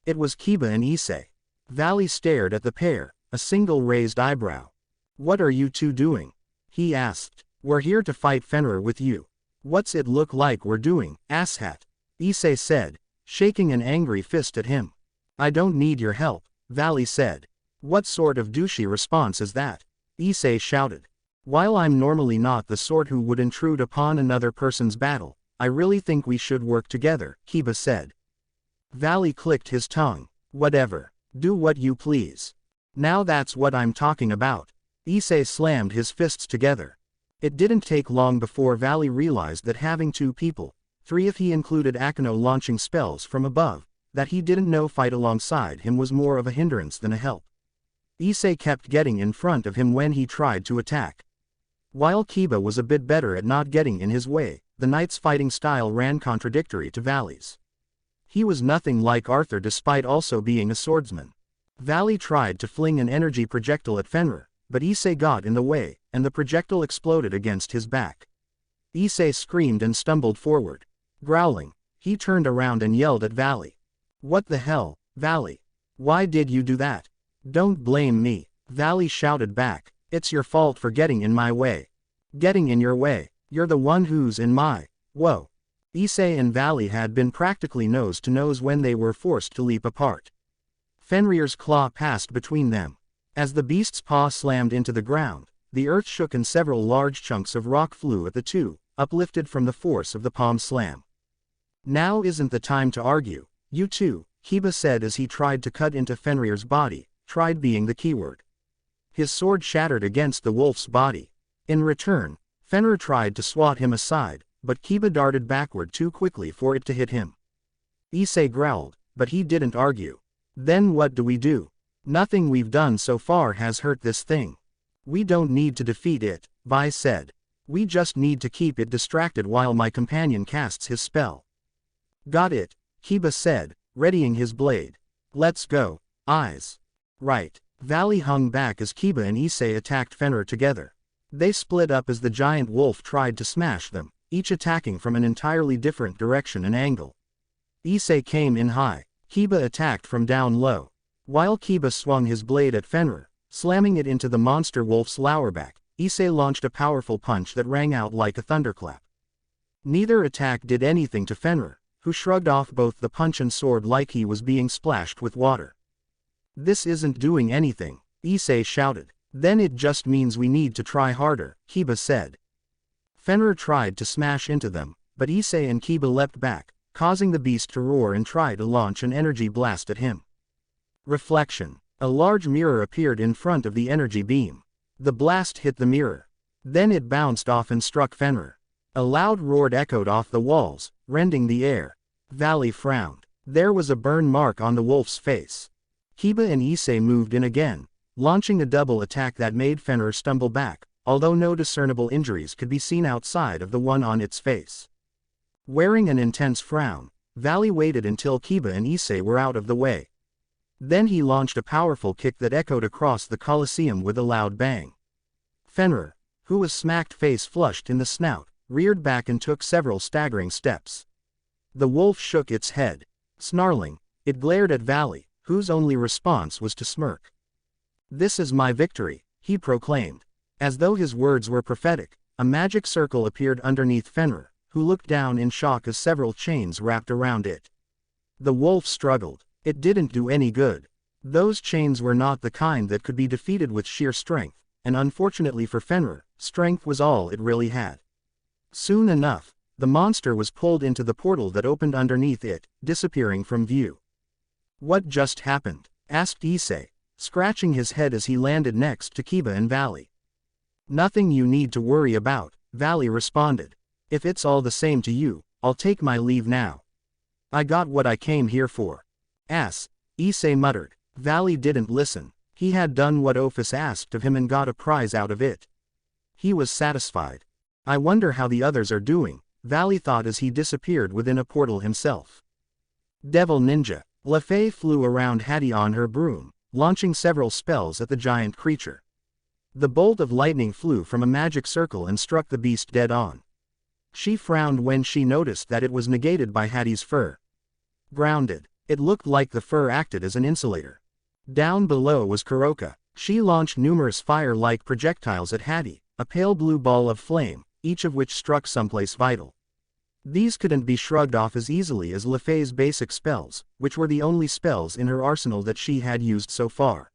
It was Kiba and Issei. Valley stared at the pair, a single raised eyebrow. "What are you two doing?" he asked. "We're here to fight Fenrir with you." "What's it look like we're doing, asshat?" Issei said, shaking an angry fist at him. "I don't need your help," Valley said. "What sort of douchey response is that?" Issei shouted. "While I'm normally not the sort who would intrude upon another person's battle, I really think we should work together," Kiba said. Valley clicked his tongue. "Whatever. Do what you please. Now that's what I'm talking about." Issei slammed his fists together. It didn't take long before Valley realized that having two people, three if he included Akeno launching spells from above, that he didn't know fight alongside him was more of a hindrance than a help. Issei kept getting in front of him when he tried to attack. While Kiba was a bit better at not getting in his way, the knight's fighting style ran contradictory to Valley's. He was nothing like Arthur despite also being a swordsman. Valley tried to fling an energy projectile at Fenrir, but Issei got in the way, and the projectile exploded against his back. Issei screamed and stumbled forward. Growling, he turned around and yelled at Valley. "What the hell, Valley? Why did you do that?" "Don't blame me," Valley shouted back. "It's your fault for getting in my way." "Getting in your way? You're the one who's in my..." "Whoa." Issei and Valley had been practically nose to nose when they were forced to leap apart. Fenrir's claw passed between them. As the beast's paw slammed into the ground, the earth shook and several large chunks of rock flew at the two, uplifted from the force of the palm slam. Now isn't the time to argue, you two, Kiba said as he tried to cut into Fenrir's body, tried being the keyword. His sword shattered against the wolf's body. In return, Fenrir tried to swat him aside, but Kiba darted backward too quickly for it to hit him. Issei growled, but he didn't argue. Then what do we do? Nothing we've done so far has hurt this thing. We don't need to defeat it, Vi said. We just need to keep it distracted while my companion casts his spell. Got it, Kiba said, readying his blade. Let's go, eyes. Right. Valley hung back as Kiba and Issei attacked Fenrir together. They split up as the giant wolf tried to smash them, each attacking from an entirely different direction and angle. Issei came in high. Kiba attacked from down low. While Kiba swung his blade at Fenrir, slamming it into the monster wolf's lower back, Issei launched a powerful punch that rang out like a thunderclap. Neither attack did anything to Fenrir, who shrugged off both the punch and sword like he was being splashed with water. This isn't doing anything, Issei shouted. Then it just means we need to try harder, Kiba said. Fenrir tried to smash into them, but Issei and Kiba leapt back, causing the beast to roar and try to launch an energy blast at him. Reflection. A large mirror appeared in front of the energy beam. The blast hit the mirror. Then it bounced off and struck Fenrir. A loud roar echoed off the walls, rending the air. Valley frowned. There was a burn mark on the wolf's face. Kiba and Issei moved in again, launching a double attack that made Fenrir stumble back, although no discernible injuries could be seen outside of the one on its face. Wearing an intense frown, Valley waited until Kiba and Issei were out of the way. Then he launched a powerful kick that echoed across the Colosseum with a loud bang. Fenrir, who was smacked face flushed in the snout, reared back and took several staggering steps. The wolf shook its head. Snarling, it glared at Valley, whose only response was to smirk. This is my victory, he proclaimed. As though his words were prophetic, a magic circle appeared underneath Fenrir, who looked down in shock as several chains wrapped around it. The wolf struggled. It didn't do any good. Those chains were not the kind that could be defeated with sheer strength, and unfortunately for Fenrir, strength was all it really had. Soon enough, the monster was pulled into the portal that opened underneath it, disappearing from view. What just happened? Asked Issei, scratching his head as he landed next to Kiba and Valley. Nothing you need to worry about, Valley responded. If it's all the same to you, I'll take my leave now. I got what I came here for. Issei muttered. Valley didn't listen. He had done what Ophis asked of him and got a prize out of it. He was satisfied. I wonder how the others are doing, Valley thought as he disappeared within a portal himself. Devil Ninja. Lefay flew around Hattie on her broom, launching several spells at the giant creature. The bolt of lightning flew from a magic circle and struck the beast dead on. She frowned when she noticed that it was negated by Hattie's fur. Grounded. It looked like the fur acted as an insulator. Down below was Kuroka. She launched numerous fire-like projectiles at Hattie, a pale blue ball of flame, each of which struck someplace vital. These couldn't be shrugged off as easily as Lefay's basic spells, which were the only spells in her arsenal that she had used so far.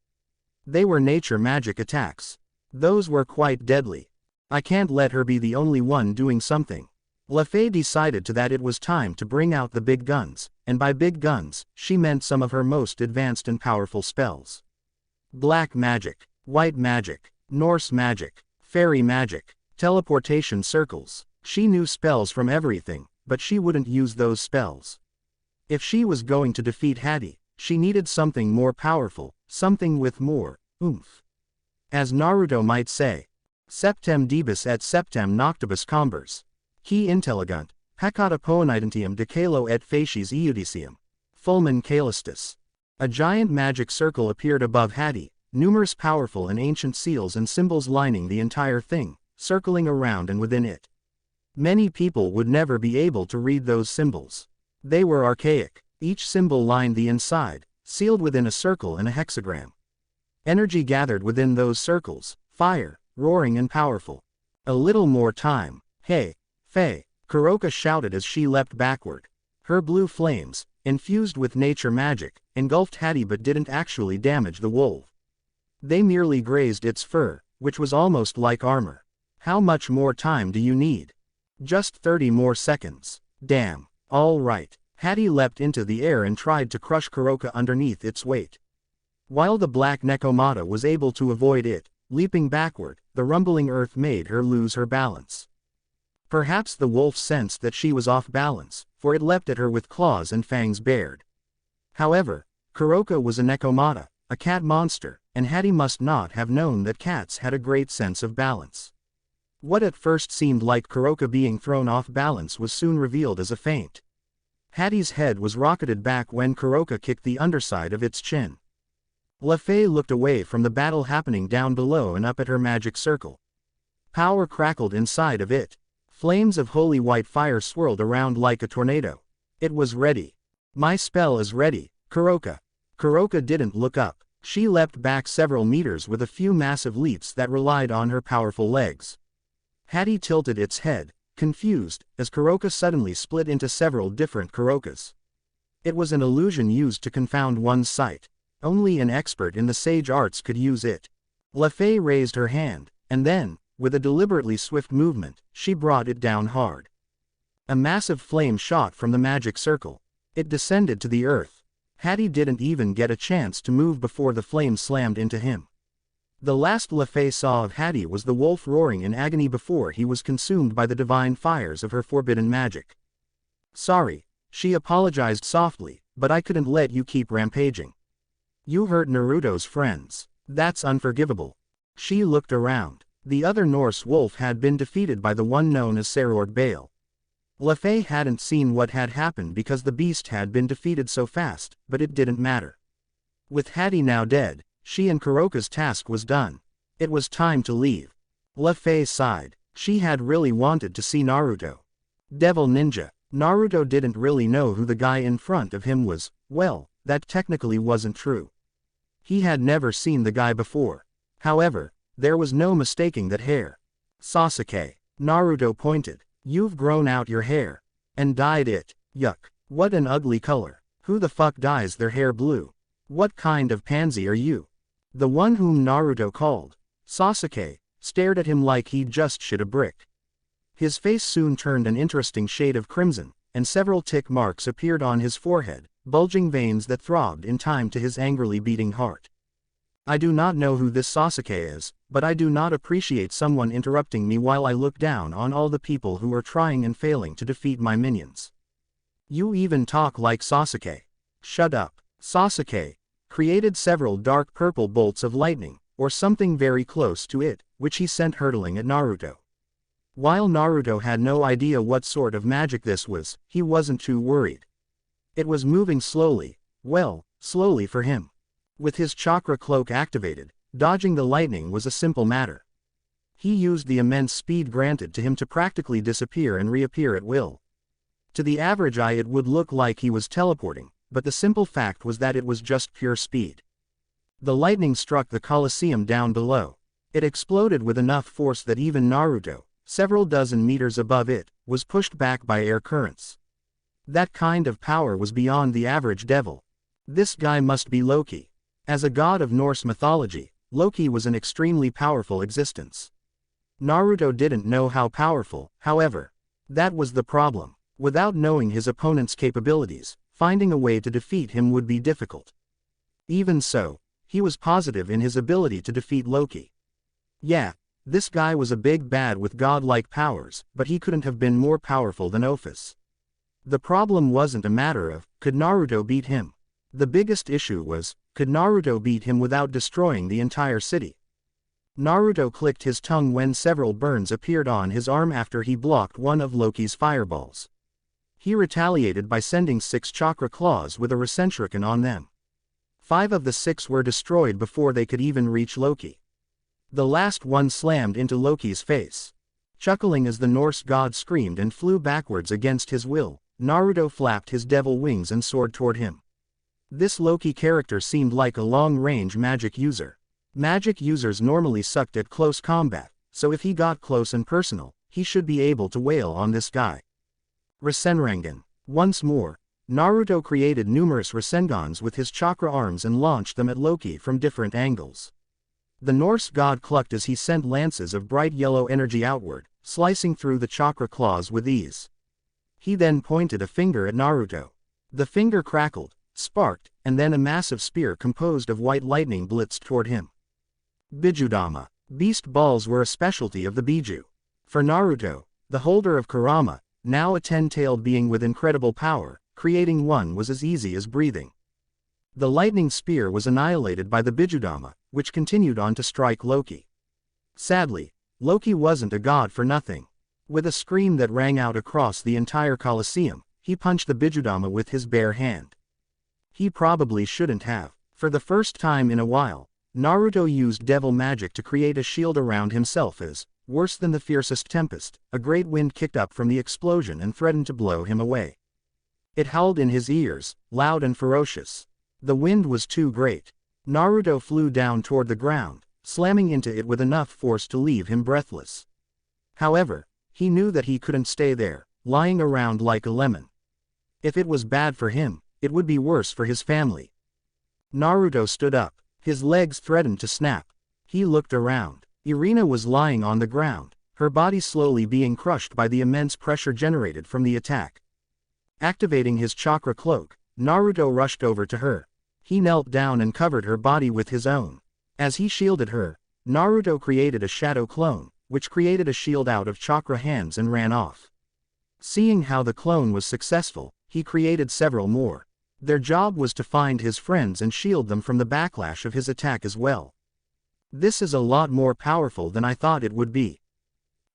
They were nature magic attacks. Those were quite deadly. I can't let her be the only one doing something. Lefay decided that it was time to bring out the big guns, and by big guns, she meant some of her most advanced and powerful spells. Black magic, white magic, Norse magic, fairy magic, teleportation circles. She knew spells from everything, but she wouldn't use those spells. If she was going to defeat Hattie, she needed something more powerful, something with more oomph. As Naruto might say, Septem debus et septem noctibus combers. Qui intelligent, peccata poenitentium decalo et facies eudicium. Fulmen caelestis. A giant magic circle appeared above Hattie, numerous powerful and ancient seals and symbols lining the entire thing, circling around and within it. Many people would never be able to read those symbols. They were archaic. Each symbol lined the inside, sealed within a circle and a hexagram. Energy gathered within those circles, fire, roaring and powerful. A little more time. Hey, Faye, Kuroka shouted as she leapt backward. Her blue flames, infused with nature magic, engulfed Hattie but didn't actually damage the wolf. They merely grazed its fur, which was almost like armor. How much more time do you need? Just 30 more seconds. Damn. All right. Hattie leapt into the air and tried to crush Kuroka underneath its weight. While the black Nekomata was able to avoid it, leaping backward, the rumbling earth made her lose her balance. Perhaps the wolf sensed that she was off balance, for it leapt at her with claws and fangs bared. However, Kuroka was a Nekomata, a cat monster, and Hattie must not have known that cats had a great sense of balance. What at first seemed like Kuroka being thrown off balance was soon revealed as a feint. Hattie's head was rocketed back when Kuroka kicked the underside of its chin. LaFay looked away from the battle happening down below and up at her magic circle. Power crackled inside of it. Flames of holy white fire swirled around like a tornado. It was ready. My spell is ready, Kuroka. Kuroka didn't look up. She leapt back several meters with a few massive leaps that relied on her powerful legs. Hattie tilted its head, confused, as Kuroka suddenly split into several different Kurokas. It was an illusion used to confound one's sight. Only an expert in the sage arts could use it. LaFay raised her hand, and then, with a deliberately swift movement, she brought it down hard. A massive flame shot from the magic circle. It descended to the earth. Hattie didn't even get a chance to move before the flame slammed into him. The last LaFay saw of Hattie was the wolf roaring in agony before he was consumed by the divine fires of her forbidden magic. Sorry, she apologized softly, but I couldn't let you keep rampaging. You hurt Naruto's friends. That's unforgivable. She looked around. The other Norse wolf had been defeated by the one known as Serord Bale. LaFay hadn't seen what had happened because the beast had been defeated so fast, but it didn't matter. With Hattie now dead, she and Kuroka's task was done. It was time to leave. LaFay sighed. She had really wanted to see Naruto. Devil Ninja. Naruto didn't really know who the guy in front of him was. Well, that technically wasn't true. He had never seen the guy before. However, there was no mistaking that hair. Sasuke. Naruto pointed. You've grown out your hair. And dyed it. Yuck. What an ugly color. Who the fuck dyes their hair blue? What kind of pansy are you? The one whom Naruto called Sasuke stared at him like he'd just shit a brick. His face soon turned an interesting shade of crimson, and several tick marks appeared on his forehead, bulging veins that throbbed in time to his angrily beating heart. I do not know who this Sasuke is, but I do not appreciate someone interrupting me while I look down on all the people who are trying and failing to defeat my minions. You even talk like Sasuke. Shut up. Sasuke created several dark purple bolts of lightning, or something very close to it, which he sent hurtling at Naruto. While Naruto had no idea what sort of magic this was, he wasn't too worried. It was moving slowly, well, slowly for him. With his chakra cloak activated, dodging the lightning was a simple matter. He used the immense speed granted to him to practically disappear and reappear at will. To the average eye it would look like he was teleporting, but the simple fact was that it was just pure speed. The lightning struck the Colosseum down below. It exploded with enough force that even Naruto, several dozen meters above it, was pushed back by air currents. That kind of power was beyond the average devil. This guy must be Loki. As a god of Norse mythology, Loki was an extremely powerful existence. Naruto didn't know how powerful, however. That was the problem. Without knowing his opponent's capabilities, finding a way to defeat him would be difficult. Even so, he was positive in his ability to defeat Loki. Yeah, this guy was a big bad with godlike powers, but he couldn't have been more powerful than Ophis. The problem wasn't a matter of, could Naruto beat him? The biggest issue was, could Naruto beat him without destroying the entire city? Naruto clicked his tongue when several burns appeared on his arm after he blocked one of Loki's fireballs. He retaliated by sending 6 chakra claws with a Rasenshuriken on them. 5 of the 6 were destroyed before they could even reach Loki. The last one slammed into Loki's face. Chuckling as the Norse god screamed and flew backwards against his will, Naruto flapped his devil wings and soared toward him. This Loki character seemed like a long-range magic user. Magic users normally sucked at close combat, so if he got close and personal, he should be able to wail on this guy. Rasengan. Once more, Naruto created numerous Rasengans with his chakra arms and launched them at Loki from different angles. The Norse god clucked as he sent lances of bright yellow energy outward, slicing through the chakra claws with ease. He then pointed a finger at Naruto. The finger crackled, sparked, and then a massive spear composed of white lightning blitzed toward him. Bijudama. Beast balls were a specialty of the Biju. For Naruto, the holder of Kurama, now a 10-tailed being with incredible power, creating one was as easy as breathing. The lightning spear was annihilated by the Bijudama, which continued on to strike Loki. Sadly, Loki wasn't a god for nothing. With a scream that rang out across the entire Colosseum, he punched the Bijudama with his bare hand. He probably shouldn't have. For the first time in a while, Naruto used devil magic to create a shield around himself as, worse than the fiercest tempest, a great wind kicked up from the explosion and threatened to blow him away. It howled in his ears, loud and ferocious. The wind was too great. Naruto flew down toward the ground, slamming into it with enough force to leave him breathless. However, he knew that he couldn't stay there, lying around like a lemon. If it was bad for him, it would be worse for his family. Naruto stood up. His legs threatened to snap. He looked around. Irina was lying on the ground, her body slowly being crushed by the immense pressure generated from the attack. Activating his chakra cloak, Naruto rushed over to her. He knelt down and covered her body with his own. As he shielded her, Naruto created a shadow clone, which created a shield out of chakra hands and ran off. Seeing how the clone was successful, he created several more. Their job was to find his friends and shield them from the backlash of his attack as well. This is a lot more powerful than I thought it would be.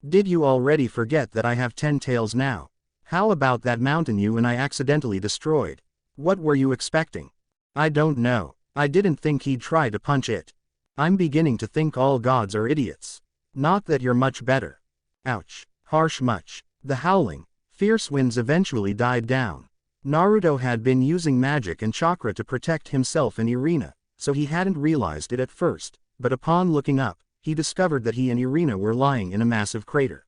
Did you already forget that I have 10 tails now? How about that mountain you and I accidentally destroyed? What were you expecting? I don't know. I didn't think he'd try to punch it. I'm beginning to think all gods are idiots. Not that you're much better. Ouch. Harsh much. The howling, fierce winds eventually died down. Naruto had been using magic and chakra to protect himself and Irina, so he hadn't realized it at first, but upon looking up, he discovered that he and Irina were lying in a massive crater.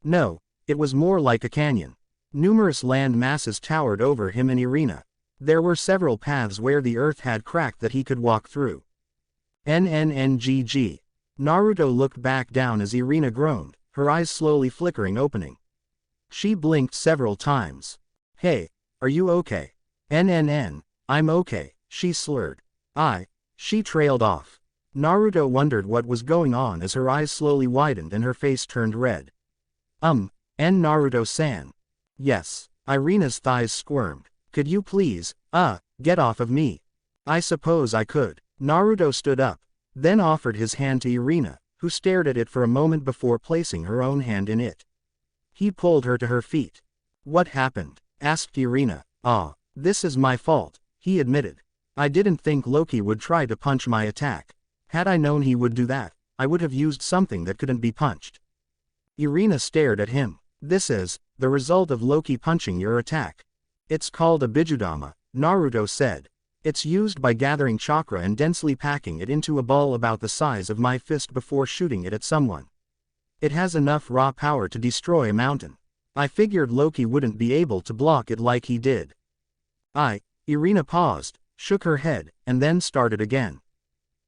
No, it was more like a canyon. Numerous land masses towered over him and Irina. There were several paths where the earth had cracked that he could walk through. NNNGG. Naruto looked back down as Irina groaned, her eyes slowly flickering opening. She blinked several times. Hey, are you okay? NNN, I'm okay, she slurred. She trailed off. Naruto wondered what was going on as her eyes slowly widened and her face turned red. Naruto-san. Yes. Irina's thighs squirmed. Could you please, get off of me? I suppose I could. Naruto stood up, then offered his hand to Irina, who stared at it for a moment before placing her own hand in it. He pulled her to her feet. What happened? Asked Irina. This is my fault, he admitted. I didn't think Loki would try to punch my attack. Had I known he would do that, I would have used something that couldn't be punched. Irina stared at him. This is the result of Loki punching your attack. It's called a Bijudama, Naruto said. It's used by gathering chakra and densely packing it into a ball about the size of my fist before shooting it at someone. It has enough raw power to destroy a mountain. I figured Loki wouldn't be able to block it like he did. Irina paused, shook her head, and then started again.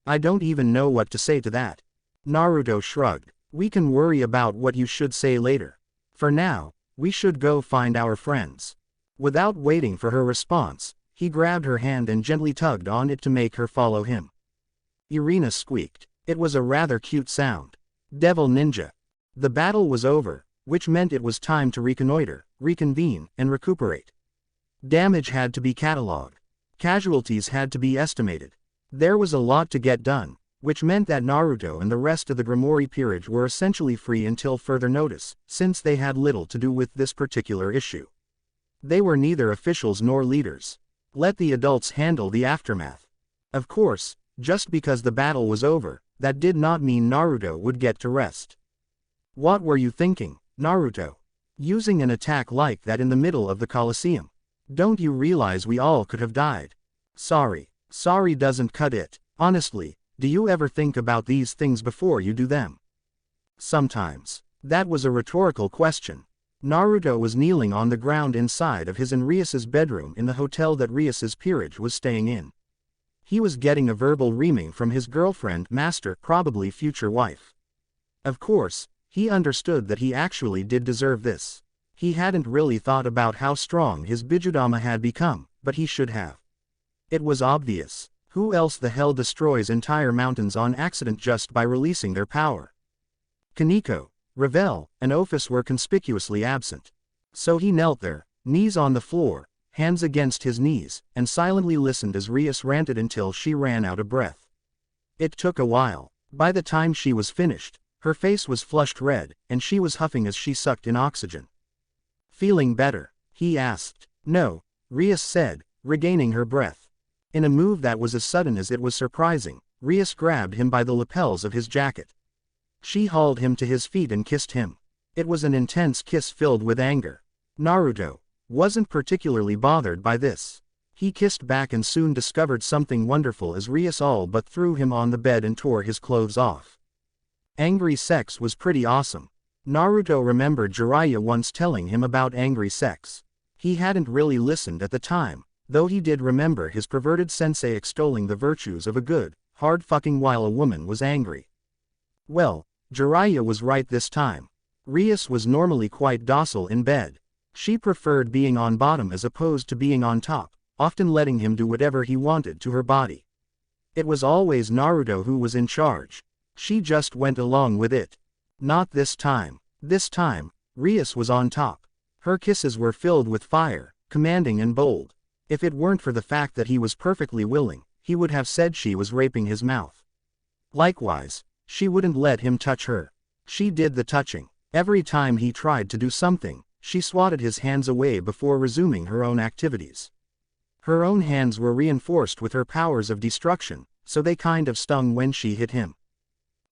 I don't even know what to say to that. Naruto shrugged. We can worry about what you should say later. For now, we should go find our friends. Without waiting for her response, he grabbed her hand and gently tugged on it to make her follow him. Irina squeaked. It was a rather cute sound. Devil Ninja. The battle was over, which meant it was time to reconnoiter, reconvene, and recuperate. Damage had to be catalogued. Casualties had to be estimated. There was a lot to get done, which meant that Naruto and the rest of the Grimoire peerage were essentially free until further notice, since they had little to do with this particular issue. They were neither officials nor leaders. Let the adults handle the aftermath. Of course, just because the battle was over, that did not mean Naruto would get to rest. What were you thinking, Naruto? Using an attack like that in the middle of the Colosseum? Don't you realize we all could have died? Sorry doesn't cut it. Honestly, do you ever think about these things before you do them? Sometimes. That was a rhetorical question. Naruto was kneeling on the ground inside of his and Rias's bedroom in the hotel that Rias's peerage was staying in. He was getting a verbal reaming from his girlfriend, master, probably future wife. Of course, he understood that he actually did deserve this. He hadn't really thought about how strong his Bijudama had become, but he should have. It was obvious. Who else the hell destroys entire mountains on accident just by releasing their power? Kaneko, Ravel, and Ophis were conspicuously absent. So he knelt there, knees on the floor, hands against his knees, and silently listened as Rias ranted until she ran out of breath. It took a while. By the time she was finished, her face was flushed red, and she was huffing as she sucked in oxygen. Feeling better? He asked. No, Rias said, regaining her breath. In a move that was as sudden as it was surprising, Rias grabbed him by the lapels of his jacket. She hauled him to his feet and kissed him. It was an intense kiss filled with anger. Naruto wasn't particularly bothered by this. He kissed back and soon discovered something wonderful as Rias all but threw him on the bed and tore his clothes off. Angry sex was pretty awesome. Naruto remembered Jiraiya once telling him about angry sex. He hadn't really listened at the time, though he did remember his perverted sensei extolling the virtues of a good, hard fucking while a woman was angry. Well, Jiraiya was right this time. Rias was normally quite docile in bed. She preferred being on bottom as opposed to being on top, often letting him do whatever he wanted to her body. It was always Naruto who was in charge. She just went along with it. Not this time. This time, Rias was on top. Her kisses were filled with fire, commanding and bold. If it weren't for the fact that he was perfectly willing, he would have said she was raping his mouth. Likewise, she wouldn't let him touch her. She did the touching. Every time he tried to do something, she swatted his hands away before resuming her own activities. Her own hands were reinforced with her powers of destruction, so they kind of stung when she hit him.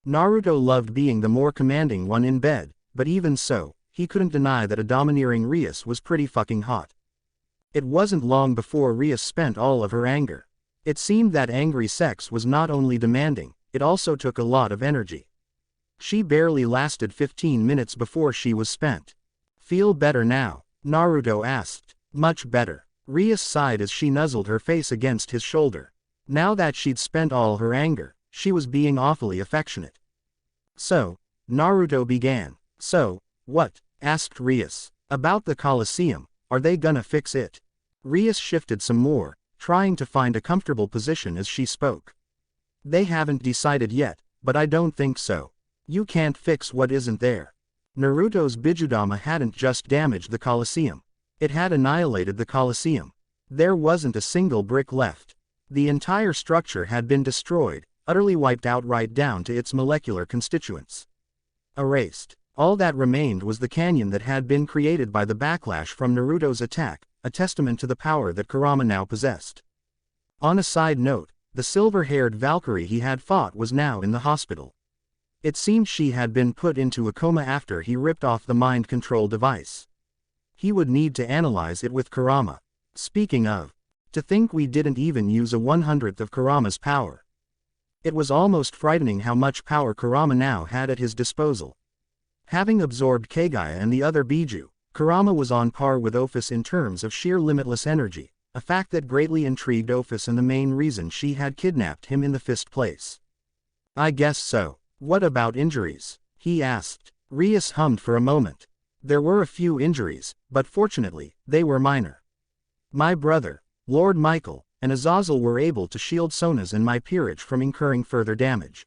Naruto loved being the more commanding one in bed, but even so, he couldn't deny that a domineering Rias was pretty fucking hot. It wasn't long before Rias spent all of her anger. It seemed that angry sex was not only demanding, it also took a lot of energy. She barely lasted 15 minutes before she was spent. Feel better now? Naruto asked. Much better. Rias sighed as she nuzzled her face against his shoulder. Now that she'd spent all her anger, she was being awfully affectionate. So, Naruto began. So, what? Asked Rias. About the Colosseum, are they gonna fix it? Rias shifted some more, trying to find a comfortable position as she spoke. They haven't decided yet, but I don't think so. You can't fix what isn't there. Naruto's Bijudama hadn't just damaged the Colosseum. It had annihilated the Colosseum. There wasn't a single brick left. The entire structure had been destroyed, utterly wiped out right down to its molecular constituents. Erased. All that remained was the canyon that had been created by the backlash from Naruto's attack, a testament to the power that Kurama now possessed. On a side note, the silver-haired Valkyrie he had fought was now in the hospital. It seemed she had been put into a coma after he ripped off the mind control device. He would need to analyze it with Kurama. Speaking of, to think we didn't even use a 1/100th of Kurama's power. It was almost frightening how much power Kurama now had at his disposal. Having absorbed Kagaya and the other Biju, Kurama was on par with Ophis in terms of sheer limitless energy, a fact that greatly intrigued Ophis and the main reason she had kidnapped him in the first place. I guess so. What about injuries? He asked. Rias hummed for a moment. There were a few injuries, but fortunately, they were minor. My brother, Lord Michael, and Azazel were able to shield Sona's and my peerage from incurring further damage.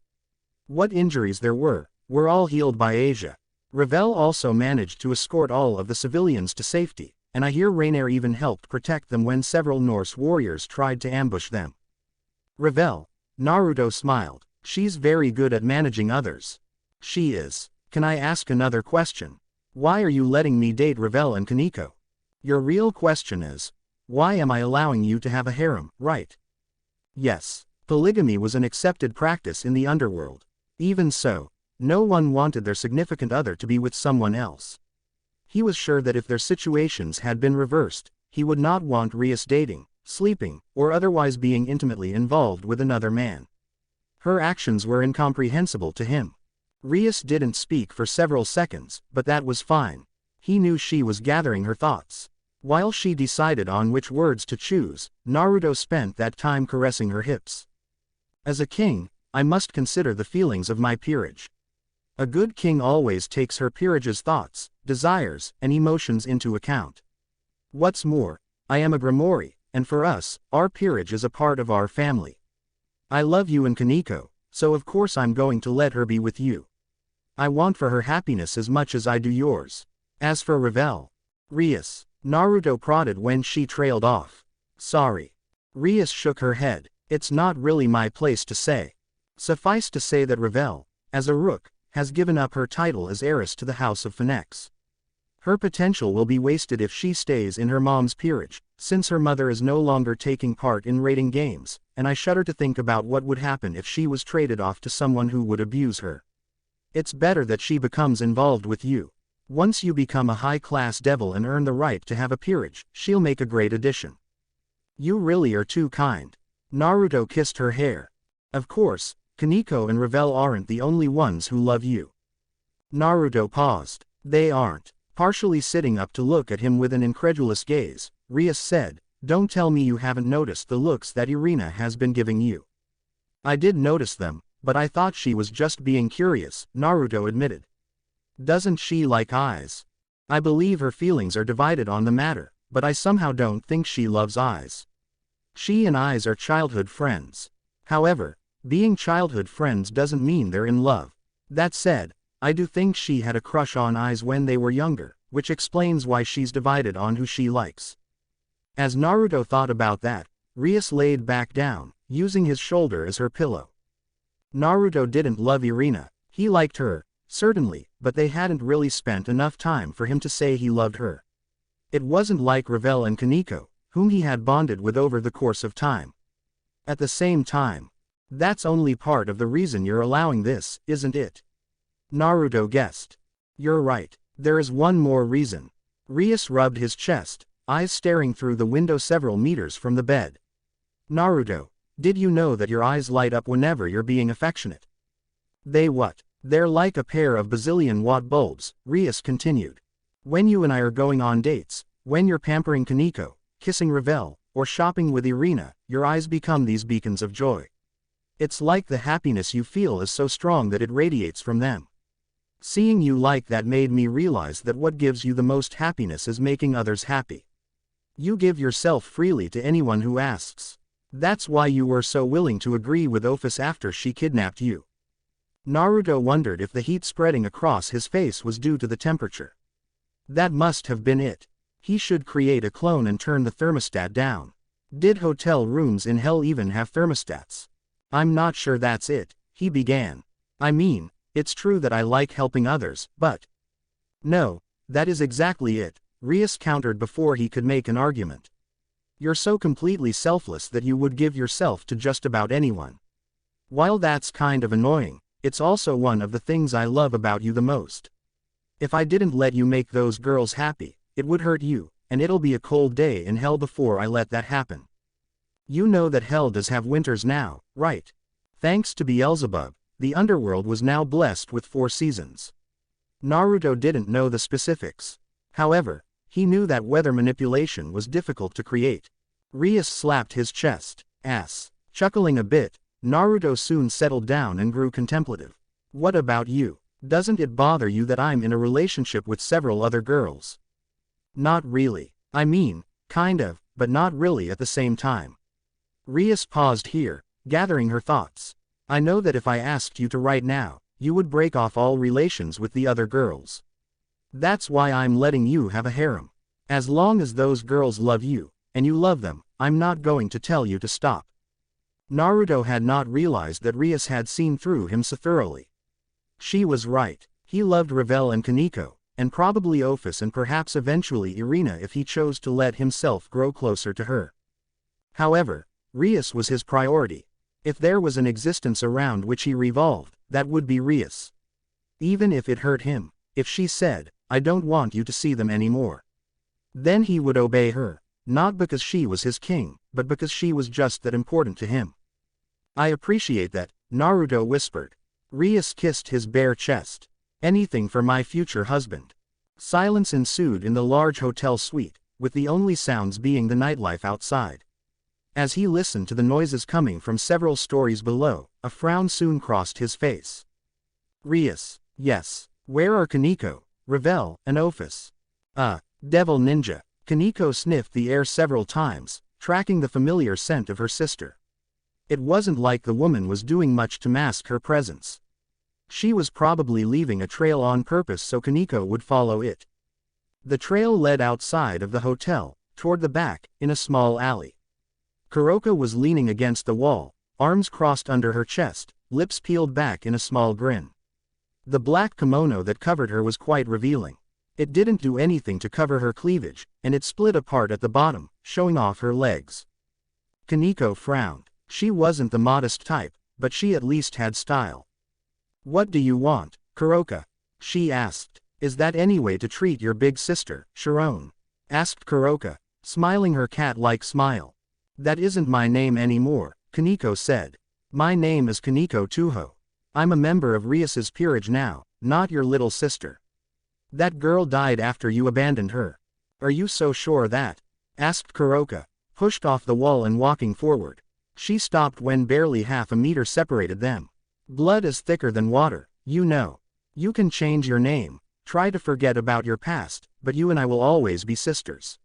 What injuries there were all healed by Asia. Ravel also managed to escort all of the civilians to safety, and I hear Rainier even helped protect them when several Norse warriors tried to ambush them. Ravel. Naruto smiled. She's very good at managing others. She is. Can I ask another question? Why are you letting me date Ravel and Kaneko? Your real question is, why am I allowing you to have a harem, right? Yes. Polygamy was an accepted practice in the underworld. Even so, no one wanted their significant other to be with someone else. He was sure that if their situations had been reversed, he would not want Rias dating, sleeping, or otherwise being intimately involved with another man. Her actions were incomprehensible to him. Rias didn't speak for several seconds, but that was fine. He knew she was gathering her thoughts. While she decided on which words to choose, Naruto spent that time caressing her hips. As a king, I must consider the feelings of my peerage. A good king always takes her peerage's thoughts, desires, and emotions into account. What's more, I am a Grimoire, and for us, our peerage is a part of our family. I love you and Kaneko, so of course I'm going to let her be with you. I want for her happiness as much as I do yours. As for Revel, Rias, Naruto prodded when she trailed off. Sorry. Rias shook her head. It's not really my place to say. Suffice to say that Revel, as a rook, has given up her title as heiress to the House of Phoenix. Her potential will be wasted if she stays in her mom's peerage, since her mother is no longer taking part in raiding games, and I shudder to think about what would happen if she was traded off to someone who would abuse her. It's better that she becomes involved with you. Once you become a high-class devil and earn the right to have a peerage, she'll make a great addition. You really are too kind. Naruto kissed her hair. Of course, Kaneko and Revel aren't the only ones who love you. Naruto paused. They aren't. Partially sitting up to look at him with an incredulous gaze, Rias said, "Don't tell me you haven't noticed the looks that Irina has been giving you." "I did notice them, but I thought she was just being curious," Naruto admitted. "Doesn't she like eyes?" "I believe her feelings are divided on the matter, but I somehow don't think she loves eyes. She and eyes are childhood friends. However, being childhood friends doesn't mean they're in love. That said, I do think she had a crush on eyes when they were younger, which explains why she's divided on who she likes." As Naruto thought about that, Rias laid back down, using his shoulder as her pillow. Naruto didn't love Irina. He liked her, certainly, but they hadn't really spent enough time for him to say he loved her. It wasn't like Revel and Kaneko, whom he had bonded with over the course of time. At the same time, that's only part of the reason you're allowing this, isn't it? Naruto guessed. You're right. There is one more reason. Rias rubbed his chest, eyes staring through the window several meters from the bed. Naruto, did you know that your eyes light up whenever you're being affectionate? They what? They're like a pair of bazillion-watt bulbs, Rias continued. When you and I are going on dates, when you're pampering Kaneko, kissing Revel, or shopping with Irina, your eyes become these beacons of joy. It's like the happiness you feel is so strong that it radiates from them. Seeing you like that made me realize that what gives you the most happiness is making others happy. You give yourself freely to anyone who asks. That's why you were so willing to agree with Ophis after she kidnapped you. Naruto wondered if the heat spreading across his face was due to the temperature. That must have been it. He should create a clone and turn the thermostat down. Did hotel rooms in hell even have thermostats? I'm not sure that's it, he began. I mean, it's true that I like helping others, but... No, that is exactly it, Rias countered before he could make an argument. You're so completely selfless that you would give yourself to just about anyone. While that's kind of annoying, it's also one of the things I love about you the most. If I didn't let you make those girls happy, it would hurt you, and it'll be a cold day in hell before I let that happen. You know that hell does have winters now, right? Thanks to Beelzebub, the underworld was now blessed with 4 seasons. Naruto didn't know the specifics. However, he knew that weather manipulation was difficult to create. Rias slapped his chest. Ass. Chuckling a bit, Naruto soon settled down and grew contemplative. What about you? Doesn't it bother you that I'm in a relationship with several other girls? Not really. I mean, kind of, but not really at the same time. Rias paused here, gathering her thoughts. I know that if I asked you to right now, you would break off all relations with the other girls. That's why I'm letting you have a harem. As long as those girls love you, and you love them, I'm not going to tell you to stop. Naruto had not realized that Rias had seen through him so thoroughly. She was right. He loved Revel and Kaneko, and probably Ophis and perhaps eventually Irina if he chose to let himself grow closer to her. However, Rias was his priority. If there was an existence around which he revolved, that would be Rias. Even if it hurt him, if she said, I don't want you to see them anymore. Then he would obey her, not because she was his king, but because she was just that important to him. I appreciate that, Naruto whispered. Rias kissed his bare chest. Anything for my future husband. Silence ensued in the large hotel suite, with the only sounds being the nightlife outside. As he listened to the noises coming from several stories below, a frown soon crossed his face. Rias. Yes. Where are Kaneko, Ravel, and Ophis? Devil ninja. Kaneko sniffed the air several times, tracking the familiar scent of her sister. It wasn't like the woman was doing much to mask her presence. She was probably leaving a trail on purpose so Kaneko would follow it. The trail led outside of the hotel, toward the back, in a small alley. Kuroka was leaning against the wall, arms crossed under her chest, lips peeled back in a small grin. The black kimono that covered her was quite revealing. It didn't do anything to cover her cleavage, and it split apart at the bottom, showing off her legs. Kaneko frowned. She wasn't the modest type, but she at least had style. What do you want, Kuroka? She asked. Is that any way to treat your big sister, Sharon? Asked Kuroka, smiling her cat-like smile. That isn't my name anymore, Kaneko said. My name is Kaneko Tuho. I'm a member of Rias's peerage now, not your little sister. That girl died after you abandoned her. Are you so sure that? Asked Kuroka, pushed off the wall and walking forward. She stopped when barely half a meter separated them. Blood is thicker than water, you know. You can change your name, try to forget about your past, but you and I will always be sisters.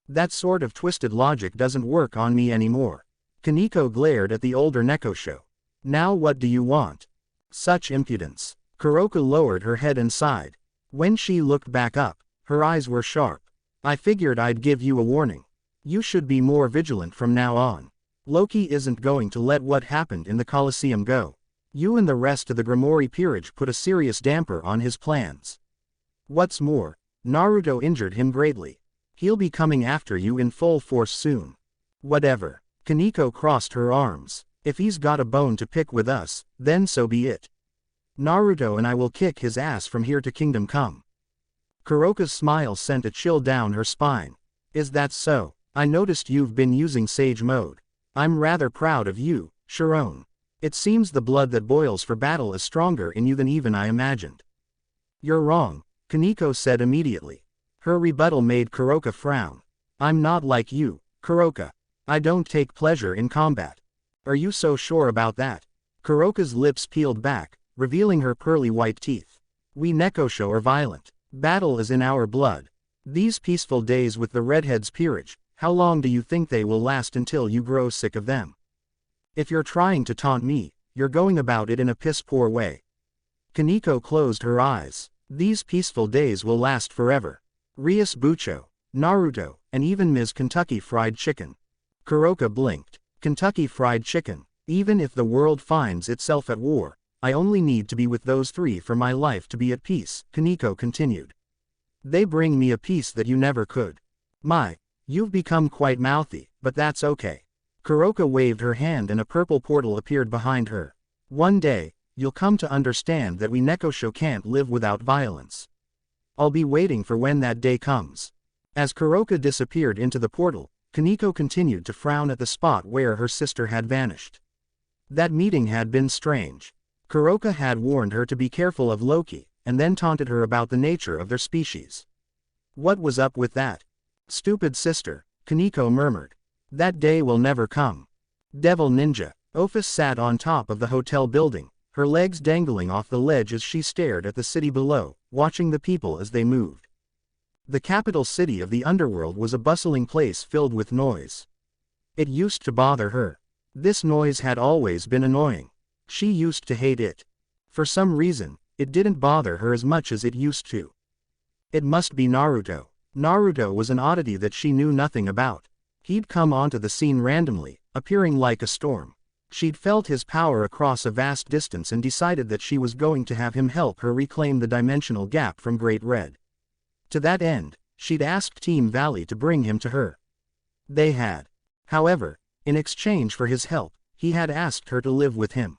That sort of twisted logic doesn't work on me anymore. Kaneko glared at the older Nekosho. Now what do you want? Such impudence. Kuroka lowered her head and sighed. When she looked back up, her eyes were sharp. I figured I'd give you a warning. You should be more vigilant from now on. Loki isn't going to let what happened in the Colosseum go. You and the rest of the Grimoire peerage put a serious damper on his plans. What's more, Naruto injured him greatly. He'll be coming after you in full force soon. Whatever. Kaneko crossed her arms. If he's got a bone to pick with us, then so be it. Naruto and I will kick his ass from here to Kingdom Come. Kuroka's smile sent a chill down her spine. Is that so? I noticed you've been using Sage Mode. I'm rather proud of you, Sharon. It seems the blood that boils for battle is stronger in you than even I imagined. You're wrong, Kaneko said immediately. Her rebuttal made Kuroka frown. I'm not like you, Kuroka. I don't take pleasure in combat. Are you so sure about that? Kuroka's lips peeled back, revealing her pearly white teeth. We Nekosho are violent. Battle is in our blood. These peaceful days with the redheads peerage, how long do you think they will last until you grow sick of them? If you're trying to taunt me, you're going about it in a piss-poor way. Kaneko closed her eyes. These peaceful days will last forever. Rias Bucho, Naruto, and even Ms. Kentucky Fried Chicken. Kuroka blinked. Kentucky Fried Chicken. Even if the world finds itself at war, I only need to be with those three for my life to be at peace, Kaneko continued. They bring me a peace that you never could. You've become quite mouthy, but that's okay. Kuroka waved her hand and a purple portal appeared behind her. One day, you'll come to understand that we Nekosho can't live without violence. I'll be waiting for when that day comes. As Kuroka disappeared into the portal, Kaneko continued to frown at the spot where her sister had vanished. That meeting had been strange. Kuroka had warned her to be careful of Loki, and then taunted her about the nature of their species. What was up with that? Stupid sister, Kaneko murmured. That day will never come. Devil ninja. Ophis sat on top of the hotel building, her legs dangling off the ledge as she stared at the city below, watching the people as they moved. The capital city of the underworld was a bustling place filled with noise. It used to bother her. This noise had always been annoying. She used to hate it. For some reason, it didn't bother her as much as it used to. It must be Naruto. Naruto was an oddity that she knew nothing about. He'd come onto the scene randomly, appearing like a storm. She'd felt his power across a vast distance and decided that she was going to have him help her reclaim the dimensional gap from Great Red. To that end, she'd asked Team Valley to bring him to her. They had. However, in exchange for his help, he had asked her to live with him.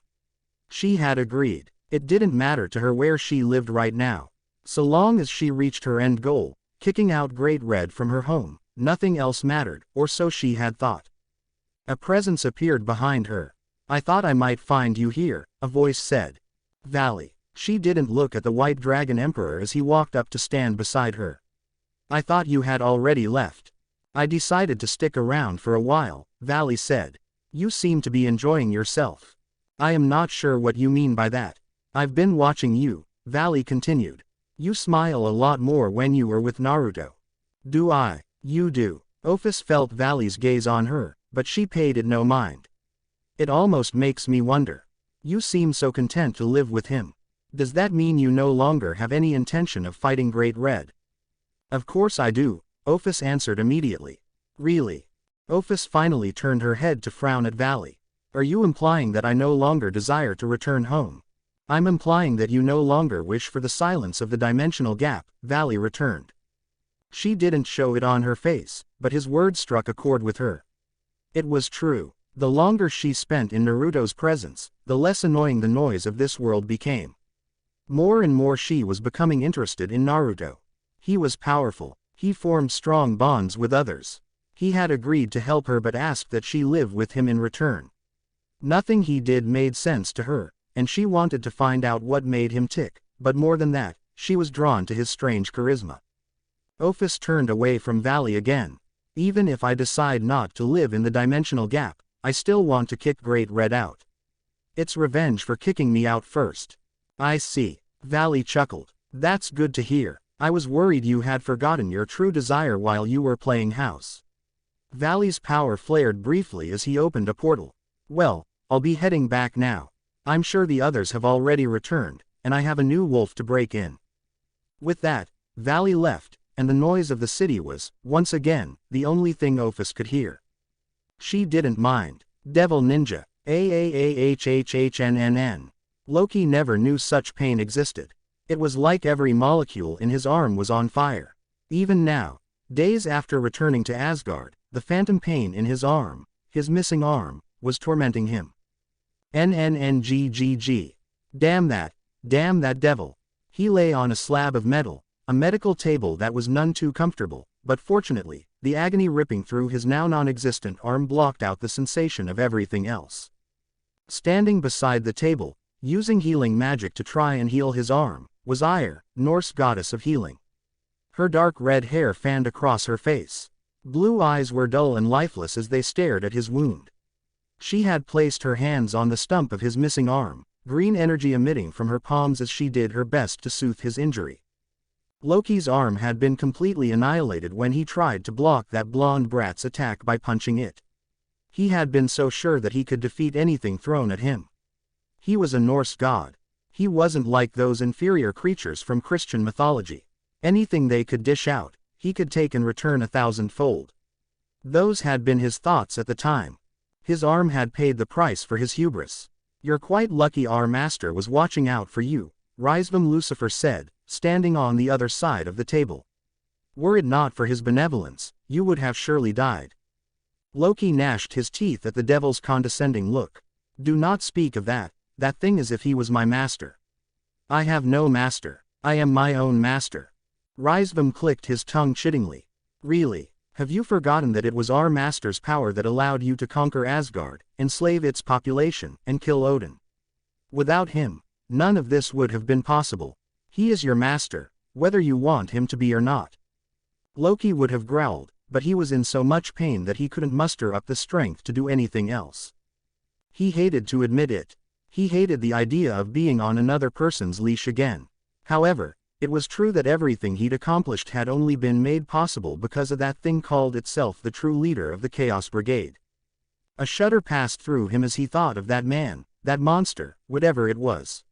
She had agreed. It didn't matter to her where she lived right now. So long as she reached her end goal, kicking out Great Red from her home, nothing else mattered, or so she had thought. A presence appeared behind her. I thought I might find you here, a voice said. Valley. She didn't look at the White Dragon Emperor as he walked up to stand beside her. I thought you had already left. I decided to stick around for a while, Valley said. You seem to be enjoying yourself. I am not sure what you mean by that. I've been watching you, Valley continued. You smile a lot more when you are with Naruto. Do I? You do. Ophis felt Valley's gaze on her, but she paid it no mind. It almost makes me wonder. You seem so content to live with him. Does that mean you no longer have any intention of fighting Great Red? Of course I do, Ophis answered immediately. Really? Ophis finally turned her head to frown at Valley. Are you implying that I no longer desire to return home? I'm implying that you no longer wish for the silence of the dimensional gap, Valley returned. She didn't show it on her face, but his words struck a chord with her. It was true. The longer she spent in Naruto's presence, the less annoying the noise of this world became. More and more she was becoming interested in Naruto. He was powerful. He formed strong bonds with others. He had agreed to help her but asked that she live with him in return. Nothing he did made sense to her, and she wanted to find out what made him tick, but more than that, she was drawn to his strange charisma. Ophis turned away from Valley again. Even if I decide not to live in the dimensional gap, I still want to kick Great Red out. It's revenge for kicking me out first. I see. Valley chuckled. That's good to hear. I was worried you had forgotten your true desire while you were playing house. Valley's power flared briefly as he opened a portal. Well, I'll be heading back now. I'm sure the others have already returned, and I have a new wolf to break in. With that, Valley left, and the noise of the city was, once again, the only thing Ophis could hear. She didn't mind. Devil Ninja. AAAHHHNNN. Loki never knew such pain existed. It was like every molecule in his arm was on fire. Even now, days after returning to Asgard, the phantom pain in his arm, his missing arm, was tormenting him. NNNGGG. Damn that devil. He lay on a slab of metal, a medical table that was none too comfortable, but fortunately, the agony ripping through his now non-existent arm blocked out the sensation of everything else. Standing beside the table, using healing magic to try and heal his arm, was Ire, Norse goddess of healing. Her dark red hair fanned across her face. Blue eyes were dull and lifeless as they stared at his wound. She had placed her hands on the stump of his missing arm, green energy emitting from her palms as she did her best to soothe his injury. Loki's arm had been completely annihilated when he tried to block that blonde brat's attack by punching it. He had been so sure that he could defeat anything thrown at him. He was a Norse god. He wasn't like those inferior creatures from Christian mythology. Anything they could dish out, he could take in return 1,000-fold. Those had been his thoughts at the time. His arm had paid the price for his hubris. You're quite lucky our master was watching out for you, Rizvam Lucifer said, standing on the other side of the table. Were it not for his benevolence, you would have surely died. Loki gnashed his teeth at the devil's condescending look. Do not speak of that thing as if he was my master. I have no master. I am my own master. Rizvam clicked his tongue chittingly. Really, have you forgotten that it was our master's power that allowed you to conquer Asgard, enslave its population, and kill Odin? Without him, none of this would have been possible. He is your master, whether you want him to be or not. Loki would have growled, but he was in so much pain that he couldn't muster up the strength to do anything else. He hated to admit it. He hated the idea of being on another person's leash again. However, it was true that everything he'd accomplished had only been made possible because of that thing called itself the true leader of the Chaos Brigade. A shudder passed through him as he thought of that man, that monster, whatever it was.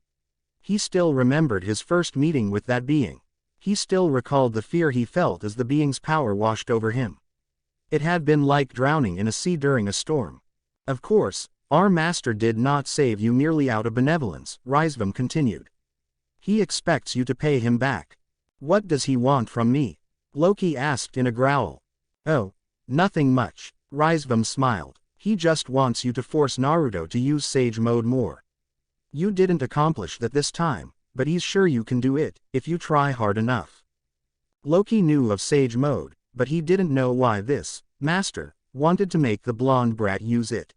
He still remembered his first meeting with that being. He still recalled the fear he felt as the being's power washed over him. It had been like drowning in a sea during a storm. Of course, our master did not save you merely out of benevolence, Rizvam continued. He expects you to pay him back. What does he want from me? Loki asked in a growl. Oh, nothing much, Rizvam smiled. He just wants you to force Naruto to use Sage Mode more. You didn't accomplish that this time, but he's sure you can do it, if you try hard enough. Loki knew of Sage Mode, but he didn't know why this master wanted to make the blonde brat use it.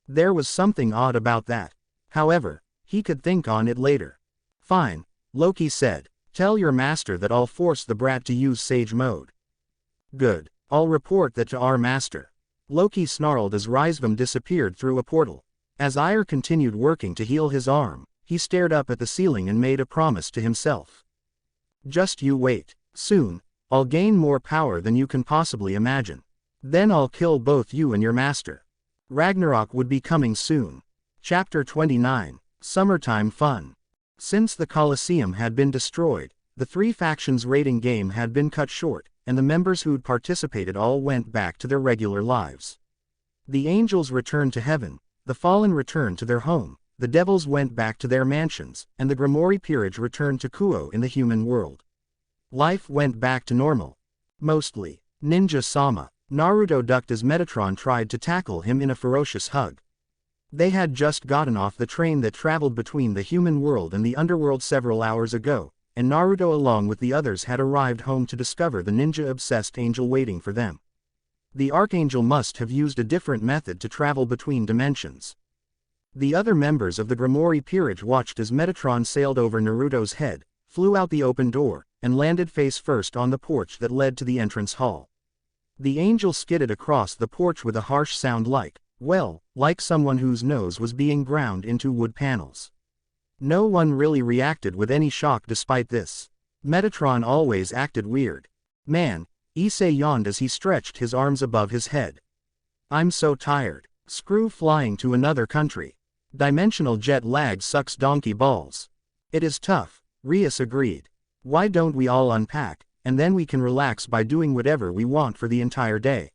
There was something odd about that. However, he could think on it later. Fine, Loki said. Tell your master that I'll force the brat to use Sage Mode. Good. I'll report that to our master. Loki snarled as Rizvam disappeared through a portal. As Ire continued working to heal his arm, he stared up at the ceiling and made a promise to himself. Just you wait. Soon, I'll gain more power than you can possibly imagine. Then I'll kill both you and your master. Ragnarok would be coming soon. Chapter 29, Summertime Fun. Since the Colosseum had been destroyed, the three factions raiding game had been cut short, and the members who'd participated all went back to their regular lives. The angels returned to heaven, the fallen returned to their home, the devils went back to their mansions, and the Grimoire peerage returned to Kuo in the human world. Life went back to normal. Mostly. Ninja-sama. Naruto ducked as Metatron tried to tackle him in a ferocious hug. They had just gotten off the train that traveled between the human world and the underworld several hours ago, and Naruto along with the others had arrived home to discover the ninja-obsessed angel waiting for them. The Archangel must have used a different method to travel between dimensions. The other members of the Grimoire peerage watched as Metatron sailed over Naruto's head, flew out the open door, and landed face first on the porch that led to the entrance hall. The angel skidded across the porch with a harsh sound like someone whose nose was being ground into wood panels. No one really reacted with any shock despite this. Metatron always acted weird. Man, Issei yawned as he stretched his arms above his head. I'm so tired. Screw flying to another country. Dimensional jet lag sucks donkey balls. It is tough, Rias agreed. Why don't we all unpack, and then we can relax by doing whatever we want for the entire day.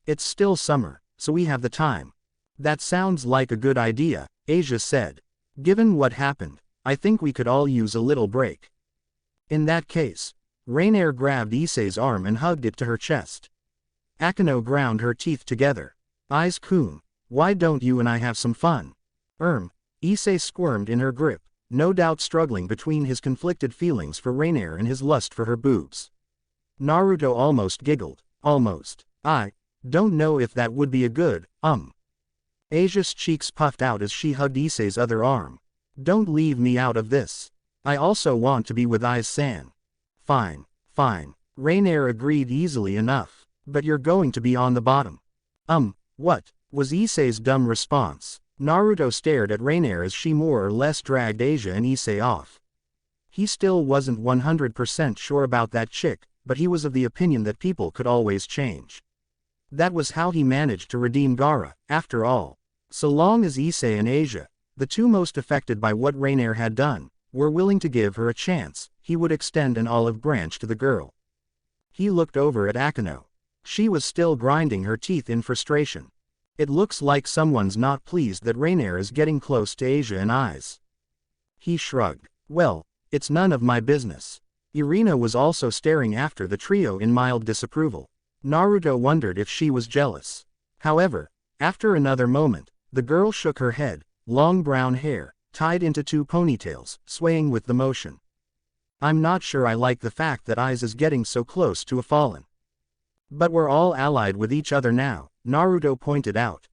It's still summer, so we have the time. That sounds like a good idea, Asia said. Given what happened, I think we could all use a little break. In that case, Rainier grabbed Issei's arm and hugged it to her chest. Akeno ground her teeth together. Aiz-kun, why don't you and I have some fun? Issei squirmed in her grip, no doubt struggling between his conflicted feelings for Rainier and his lust for her boobs. Naruto almost giggled. Almost. I don't know if that would be a good, Asia's cheeks puffed out as she hugged Issei's other arm. Don't leave me out of this. I also want to be with Aiz-san. Fine. Rainier agreed easily enough. But you're going to be on the bottom. What? Was Issei's dumb response. Naruto stared at Rainier as she more or less dragged Asia and Issei off. He still wasn't 100% sure about that chick, but he was of the opinion that people could always change. That was how he managed to redeem Gaara, after all. So long as Issei and Asia, the two most affected by what Rainier had done, were willing to give her a chance, he would extend an olive branch to the girl. He looked over at Akeno. She was still grinding her teeth in frustration. It looks like someone's not pleased that Rainier is getting close to Asia and Aiz. He shrugged. Well, it's none of my business. Irina was also staring after the trio in mild disapproval. Naruto wondered if she was jealous. However, after another moment, the girl shook her head, long brown hair, tied into two ponytails, swaying with the motion. I'm not sure I like the fact that Aiz is getting so close to a fallen. But we're all allied with each other now, Naruto pointed out.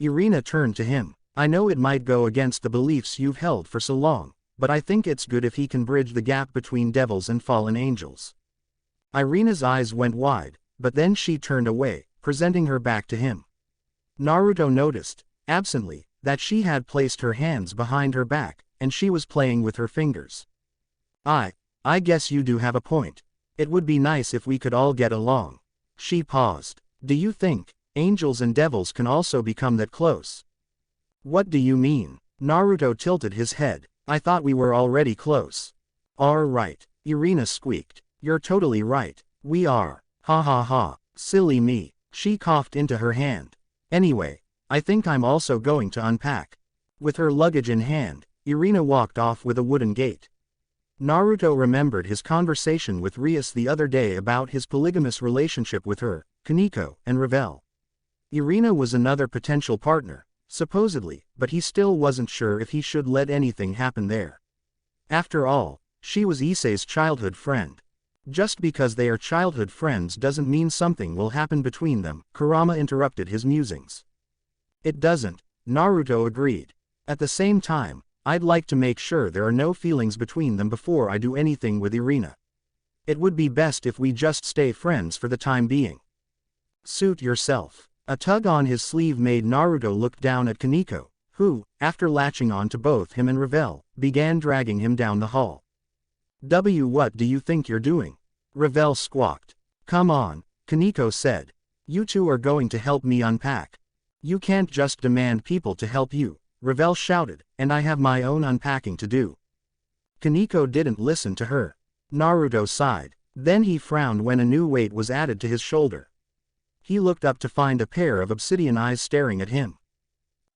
Irina turned to him. I know it might go against the beliefs you've held for so long, but I think it's good if he can bridge the gap between devils and fallen angels. Irina's eyes went wide, but then she turned away, presenting her back to him. Naruto noticed, absently, that she had placed her hands behind her back, and she was playing with her fingers. I guess you do have a point. It would be nice if we could all get along. She paused. Do you think angels and devils can also become that close? What do you mean? Naruto tilted his head. I thought we were already close. Right. Irina squeaked. You're totally right. We are. Ha ha ha. Silly me. She coughed into her hand. Anyway, I think I'm also going to unpack. With her luggage in hand, Irina walked off with a wooden gate. Naruto remembered his conversation with Rias the other day about his polygamous relationship with her, Kaneko, and Ravel. Irina was another potential partner, supposedly, but he still wasn't sure if he should let anything happen there. After all, she was Issei's childhood friend. Just because they are childhood friends doesn't mean something will happen between them, Kurama interrupted his musings. It doesn't, Naruto agreed. At the same time, I'd like to make sure there are no feelings between them before I do anything with Irina. It would be best if we just stay friends for the time being. Suit yourself. A tug on his sleeve made Naruto look down at Kaneko, who, after latching on to both him and Revel, began dragging him down the hall. What do you think you're doing? Revel squawked. Come on, Kaneko said. You two are going to help me unpack. You can't just demand people to help you, Revel shouted, and I have my own unpacking to do. Kaneko didn't listen to her. Naruto sighed. Then he frowned when a new weight was added to his shoulder. He looked up to find a pair of obsidian eyes staring at him.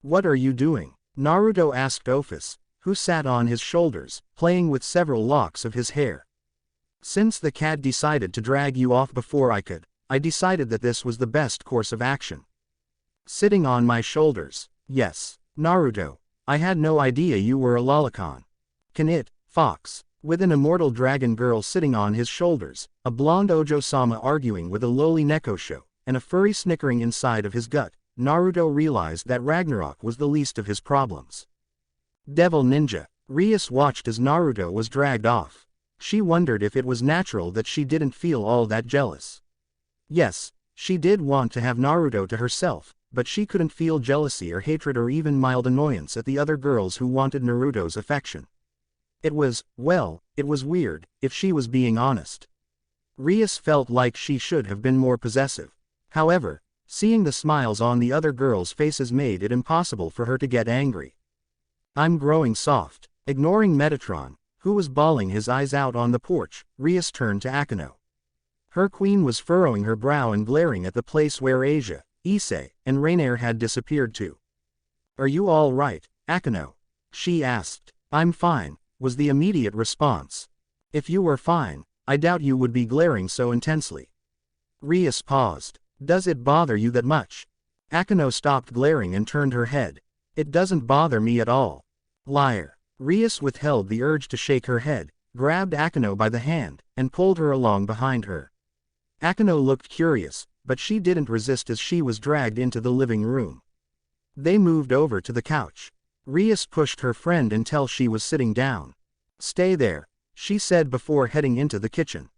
What are you doing? Naruto asked Ophis, who sat on his shoulders, playing with several locks of his hair. Since the cat decided to drag you off before I could, I decided that this was the best course of action. Sitting on my shoulders. Yes, Naruto. I had no idea you were a lolicon. Can it, Fox? With an immortal dragon girl sitting on his shoulders, a blonde Ojo-sama arguing with a lowly Nekosho, and a furry snickering inside of his gut, Naruto realized that Ragnarok was the least of his problems. Devil Ninja. Rias watched as Naruto was dragged off. She wondered if it was natural that she didn't feel all that jealous. Yes, she did want to have Naruto to herself, but she couldn't feel jealousy or hatred or even mild annoyance at the other girls who wanted Naruto's affection. It was weird, if she was being honest. Rias felt like she should have been more possessive. However, seeing the smiles on the other girls' faces made it impossible for her to get angry. I'm growing soft. Ignoring Metatron, who was bawling his eyes out on the porch, Rias turned to Akeno. Her queen was furrowing her brow and glaring at the place where Asia, Issei, and Rainier had disappeared to. Are you all right, Akeno? She asked. I'm fine, was the immediate response. If you were fine, I doubt you would be glaring so intensely. Rias paused. Does it bother you that much? Akeno stopped glaring and turned her head. It doesn't bother me at all. Liar. Rias withheld the urge to shake her head, grabbed Akeno by the hand, and pulled her along behind her. Akeno looked curious, but she didn't resist as she was dragged into the living room. They moved over to the couch. Rias pushed her friend until she was sitting down. Stay there, she said before heading into the kitchen.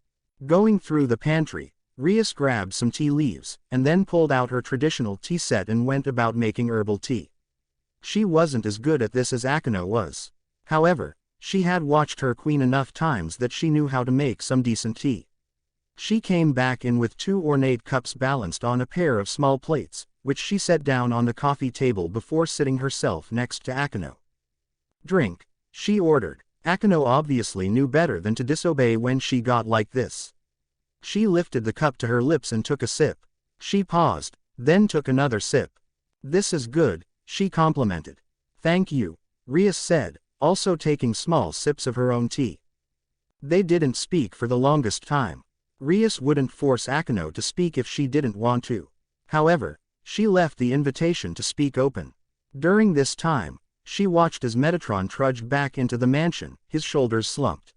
Going through the pantry, Rias grabbed some tea leaves, and then pulled out her traditional tea set and went about making herbal tea. She wasn't as good at this as Akeno was. However, she had watched her queen enough times that she knew how to make some decent tea. She came back in with 2 ornate cups balanced on a pair of small plates, which she set down on the coffee table before sitting herself next to Akeno. Drink, she ordered. Akeno obviously knew better than to disobey when she got like this. She lifted the cup to her lips and took a sip. She paused, then took another sip. This is good, she complimented. Thank you, Rias said, also taking small sips of her own tea. They didn't speak for the longest time. Rias wouldn't force Akeno to speak if she didn't want to. However, she left the invitation to speak open. During this time, she watched as Metatron trudged back into the mansion, his shoulders slumped.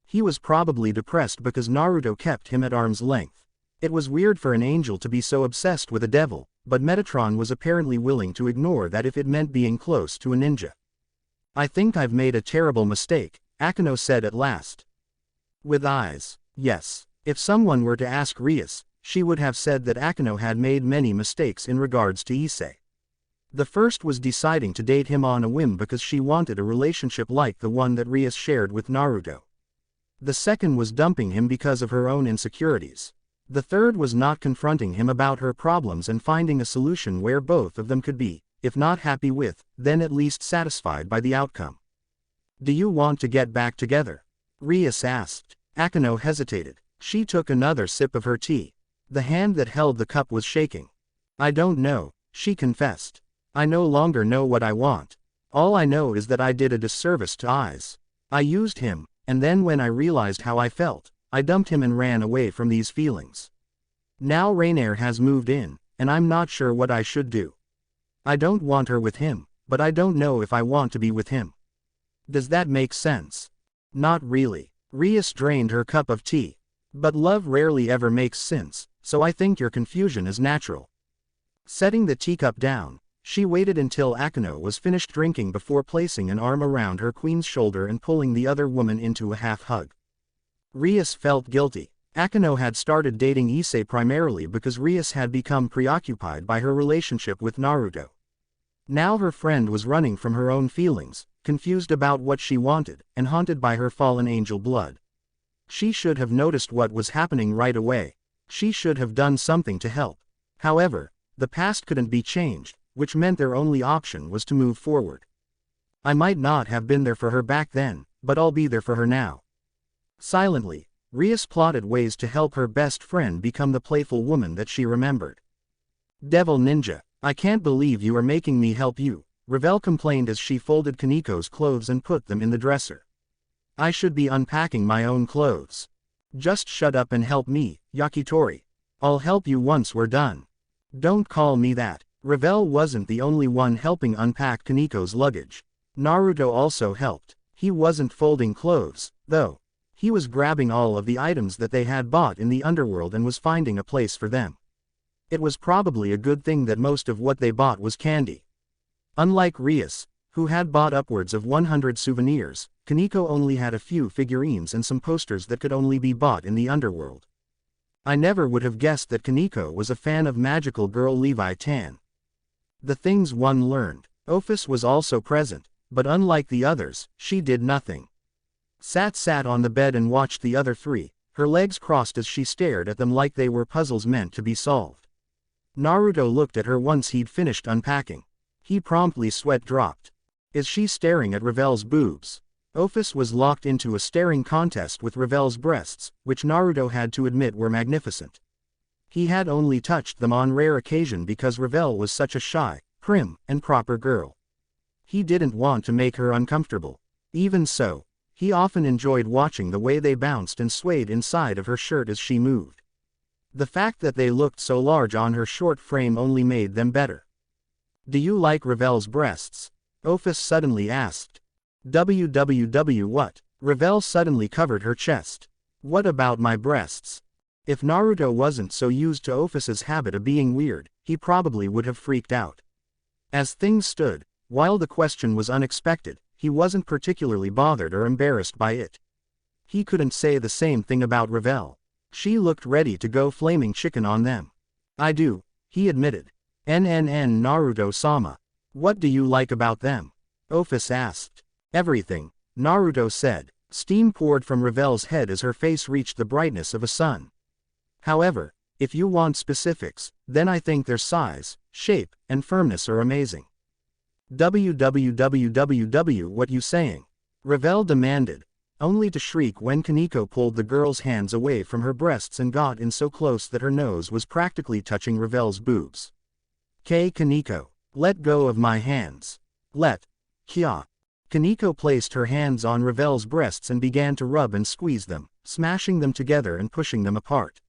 He was probably depressed because Naruto kept him at arm's length. It was weird for an angel to be so obsessed with a devil, but Metatron was apparently willing to ignore that if it meant being close to a ninja. I think I've made a terrible mistake, Akeno said at last. With eyes. Yes. If someone were to ask Rias, she would have said that Akeno had made many mistakes in regards to Issei. The first was deciding to date him on a whim because she wanted a relationship like the one that Rias shared with Naruto. The second was dumping him because of her own insecurities. The third was not confronting him about her problems and finding a solution where both of them could be, if not happy with, then at least satisfied by the outcome. Do you want to get back together? Rias asked. Akeno hesitated. She took another sip of her tea. The hand that held the cup was shaking. I don't know, she confessed. I no longer know what I want. All I know is that I did a disservice to Eyes. I used him, and then when I realized how I felt, I dumped him and ran away from these feelings. Now Rainier has moved in, and I'm not sure what I should do. I don't want her with him, but I don't know if I want to be with him. Does that make sense? Not really. Rias drained her cup of tea. But love rarely ever makes sense, so I think your confusion is natural. Setting the teacup down, She waited until Akano was finished drinking before placing an arm around her queen's shoulder and pulling the other woman into a half-hug. Rias felt guilty. Akano had started dating Issei primarily because Rias had become preoccupied by her relationship with Naruto. Now her friend was running from her own feelings, confused about what she wanted, and haunted by her fallen angel blood. She should have noticed what was happening right away. She should have done something to help. However, the past couldn't be changed, which meant their only option was to move forward. I might not have been there for her back then, but I'll be there for her now. Silently, Rias plotted ways to help her best friend become the playful woman that she remembered. Devil Ninja, I can't believe you are making me help you, Revel complained as she folded Kaniko's clothes and put them in the dresser. I should be unpacking my own clothes. Just shut up and help me, Yakitori. I'll help you once we're done. Don't call me that. Revel wasn't the only one helping unpack Kaniko's luggage. Naruto also helped. He wasn't folding clothes, though. He was grabbing all of the items that they had bought in the underworld and was finding a place for them. It was probably a good thing that most of what they bought was candy. Unlike Rias, who had bought upwards of 100 souvenirs, Kaniko only had a few figurines and some posters that could only be bought in the underworld. I never would have guessed that Kaniko was a fan of magical girl Levi Tan. The things one learned. Ophis was also present, but unlike the others, she did nothing. Sat on the bed and watched the other three, her legs crossed as she stared at them like they were puzzles meant to be solved. Naruto looked at her once he'd finished unpacking. He promptly sweat dropped. Is she staring at Revel's boobs? Ophis was locked into a staring contest with Revel's breasts, which Naruto had to admit were magnificent. He had only touched them on rare occasion because Revel was such a shy, prim, and proper girl. He didn't want to make her uncomfortable. Even so, he often enjoyed watching the way they bounced and swayed inside of her shirt as she moved. The fact that they looked so large on her short frame only made them better. Do you like Revel's breasts? Ophis suddenly asked. Www what? Revel suddenly covered her chest. What about my breasts? If Naruto wasn't so used to Ophis's habit of being weird, he probably would have freaked out. As things stood, while the question was unexpected, he wasn't particularly bothered or embarrassed by it. He couldn't say the same thing about Revel. She looked ready to go flaming chicken on them. I do, he admitted. Naruto-sama. What do you like about them? Ophis asked. Everything, Naruto said. Steam poured from Revel's head as her face reached the brightness of a sun. However, if you want specifics, then I think their size, shape, and firmness are amazing. Www what you saying? Revel demanded, only to shriek when Kaniko pulled the girl's hands away from her breasts and got in so close that her nose was practically touching Revel's boobs. Kaniko, let go of my hands. Kya. Kaniko placed her hands on Revel's breasts and began to rub and squeeze them, smashing them together and pushing them apart.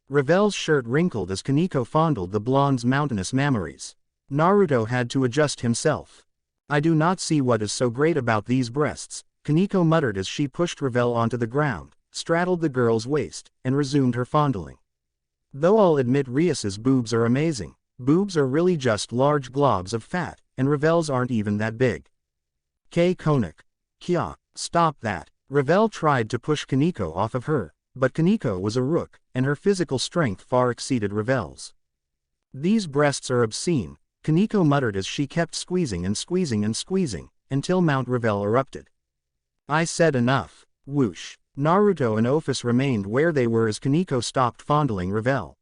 Revel's shirt wrinkled as Kaniko fondled the blonde's mountainous mammaries. Naruto had to adjust himself. I do not see what is so great about these breasts, Kaniko muttered as she pushed Revel onto the ground, straddled the girl's waist, and resumed her fondling. Though I'll admit Rias's boobs are amazing, boobs are really just large globs of fat, and Revel's aren't even that big. Konik. Kya, stop that. Revel tried to push Kaniko off of her, but Kaniko was a rook, and her physical strength far exceeded Revel's. These breasts are obscene, Kaniko muttered as she kept squeezing and squeezing and squeezing, until Mount Revel erupted. I said enough. Whoosh. Naruto and Ophis remained where they were as Kaniko stopped fondling Revel.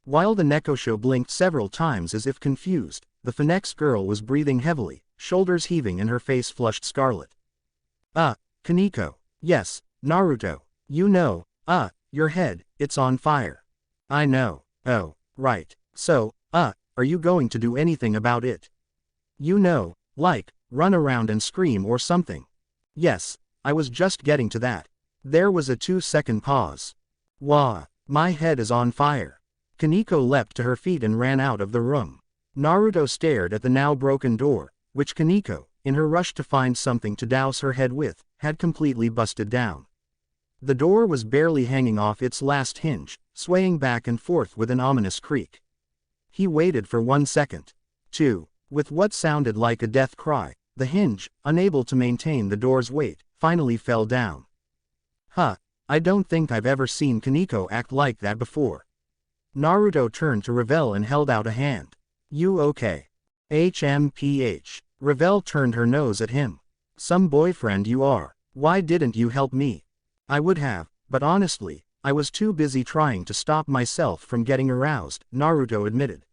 While the Nekosho blinked several times as if confused, the Phoenix girl was breathing heavily, shoulders heaving and her face flushed scarlet. Kaniko. Yes, Naruto. You know, your head, it's on fire. I know. Oh, right. So, are you going to do anything about it? You know, like, run around and scream or something. Yes, I was just getting to that. There was a 2-second pause. Wah, my head is on fire. Kaniko leapt to her feet and ran out of the room. Naruto stared at the now broken door, which Kaniko, in her rush to find something to douse her head with, had completely busted down. The door was barely hanging off its last hinge, swaying back and forth with an ominous creak. He waited for 1 second. 2. With what sounded like a death cry, the hinge, unable to maintain the door's weight, finally fell down. Huh, I don't think I've ever seen Kaneko act like that before. Naruto turned to Revel and held out a hand. You okay? HMPH. Revel turned her nose at him. Some boyfriend you are. Why didn't you help me? I would have, but honestly, I was too busy trying to stop myself from getting aroused, Naruto admitted.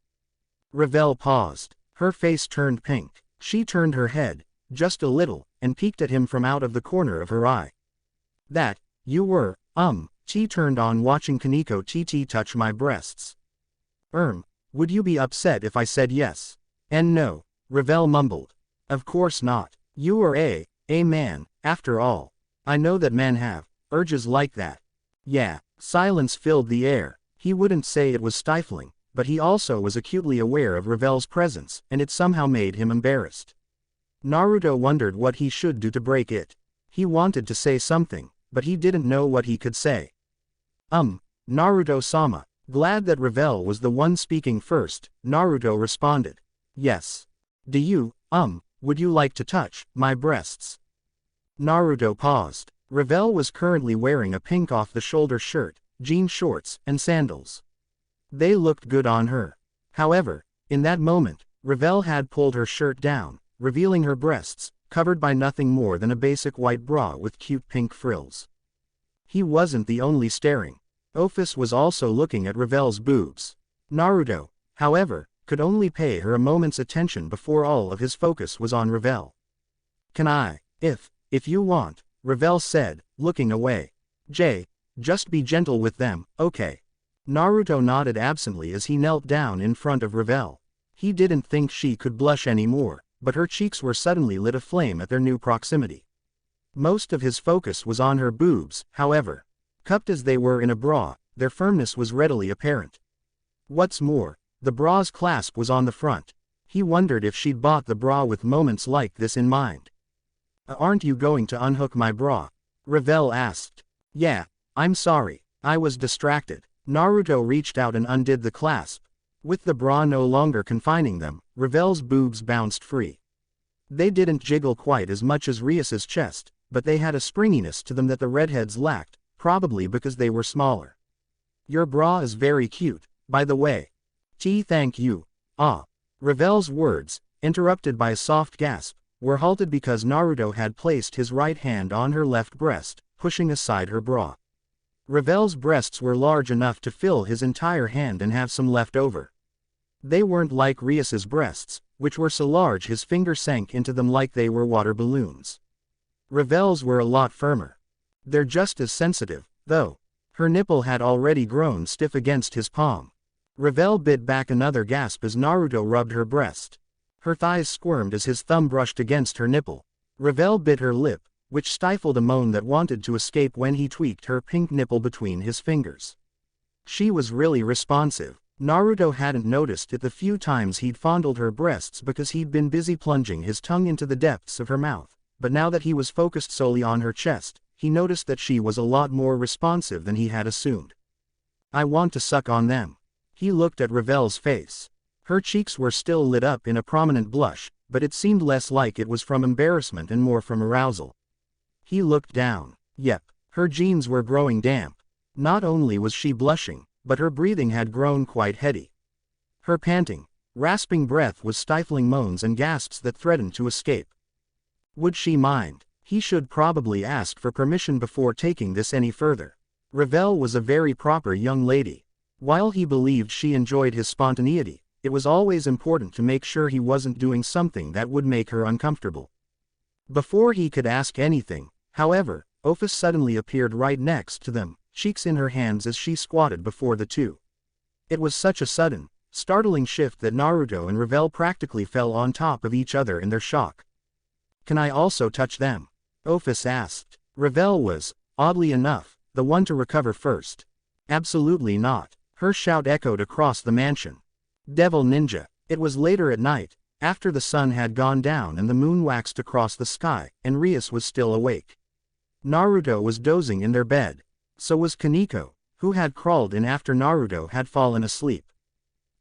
Revel paused. Her face turned pink. She turned her head, just a little, and peeked at him from out of the corner of her eye. That, you were, she turned on watching Kaneko TT touch my breasts. Would you be upset if I said yes? And no, Revel mumbled. Of course not. You are a man, after all. I know that men have urges like that. Yeah, silence filled the air. He wouldn't say it was stifling, but he also was acutely aware of Revel's presence, and it somehow made him embarrassed. Naruto wondered what he should do to break it. He wanted to say something, but he didn't know what he could say. Naruto-sama. Glad that Revel was the one speaking first, Naruto responded. Yes. Do you, would you like to touch my breasts? Naruto paused. Revel was currently wearing a pink off-the-shoulder shirt, jean shorts, and sandals. They looked good on her. However, in that moment, Revel had pulled her shirt down, revealing her breasts, covered by nothing more than a basic white bra with cute pink frills. He wasn't the only staring. Ophis was also looking at Revel's boobs. Naruto, however, could only pay her a moment's attention before all of his focus was on Revel. Can I, if you want, Revel said, looking away. Just be gentle with them, okay? Naruto nodded absently as he knelt down in front of Revel. He didn't think she could blush anymore, but her cheeks were suddenly lit aflame at their new proximity. Most of his focus was on her boobs, however. Cupped as they were in a bra, their firmness was readily apparent. What's more, the bra's clasp was on the front. He wondered if she'd bought the bra with moments like this in mind. Aren't you going to unhook my bra? Revel asked. Yeah, I'm sorry, I was distracted. Naruto reached out and undid the clasp. With the bra no longer confining them, Revel's boobs bounced free. They didn't jiggle quite as much as Rias's chest, but they had a springiness to them that the redheads lacked, probably because they were smaller. Your bra is very cute, by the way. Thank you. Revel's words, interrupted by a soft gasp, were halted because Naruto had placed his right hand on her left breast, pushing aside her bra. Revel's breasts were large enough to fill his entire hand and have some left over. They weren't like Rias's breasts, which were so large his finger sank into them like they were water balloons. Revel's were a lot firmer. They're just as sensitive, though. Her nipple had already grown stiff against his palm. Revel bit back another gasp as Naruto rubbed her breast. Her thighs squirmed as his thumb brushed against her nipple. Revel bit her lip, which stifled a moan that wanted to escape when he tweaked her pink nipple between his fingers. She was really responsive. Naruto hadn't noticed it the few times he'd fondled her breasts because he'd been busy plunging his tongue into the depths of her mouth, but now that he was focused solely on her chest, he noticed that she was a lot more responsive than he had assumed. I want to suck on them. He looked at Revel's face. Her cheeks were still lit up in a prominent blush, but it seemed less like it was from embarrassment and more from arousal. He looked down. Yep, her jeans were growing damp. Not only was she blushing, but her breathing had grown quite heady. Her panting, rasping breath was stifling moans and gasps that threatened to escape. Would she mind? He should probably ask for permission before taking this any further. Revel was a very proper young lady. While he believed she enjoyed his spontaneity, it was always important to make sure he wasn't doing something that would make her uncomfortable. Before he could ask anything, however, Ophis suddenly appeared right next to them, cheeks in her hands as she squatted before the two. It was such a sudden, startling shift that Naruto and Revel practically fell on top of each other in their shock. Can I also touch them? Ophis asked. Revel was, oddly enough, the one to recover first. Absolutely not. Her shout echoed across the mansion. Devil Ninja. It was later at night, after the sun had gone down and the moon waxed across the sky, and Rias was still awake. Naruto was dozing in their bed. So was Kaneko, who had crawled in after Naruto had fallen asleep.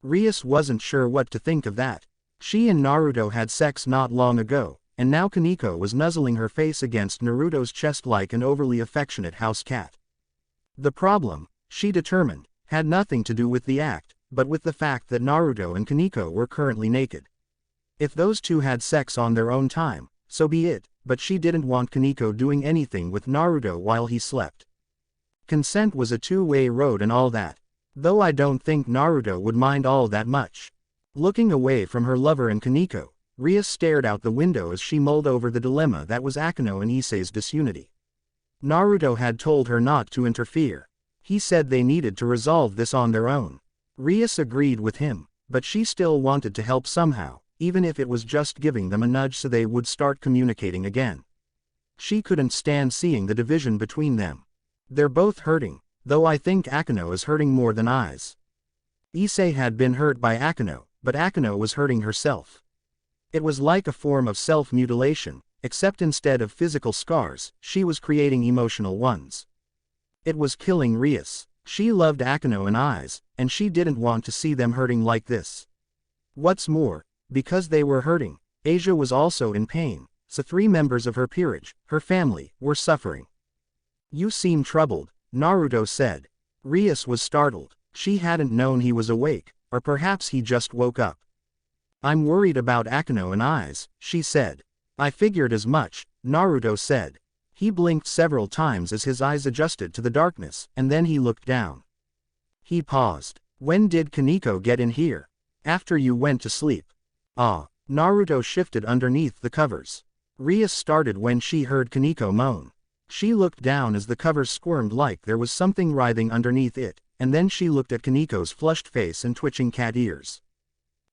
Rias wasn't sure what to think of that. She and Naruto had sex not long ago, and now Kaneko was nuzzling her face against Naruto's chest like an overly affectionate house cat. The problem, she determined, had nothing to do with the act, but with the fact that Naruto and Kaneko were currently naked. If those two had sex on their own time, so be it, but she didn't want Kaneko doing anything with Naruto while he slept. Consent was a two-way road and all that. Though I don't think Naruto would mind all that much. Looking away from her lover and Kaneko, Ria stared out the window as she mulled over the dilemma that was Akeno and Issei's disunity. Naruto had told her not to interfere. He said they needed to resolve this on their own. Rias agreed with him, but she still wanted to help somehow, even if it was just giving them a nudge so they would start communicating again. She couldn't stand seeing the division between them. They're both hurting, though I think Akeno is hurting more than Ise. Issei had been hurt by Akeno, but Akeno was hurting herself. It was like a form of self-mutilation, except instead of physical scars, she was creating emotional ones. It was killing Rias. She loved Akeno and Ise, and she didn't want to see them hurting like this. What's more, because they were hurting, Asia was also in pain, so 3 members of her peerage, her family, were suffering. You seem troubled, Naruto said. Rias was startled. She hadn't known he was awake, or perhaps he just woke up. I'm worried about Akeno and Ise, she said. I figured as much, Naruto said. He blinked several times as his eyes adjusted to the darkness, and then he looked down. He paused. When did Kaneko get in here? After you went to sleep. Ah. Naruto shifted underneath the covers. Rias started when she heard Kaneko moan. She looked down as the covers squirmed like there was something writhing underneath it, and then she looked at Kaneko's flushed face and twitching cat ears.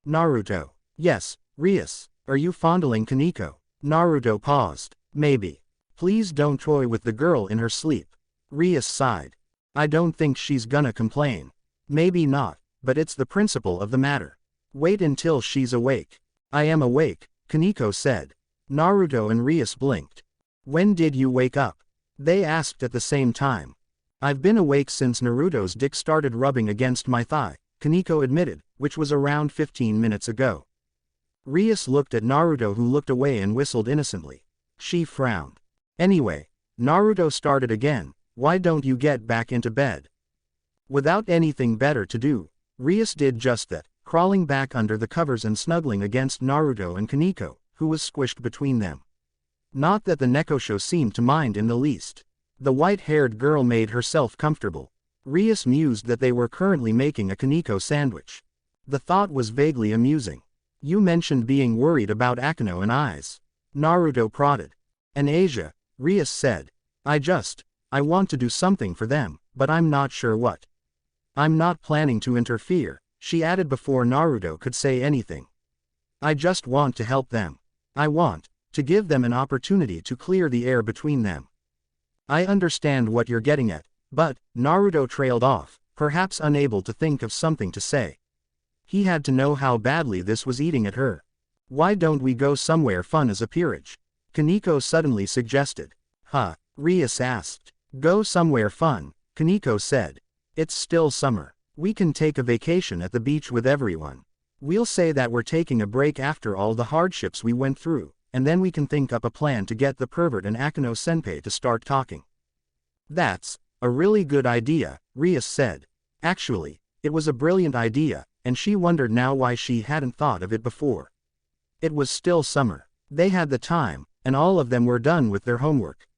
Naruto. Yes, Rias, are you fondling Kaneko? Naruto paused. Maybe. Please don't toy with the girl in her sleep. Rias sighed. I don't think she's gonna complain. Maybe not, but it's the principle of the matter. Wait until she's awake. I am awake, Kaneko said. Naruto and Rias blinked. When did you wake up? They asked at the same time. I've been awake since Naruto's dick started rubbing against my thigh, Kaneko admitted, which was around 15 minutes ago. Rias looked at Naruto, who looked away and whistled innocently. She frowned. Anyway, Naruto started again, why don't you get back into bed? Without anything better to do, Rias did just that, crawling back under the covers and snuggling against Naruto and Kaneko, who was squished between them. Not that the Nekosho seemed to mind in the least. The white-haired girl made herself comfortable. Rias mused that they were currently making a Kaneko sandwich. The thought was vaguely amusing. You mentioned being worried about Akeno and Ise. Naruto prodded. And Asia, Rias said. I want to do something for them, but I'm not sure what. I'm not planning to interfere, she added before Naruto could say anything. I just want to help them. I want to give them an opportunity to clear the air between them. I understand what you're getting at, but, Naruto trailed off, perhaps unable to think of something to say. He had to know how badly this was eating at her. Why don't we go somewhere fun as a peerage? Kaneko suddenly suggested. Huh? Rias asked. Go somewhere fun, Kaneko said. It's still summer. We can take a vacation at the beach with everyone. We'll say that we're taking a break after all the hardships we went through, and then we can think up a plan to get the pervert and Akeno-senpai to start talking. That's a really good idea, Rias said. Actually, it was a brilliant idea, and she wondered now why she hadn't thought of it before. It was still summer. They had the time, and all of them were done with their homework.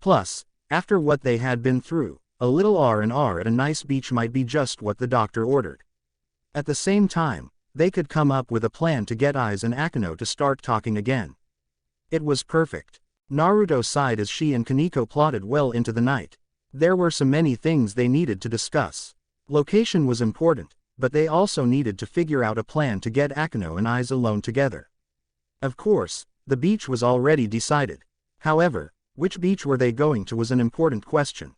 Plus, after what they had been through, a little R&R at a nice beach might be just what the doctor ordered. At the same time, they could come up with a plan to get Ise and Akeno to start talking again. It was perfect. Naruto sighed as she and Kaneko plodded well into the night. There were so many things they needed to discuss. Location was important, but they also needed to figure out a plan to get Akeno and Ise alone together. Of course, the beach was already decided. However, which beach were they going to was an important question.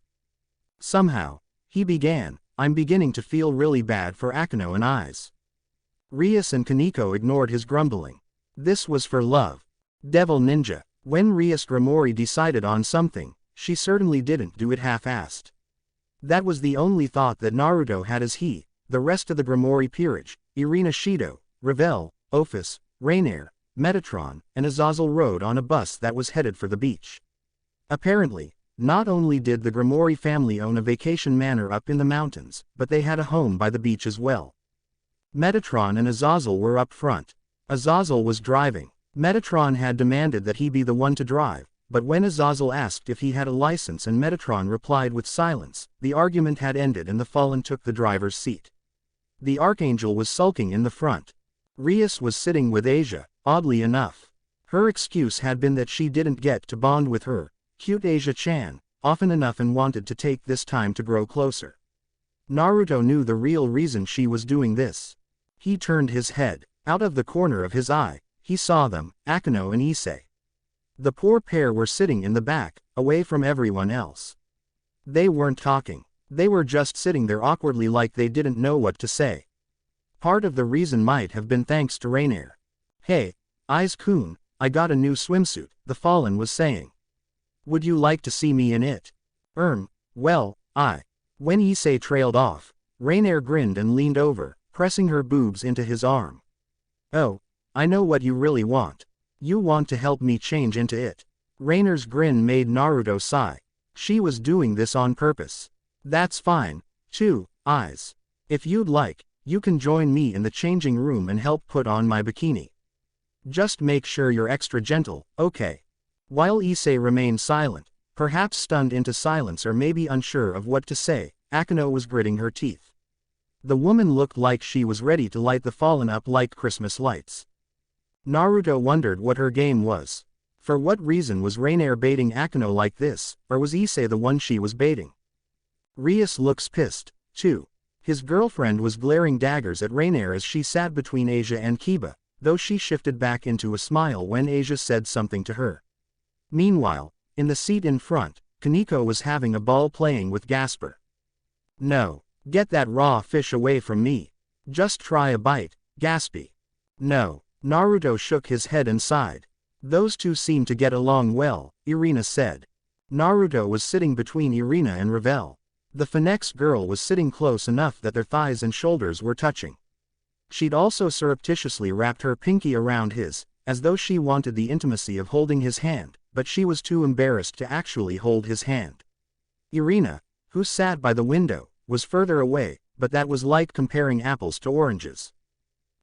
Somehow, he began, I'm beginning to feel really bad for Akeno and Ise. Rias and Kaneko ignored his grumbling. This was for love. Devil Ninja. When Rias Gramori decided on something, she certainly didn't do it half-assed. That was the only thought that Naruto had as he, the rest of the Gramori peerage, Irina Shido, Ravel, Ophis, Rainier, Metatron, and Azazel rode on a bus that was headed for the beach. Apparently, not only did the Grimoire family own a vacation manor up in the mountains, but they had a home by the beach as well. Metatron and Azazel were up front. Azazel was driving. Metatron had demanded that he be the one to drive, but when Azazel asked if he had a license and Metatron replied with silence, the argument had ended and the Fallen took the driver's seat. The Archangel was sulking in the front. Rias was sitting with Asia, oddly enough. Her excuse had been that she didn't get to bond with her, cute Asia-chan, often enough and wanted to take this time to grow closer. Naruto knew the real reason she was doing this. He turned his head. Out of the corner of his eye, he saw them, Akeno and Issei. The poor pair were sitting in the back, away from everyone else. They weren't talking. They were just sitting there awkwardly like they didn't know what to say. Part of the reason might have been thanks to Rainier. Hey, Aiz-kun, I got a new swimsuit, the Fallen was saying. Would you like to see me in it? Well, I. When Issei trailed off, Rainier grinned and leaned over, pressing her boobs into his arm. Oh, I know what you really want. You want to help me change into it. Rainier's grin made Naruto sigh. She was doing this on purpose. That's fine, too, Aiz. If you'd like, you can join me in the changing room and help put on my bikini. Just make sure you're extra gentle, okay? While Issei remained silent, perhaps stunned into silence or maybe unsure of what to say, Akeno was gritting her teeth. The woman looked like she was ready to light the Fallen up like Christmas lights. Naruto wondered what her game was. For what reason was Rainier baiting Akeno like this, or was Issei the one she was baiting? Rias looks pissed, too. His girlfriend was glaring daggers at Rainier as she sat between Asia and Kiba, though she shifted back into a smile when Asia said something to her. Meanwhile, in the seat in front, Kaneko was having a ball playing with Gasper. No. Get that raw fish away from me. Just try a bite, Gaspy. No. Naruto shook his head and sighed. Those two seem to get along well, Irina said. Naruto was sitting between Irina and Ravel. The Phoenix girl was sitting close enough that their thighs and shoulders were touching. She'd also surreptitiously wrapped her pinky around his, as though she wanted the intimacy of holding his hand, but she was too embarrassed to actually hold his hand. Irina, who sat by the window, was further away, but that was like comparing apples to oranges.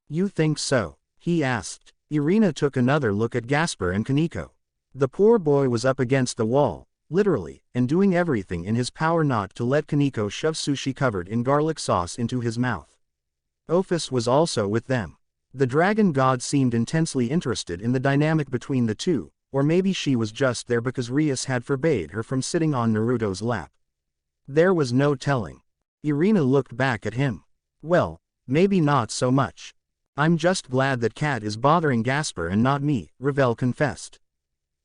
You think so? He asked. Irina took another look at Gasper and Kaneko. The poor boy was up against the wall, literally, and doing everything in his power not to let Kaneko shove sushi covered in garlic sauce into his mouth. Ophis was also with them. The dragon god seemed intensely interested in the dynamic between the two, or maybe she was just there because Rias had forbade her from sitting on Naruto's lap. There was no telling. Irina looked back at him. Well, maybe not so much. I'm just glad that Cat is bothering Gasper and not me, Ravel confessed.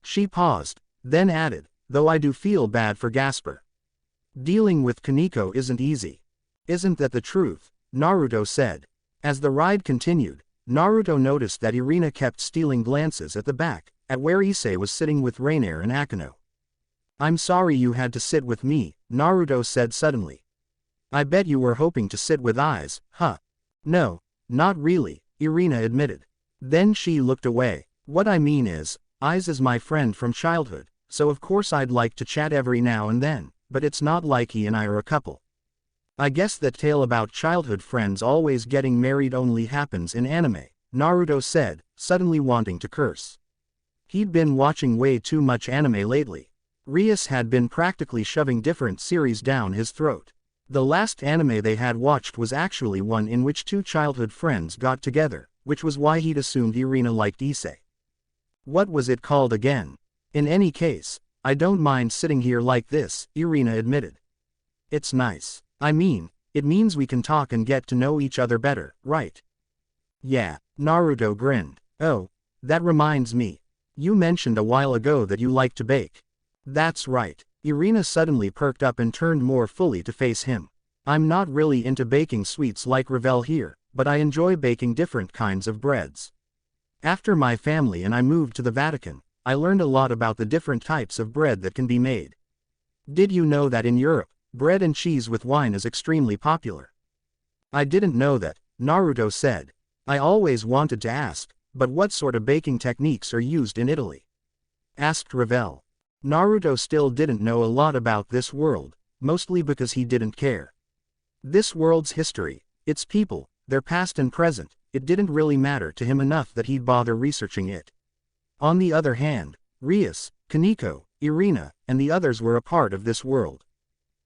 She paused, then added, though I do feel bad for Gasper. Dealing with Kaneko isn't easy. Isn't that the truth? Naruto said. As the ride continued, Naruto noticed that Irina kept stealing glances at the back, at where Issei was sitting with Rainier and Akeno. I'm sorry you had to sit with me, Naruto said suddenly. I bet you were hoping to sit with Aiz, huh? No, not really, Irina admitted. Then she looked away. What I mean is, Aiz is my friend from childhood, so of course I'd like to chat every now and then, but it's not like he and I are a couple. I guess that tale about childhood friends always getting married only happens in anime, Naruto said, suddenly wanting to curse. He'd been watching way too much anime lately. Rias had been practically shoving different series down his throat. The last anime they had watched was actually one in which two childhood friends got together, which was why he'd assumed Irina liked Issei. What was it called again? In any case, I don't mind sitting here like this, Irina admitted. It's nice. I mean, it means we can talk and get to know each other better, right? Yeah, Naruto grinned. Oh, that reminds me. You mentioned a while ago that you like to bake. That's right. Irina suddenly perked up and turned more fully to face him. I'm not really into baking sweets like Ravel here, but I enjoy baking different kinds of breads. After my family and I moved to the Vatican, I learned a lot about the different types of bread that can be made. Did you know that in Europe, bread and cheese with wine is extremely popular? I didn't know that, Naruto said. I always wanted to ask, but what sort of baking techniques are used in Italy? Asked Ravel. Naruto still didn't know a lot about this world, mostly because he didn't care. This world's history, its people, their past and present, it didn't really matter to him enough that he'd bother researching it. On the other hand, Rias, Kaneko, Irina, and the others were a part of this world.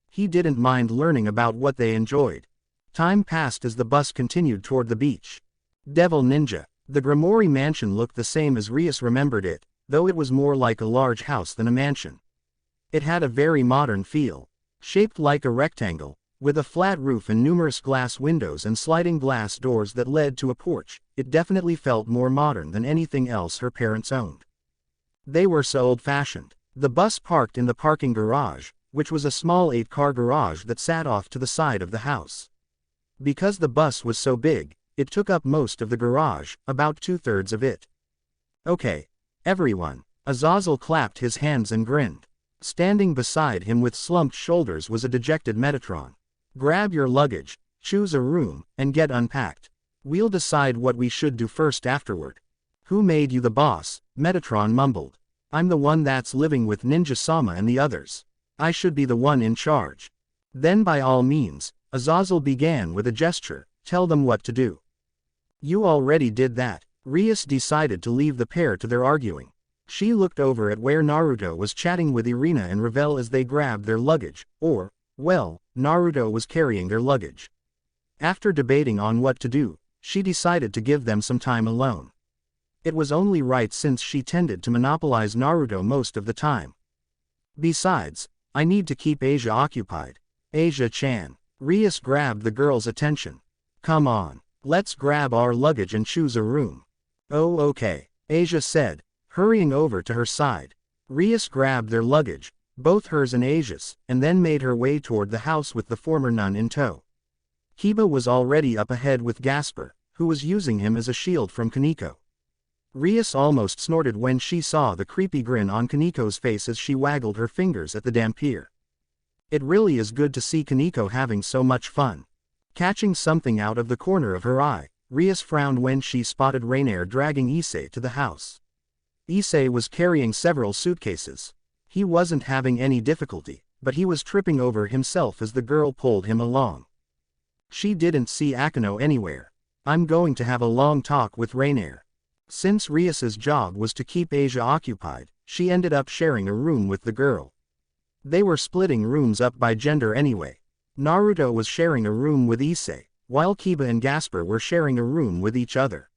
He didn't mind learning about what they enjoyed. Time passed as the bus continued toward the beach. Devil Ninja. The Grimoire mansion looked the same as Rias remembered it, though it was more like a large house than a mansion. It had a very modern feel. Shaped like a rectangle, with a flat roof and numerous glass windows and sliding glass doors that led to a porch, it definitely felt more modern than anything else her parents owned. They were so old-fashioned. The bus parked in the parking garage, which was a small 8-car garage that sat off to the side of the house. Because the bus was so big, it took up most of the garage, about 2/3 of it. Okay, everyone. Azazel clapped his hands and grinned. Standing beside him with slumped shoulders was a dejected Metatron. Grab your luggage, choose a room, and get unpacked. We'll decide what we should do first afterward. Who made you the boss? Metatron mumbled. I'm the one that's living with Ninja-sama and the others. I should be the one in charge. Then by all means, Azazel began with a gesture, tell them what to do. You already did that. Rias decided to leave the pair to their arguing. She looked over at where Naruto was chatting with Irina and Ravel as they grabbed their luggage, or, well, Naruto was carrying their luggage. After debating on what to do, she decided to give them some time alone. It was only right since she tended to monopolize Naruto most of the time. Besides, I need to keep Asia occupied. Asia-chan. Rias grabbed the girl's attention. Come on, let's grab our luggage and choose a room. Oh okay, Asia said, hurrying over to her side. Rias grabbed their luggage, both hers and Asia's, and then made her way toward the house with the former nun in tow. Kiba was already up ahead with Gasper, who was using him as a shield from Kaneko. Rias almost snorted when she saw the creepy grin on Kaneko's face as she waggled her fingers at the dampier. It really is good to see Kaneko having so much fun. Catching something out of the corner of her eye, Rias frowned when she spotted Rainier dragging Issei to the house. Issei was carrying several suitcases. He wasn't having any difficulty, but he was tripping over himself as the girl pulled him along. She didn't see Akeno anywhere. I'm going to have a long talk with Rainier. Since Rias's job was to keep Asia occupied, she ended up sharing a room with the girl. They were splitting rooms up by gender anyway. Naruto was sharing a room with Issei, while Kiba and Gasper were sharing a room with each other.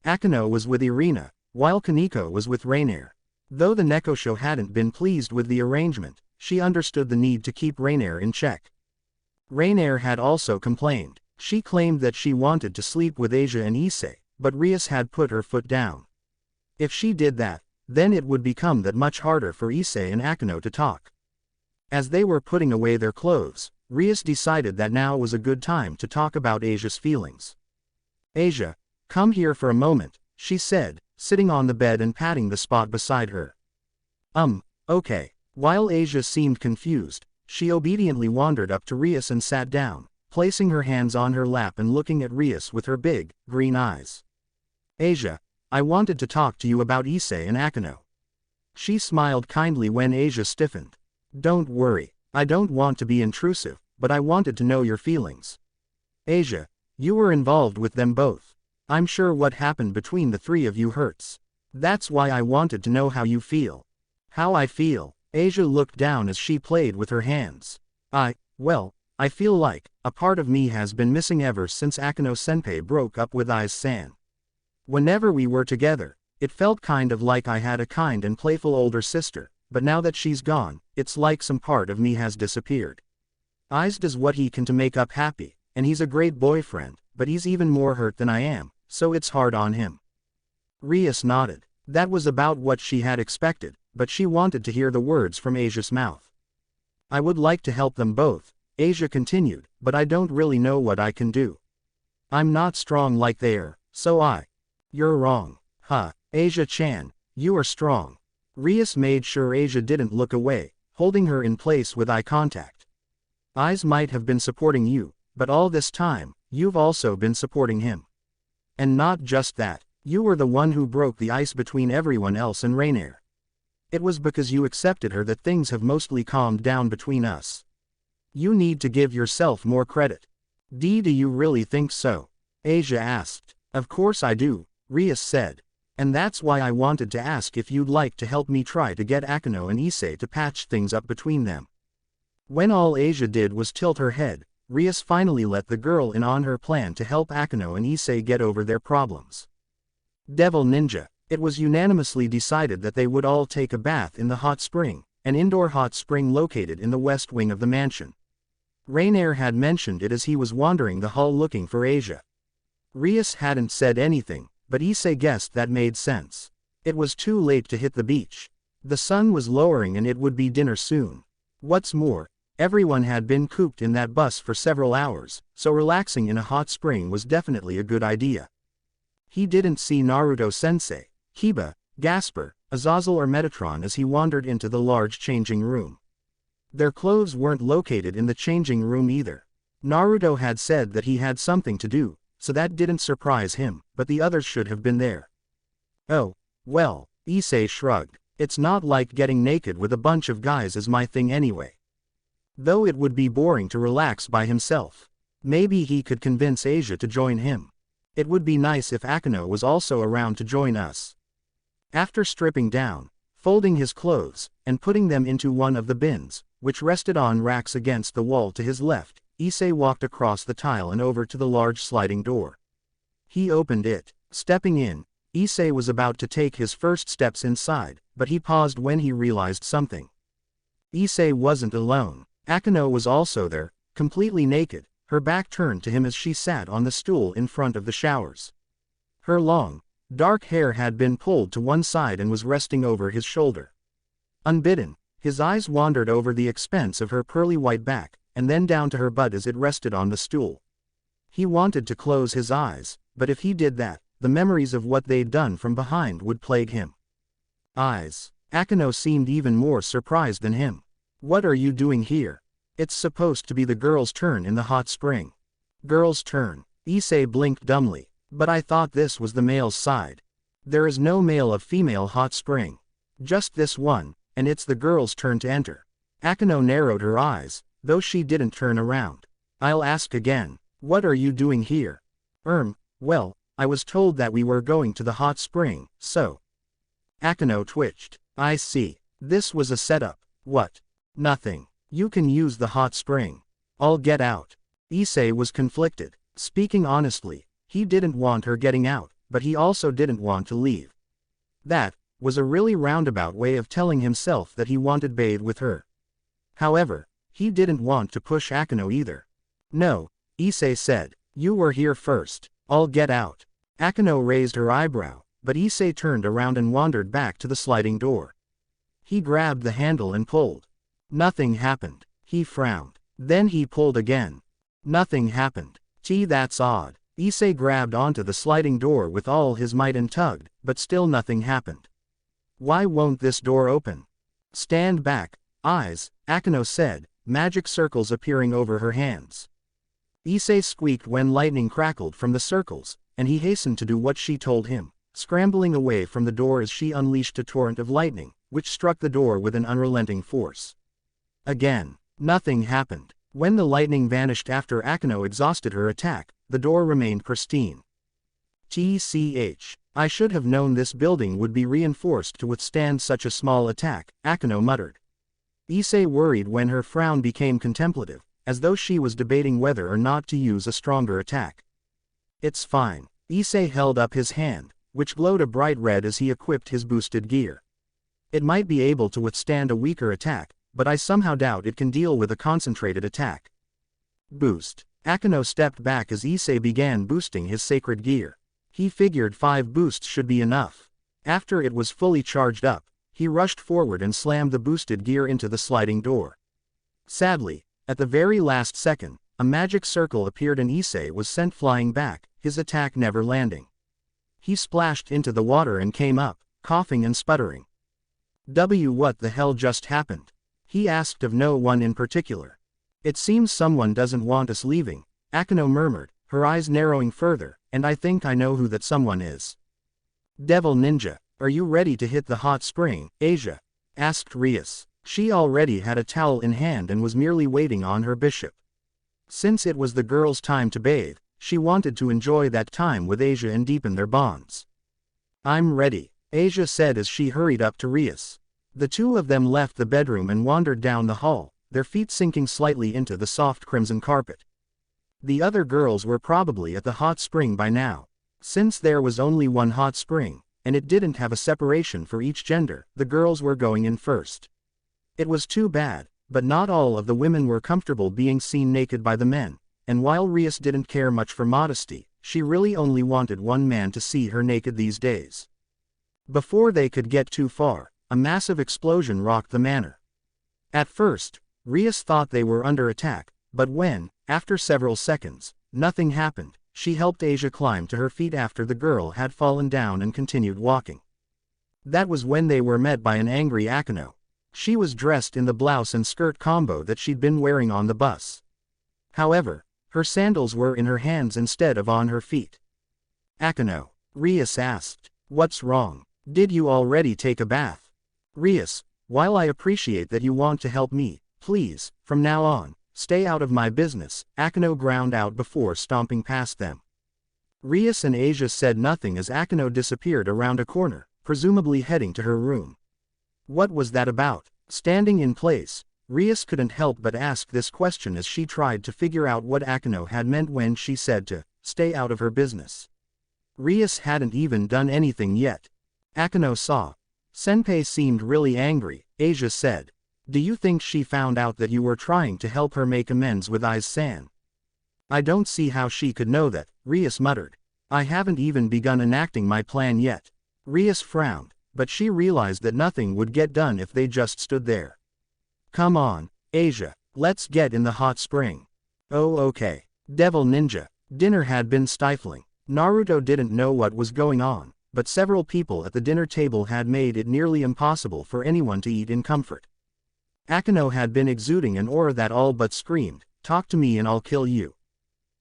Akeno was with Irina, while Kaneko was with Rainier. Though the Nekosho hadn't been pleased with the arrangement, she understood the need to keep Rainier in check. Rainier had also complained. She claimed that she wanted to sleep with Asia and Issei, but Rias had put her foot down. If she did that, then it would become that much harder for Issei and Akeno to talk. As they were putting away their clothes, Rias decided that now was a good time to talk about Asia's feelings. Asia, come here for a moment, she said, sitting on the bed and patting the spot beside her. Okay. While Asia seemed confused, she obediently wandered up to Rias and sat down, placing her hands on her lap and looking at Rias with her big, green eyes. Asia, I wanted to talk to you about Issei and Akeno. She smiled kindly when Asia stiffened. Don't worry, I don't want to be intrusive, but I wanted to know your feelings. Asia, you were involved with them both. I'm sure what happened between the three of you hurts. That's why I wanted to know how you feel. How I feel. Asia looked down as she played with her hands. Well, I feel like, a part of me has been missing ever since Akeno-senpai broke up with Aiz-san. Whenever we were together, it felt kind of like I had a kind and playful older sister, but now that she's gone, it's like some part of me has disappeared. Aiz does what he can to make up happy, and he's a great boyfriend, but he's even more hurt than I am, so it's hard on him. Rias nodded. That was about what she had expected, but she wanted to hear the words from Asia's mouth. I would like to help them both, Asia continued, but I don't really know what I can do. I'm not strong like they are, so You're wrong. Asia-chan, you are strong. Rias made sure Asia didn't look away, holding her in place with eye contact. Aiz might have been supporting you, but all this time, you've also been supporting him. And not just that, you were the one who broke the ice between everyone else and Rainier. It was because you accepted her that things have mostly calmed down between us. You need to give yourself more credit. Do you really think so? Asia asked. Of course I do, Rias said. And that's why I wanted to ask if you'd like to help me try to get Akeno and Issei to patch things up between them. When all Asia did was tilt her head, Rias finally let the girl in on her plan to help Akeno and Issei get over their problems. Devil Ninja, it was unanimously decided that they would all take a bath in the hot spring, an indoor hot spring located in the west wing of the mansion. Rainier had mentioned it as he was wandering the hall looking for Asia. Rias hadn't said anything, but Issei guessed that made sense. It was too late to hit the beach. The sun was lowering and it would be dinner soon. What's more, everyone had been cooped in that bus for several hours, so relaxing in a hot spring was definitely a good idea. He didn't see Naruto-sensei, Kiba, Gasper, Azazel or Metatron as he wandered into the large changing room. Their clothes weren't located in the changing room either. Naruto had said that he had something to do, so that didn't surprise him, but the others should have been there. Oh, well, Issei shrugged. It's not like getting naked with a bunch of guys is my thing anyway. Though it would be boring to relax by himself. Maybe he could convince Asia to join him. It would be nice if Akeno was also around to join us. After stripping down, folding his clothes, and putting them into one of the bins, which rested on racks against the wall to his left, Issei walked across the tile and over to the large sliding door. He opened it. Stepping in, Issei was about to take his first steps inside, but he paused when he realized something. Issei wasn't alone. Akeno was also there, completely naked, her back turned to him as she sat on the stool in front of the showers. Her long, dark hair had been pulled to one side and was resting over his shoulder. Unbidden, his eyes wandered over the expanse of her pearly white back, and then down to her butt as it rested on the stool. He wanted to close his eyes, but if he did that, the memories of what they'd done from behind would plague him. Eyes. Akeno seemed even more surprised than him. What are you doing here? It's supposed to be the girl's turn in the hot spring. Girl's turn. Issei blinked dumbly. But I thought this was the male's side. There is no male of female hot spring. Just this one, and it's the girl's turn to enter. Akeno narrowed her eyes, though she didn't turn around. I'll ask again. What are you doing here? Well, I was told that we were going to the hot spring, so. Akeno twitched. I see. This was a setup. What? Nothing. You can use the hot spring. I'll get out. Issei was conflicted. Speaking honestly, he didn't want her getting out, but he also didn't want to leave. That was a really roundabout way of telling himself that he wanted bathe with her. However, he didn't want to push Akeno either. No, Issei said. You were here first. I'll get out. Akeno raised her eyebrow, but Issei turned around and wandered back to the sliding door. He grabbed the handle and pulled. Nothing happened. He frowned. Then he pulled again. Nothing happened. Gee, that's odd. Issei grabbed onto the sliding door with all his might and tugged, but still nothing happened. Why won't this door open? Stand back, eyes, Akeno said, magic circles appearing over her hands. Issei squeaked when lightning crackled from the circles, and he hastened to do what she told him, scrambling away from the door as she unleashed a torrent of lightning, which struck the door with an unrelenting force. Again, nothing happened. When the lightning vanished after Akeno exhausted her attack, the door remained pristine. I should have known this building would be reinforced to withstand such a small attack, Akeno muttered. Issei worried when her frown became contemplative, as though she was debating whether or not to use a stronger attack. It's fine. Issei held up his hand, which glowed a bright red as he equipped his boosted gear. It might be able to withstand a weaker attack, but I somehow doubt it can deal with a concentrated attack. Boost. Akeno stepped back as Issei began boosting his sacred gear. He figured 5 boosts should be enough. After it was fully charged up, he rushed forward and slammed the boosted gear into the sliding door. Sadly, at the very last second, a magic circle appeared and Issei was sent flying back, his attack never landing. He splashed into the water and came up, coughing and sputtering. What the hell just happened? He asked of no one in particular. It seems someone doesn't want us leaving, Akeno murmured, her eyes narrowing further, and I think I know who that someone is. Devil Ninja, are you ready to hit the hot spring, Asia? Asked Rias. She already had a towel in hand and was merely waiting on her bishop. Since it was the girl's time to bathe, she wanted to enjoy that time with Asia and deepen their bonds. I'm ready, Asia said as she hurried up to Rias. The two of them left the bedroom and wandered down the hall, their feet sinking slightly into the soft crimson carpet. The other girls were probably at the hot spring by now. Since there was only one hot spring, and it didn't have a separation for each gender, the girls were going in first. It was too bad, but not all of the women were comfortable being seen naked by the men, and while Rias didn't care much for modesty, she really only wanted one man to see her naked these days. Before they could get too far, a massive explosion rocked the manor. At first, Rias thought they were under attack, but when, after several seconds, nothing happened, she helped Asia climb to her feet after the girl had fallen down and continued walking. That was when they were met by an angry Akeno. She was dressed in the blouse and skirt combo that she'd been wearing on the bus. However, her sandals were in her hands instead of on her feet. Akeno, Rias asked, what's wrong? Did you already take a bath? Rias, while I appreciate that you want to help me, please, from now on, stay out of my business, Akeno ground out before stomping past them. Rias and Asia said nothing as Akeno disappeared around a corner, presumably heading to her room. What was that about? Standing in place, Rias couldn't help but ask this question as she tried to figure out what Akeno had meant when she said to stay out of her business. Rias hadn't even done anything yet. Akeno saw. Senpai seemed really angry, Asia said. Do you think she found out that you were trying to help her make amends with Aiz-san? I don't see how she could know that, Rias muttered. I haven't even begun enacting my plan yet. Rias frowned, but she realized that nothing would get done if they just stood there. Come on, Asia, let's get in the hot spring. Oh okay. Devil Ninja. Dinner had been stifling. Naruto didn't know what was going on, but several people at the dinner table had made it nearly impossible for anyone to eat in comfort. Akeno had been exuding an aura that all but screamed, talk to me and I'll kill you.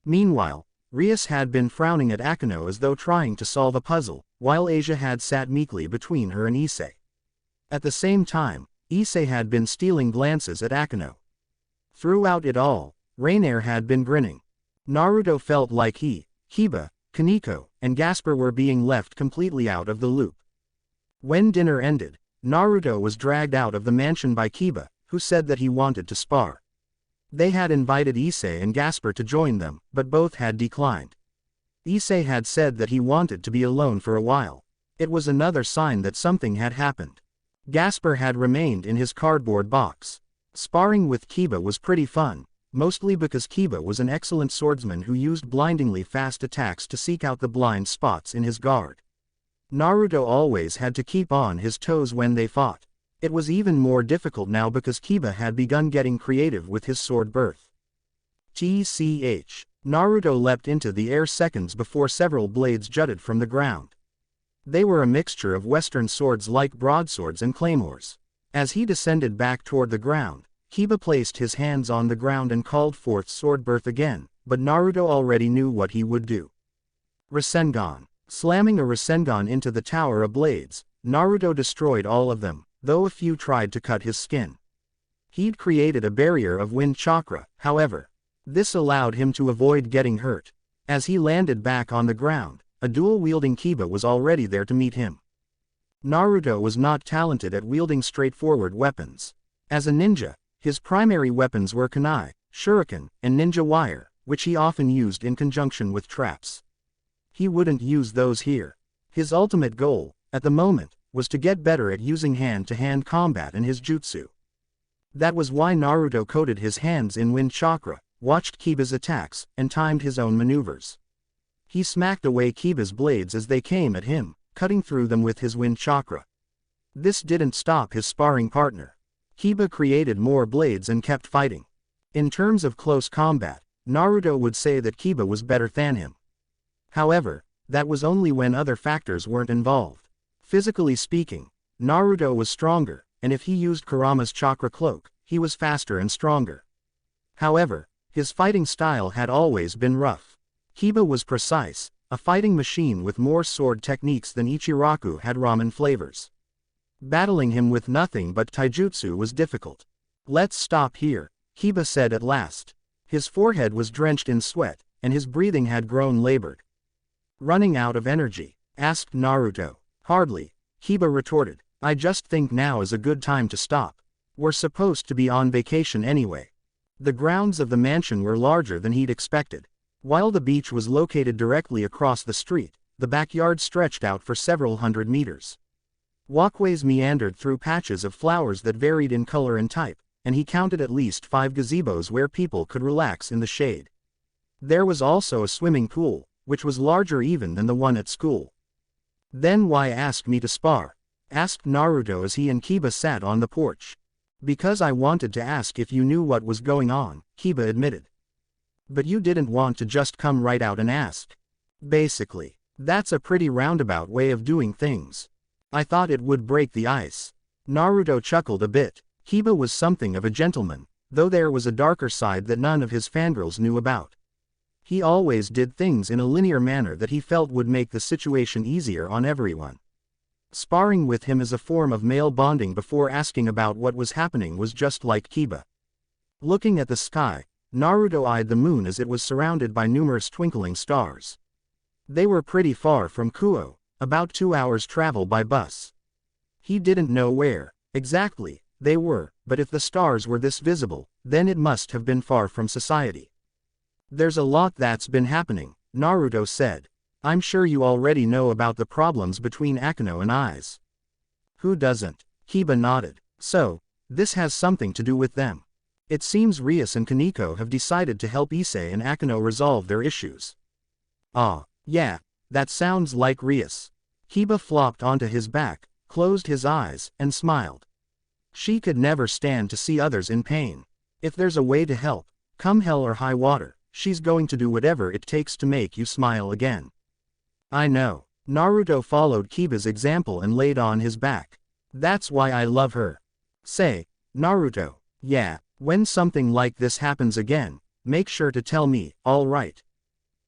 Meanwhile, Rias had been frowning at Akeno as though trying to solve a puzzle, while Asia had sat meekly between her and Issei. At the same time, Issei had been stealing glances at Akeno. Throughout it all, Rainier had been grinning. Naruto felt like he, Kiba, Kaneko, and Gasper were being left completely out of the loop. When dinner ended, Naruto was dragged out of the mansion by Kiba, who said that he wanted to spar. They had invited Issei and Gasper to join them, but both had declined. Issei had said that he wanted to be alone for a while. It was another sign that something had happened. Gasper had remained in his cardboard box. Sparring with Kiba was pretty fun, mostly because Kiba was an excellent swordsman who used blindingly fast attacks to seek out the blind spots in his guard. Naruto always had to keep on his toes when they fought. It was even more difficult now because Kiba had begun getting creative with his sword birth. TCH. Naruto leapt into the air seconds before several blades jutted from the ground. They were a mixture of western swords like broadswords and claymores. As he descended back toward the ground, Kiba placed his hands on the ground and called forth sword birth again, but Naruto already knew what he would do. Rasengan. Slamming a Rasengan into the tower of blades, Naruto destroyed all of them, though a few tried to cut his skin. He'd created a barrier of wind chakra, however. This allowed him to avoid getting hurt. As he landed back on the ground, a dual-wielding Kiba was already there to meet him. Naruto was not talented at wielding straightforward weapons. As a ninja, his primary weapons were kunai, shuriken, and ninja wire, which he often used in conjunction with traps. He wouldn't use those here. His ultimate goal, at the moment, was to get better at using hand-to-hand combat in his jutsu. That was why Naruto coated his hands in wind chakra, watched Kiba's attacks, and timed his own maneuvers. He smacked away Kiba's blades as they came at him, cutting through them with his wind chakra. This didn't stop his sparring partner. Kiba created more blades and kept fighting. In terms of close combat, Naruto would say that Kiba was better than him. However, that was only when other factors weren't involved. Physically speaking, Naruto was stronger, and if he used Kurama's chakra cloak, he was faster and stronger. However, his fighting style had always been rough. Kiba was precise, a fighting machine with more sword techniques than Ichiraku had ramen flavors. Battling him with nothing but taijutsu was difficult. Let's stop here, Kiba said at last. His forehead was drenched in sweat, and his breathing had grown labored. Running out of energy? Asked Naruto. Hardly, Kiba retorted. I just think now is a good time to stop. We're supposed to be on vacation anyway. The grounds of the mansion were larger than he'd expected. While the beach was located directly across the street, the backyard stretched out for several hundred meters. Walkways meandered through patches of flowers that varied in color and type, and he counted at least 5 gazebos where people could relax in the shade. There was also a swimming pool, which was larger even than the one at school. Then why ask me to spar? Asked Naruto as he and Kiba sat on the porch. Because I wanted to ask if you knew what was going on, Kiba admitted. But you didn't want to just come right out and ask. Basically, that's a pretty roundabout way of doing things. I thought it would break the ice. Naruto chuckled a bit. Kiba was something of a gentleman, though there was a darker side that none of his fangirls knew about. He always did things in a linear manner that he felt would make the situation easier on everyone. Sparring with him as a form of male bonding before asking about what was happening was just like Kiba. Looking at the sky, Naruto eyed the moon as it was surrounded by numerous twinkling stars. They were pretty far from Kuo, about 2 hours travel by bus. He didn't know where, exactly, they were, but if the stars were this visible, then it must have been far from society. There's a lot that's been happening, Naruto said. I'm sure you already know about the problems between Akeno and Aiz. Who doesn't? Kiba nodded. So, this has something to do with them. It seems Rias and Kaneko have decided to help Issei and Akeno resolve their issues. Ah, yeah, that sounds like Rias. Kiba flopped onto his back, closed his eyes, and smiled. She could never stand to see others in pain. If there's a way to help, come hell or high water, she's going to do whatever it takes to make you smile again. I know. Naruto followed Kiba's example and laid on his back. That's why I love her. Say, Naruto, yeah, when something like this happens again, make sure to tell me, alright?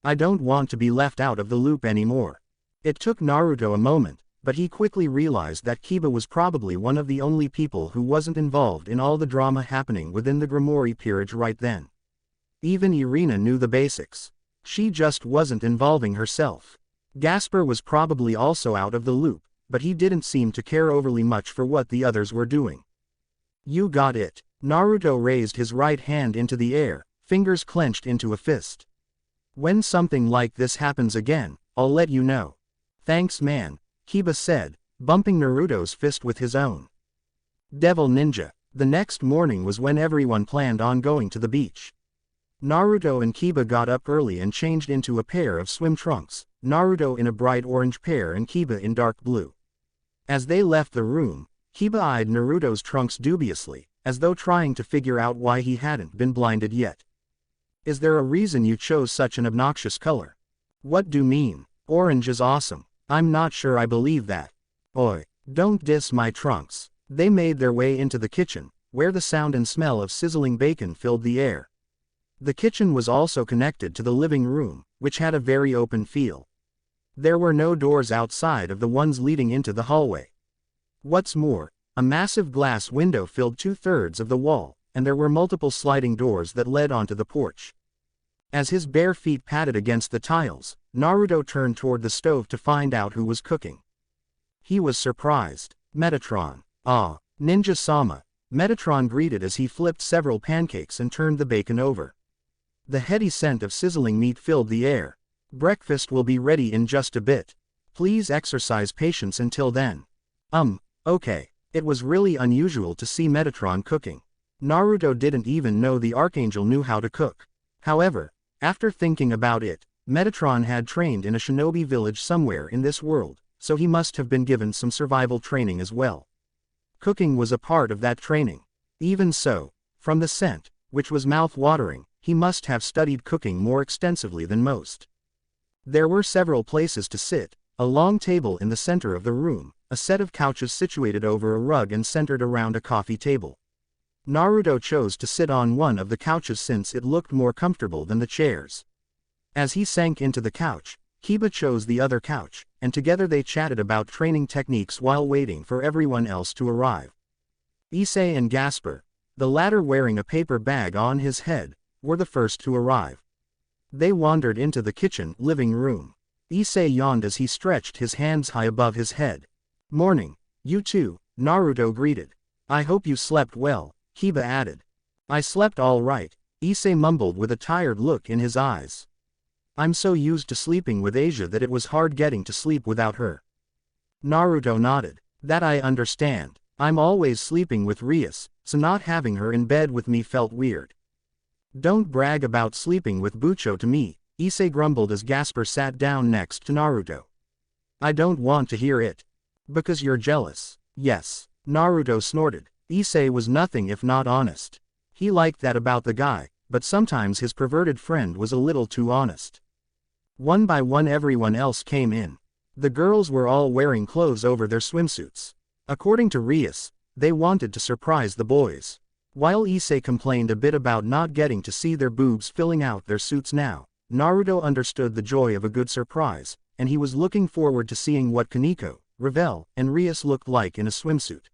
I don't want to be left out of the loop anymore. It took Naruto a moment, but he quickly realized that Kiba was probably one of the only people who wasn't involved in all the drama happening within the Grimoire peerage right then. Even Irina knew the basics. She just wasn't involving herself. Gaspar was probably also out of the loop, but he didn't seem to care overly much for what the others were doing. You got it. Naruto raised his right hand into the air, fingers clenched into a fist. When something like this happens again, I'll let you know. Thanks man, Kiba said, bumping Naruto's fist with his own. Devil Ninja. The next morning was when everyone planned on going to the beach. Naruto and Kiba got up early and changed into a pair of swim trunks, Naruto in a bright orange pair and Kiba in dark blue. As they left the room, Kiba eyed Naruto's trunks dubiously, as though trying to figure out why he hadn't been blinded yet. Is there a reason you chose such an obnoxious color? What do you mean? Orange is awesome. I'm not sure I believe that. Oi, don't diss my trunks. They made their way into the kitchen, where the sound and smell of sizzling bacon filled the air. The kitchen was also connected to the living room, which had a very open feel. There were no doors outside of the ones leading into the hallway. What's more, a massive glass window filled 2/3 of the wall, and there were multiple sliding doors that led onto the porch. As his bare feet patted against the tiles, Naruto turned toward the stove to find out who was cooking. He was surprised. Metatron. Ah, Ninja-sama, Metatron greeted as he flipped several pancakes and turned the bacon over. The heady scent of sizzling meat filled the air. Breakfast will be ready in just a bit. Please exercise patience until then. Okay. It was really unusual to see Metatron cooking. Naruto didn't even know the Archangel knew how to cook. However, after thinking about it, Metatron had trained in a shinobi village somewhere in this world, so he must have been given some survival training as well. Cooking was a part of that training. Even so, from the scent, which was mouth-watering, he must have studied cooking more extensively than most. There were several places to sit, a long table in the center of the room, a set of couches situated over a rug and centered around a coffee table. Naruto chose to sit on one of the couches since it looked more comfortable than the chairs. As he sank into the couch, Kiba chose the other couch, and together they chatted about training techniques while waiting for everyone else to arrive. Issei and Gasper, the latter wearing a paper bag on his head, were the first to arrive. They wandered into the kitchen living room. Issei yawned as he stretched his hands high above his head. "Morning, you two," Naruto greeted. "I hope you slept well," Kiba added. "I slept all right," Issei mumbled with a tired look in his eyes. "I'm so used to sleeping with Asia that it was hard getting to sleep without her." Naruto nodded. "That I understand. I'm always sleeping with Rias, so not having her in bed with me felt weird." "Don't brag about sleeping with Bucho to me," Issei grumbled as Gasper sat down next to Naruto. "I don't want to hear it." "Because you're jealous." "Yes," Naruto snorted. Issei was nothing if not honest. He liked that about the guy, but sometimes his perverted friend was a little too honest. One by one everyone else came in. The girls were all wearing clothes over their swimsuits. According to Rias, they wanted to surprise the boys. While Issei complained a bit about not getting to see their boobs filling out their suits now, Naruto understood the joy of a good surprise, and he was looking forward to seeing what Kaneko, Revel, and Rias looked like in a swimsuit.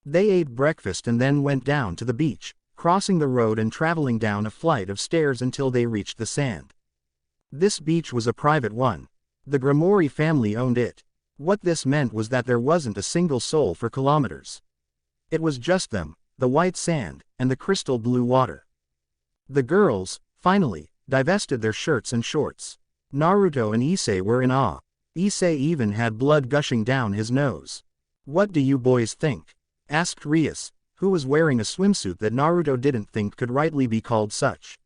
They ate breakfast and then went down to the beach, crossing the road and traveling down a flight of stairs until they reached the sand. This beach was a private one. The Grimori family owned it. What this meant was that there wasn't a single soul for kilometers. It was just them, the white sand, and the crystal blue water. The girls, finally, divested their shirts and shorts. Naruto and Issei were in awe. Issei even had blood gushing down his nose. "What do you boys think?" asked Rias, who was wearing a swimsuit that Naruto didn't think could rightly be called such.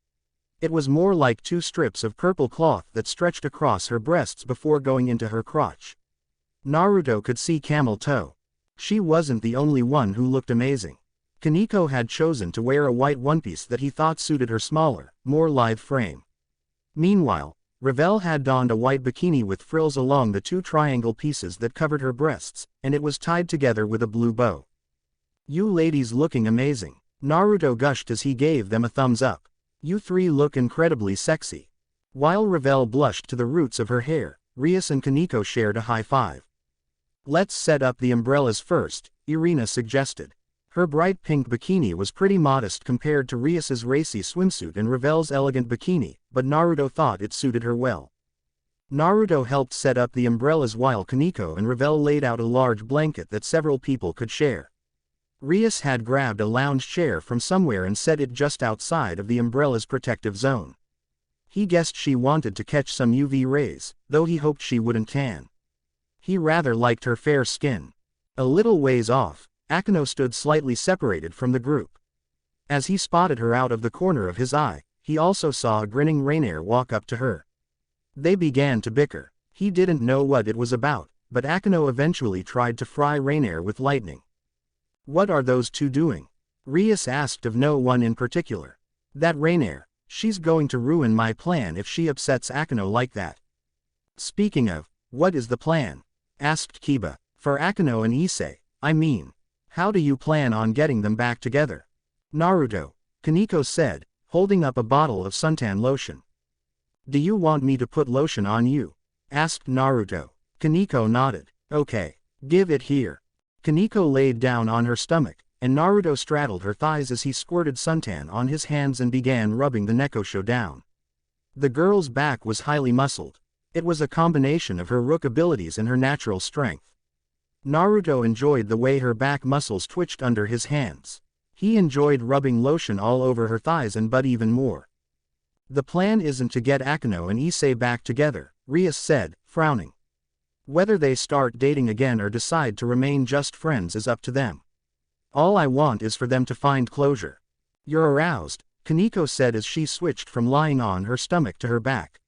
It was more like two strips of purple cloth that stretched across her breasts before going into her crotch. Naruto could see camel toe. She wasn't the only one who looked amazing. Kaneko had chosen to wear a white one-piece that he thought suited her smaller, more lithe frame. Meanwhile, Revel had donned a white bikini with frills along the two triangle pieces that covered her breasts, and it was tied together with a blue bow. "You ladies looking amazing," Naruto gushed as he gave them a thumbs up. "You three look incredibly sexy." While Revel blushed to the roots of her hair, Rias and Kaneko shared a high five. "Let's set up the umbrellas first," Irina suggested. Her bright pink bikini was pretty modest compared to Rias's racy swimsuit and Revel's elegant bikini, but Naruto thought it suited her well. Naruto helped set up the umbrellas while Kaneko and Revel laid out a large blanket that several people could share. Rias had grabbed a lounge chair from somewhere and set it just outside of the umbrella's protective zone. He guessed she wanted to catch some UV rays, though he hoped she wouldn't tan. He rather liked her fair skin. A little ways off, Akeno stood slightly separated from the group. As he spotted her out of the corner of his eye, he also saw a grinning Rainier walk up to her. They began to bicker. He didn't know what it was about, but Akeno eventually tried to fry Rainier with lightning. "What are those two doing?" Rias asked of no one in particular. "That Rainier, she's going to ruin my plan if she upsets Akeno like that." "Speaking of, what is the plan?" asked Kiba. "For Akeno and Issei, I mean. How do you plan on getting them back together?" "Naruto," Kaneko said, holding up a bottle of suntan lotion. "Do you want me to put lotion on you?" asked Naruto. Kaneko nodded. "Okay, give it here." Kaneko laid down on her stomach, and Naruto straddled her thighs as he squirted suntan on his hands and began rubbing the Nekosho down. The girl's back was highly muscled. It was a combination of her rook abilities and her natural strength. Naruto enjoyed the way her back muscles twitched under his hands. He enjoyed rubbing lotion all over her thighs and butt even more. "The plan isn't to get Akeno and Issei back together," Rias said, frowning. "Whether they start dating again or decide to remain just friends is up to them. All I want is for them to find closure." "You're aroused," Kaneko said as she switched from lying on her stomach to her back.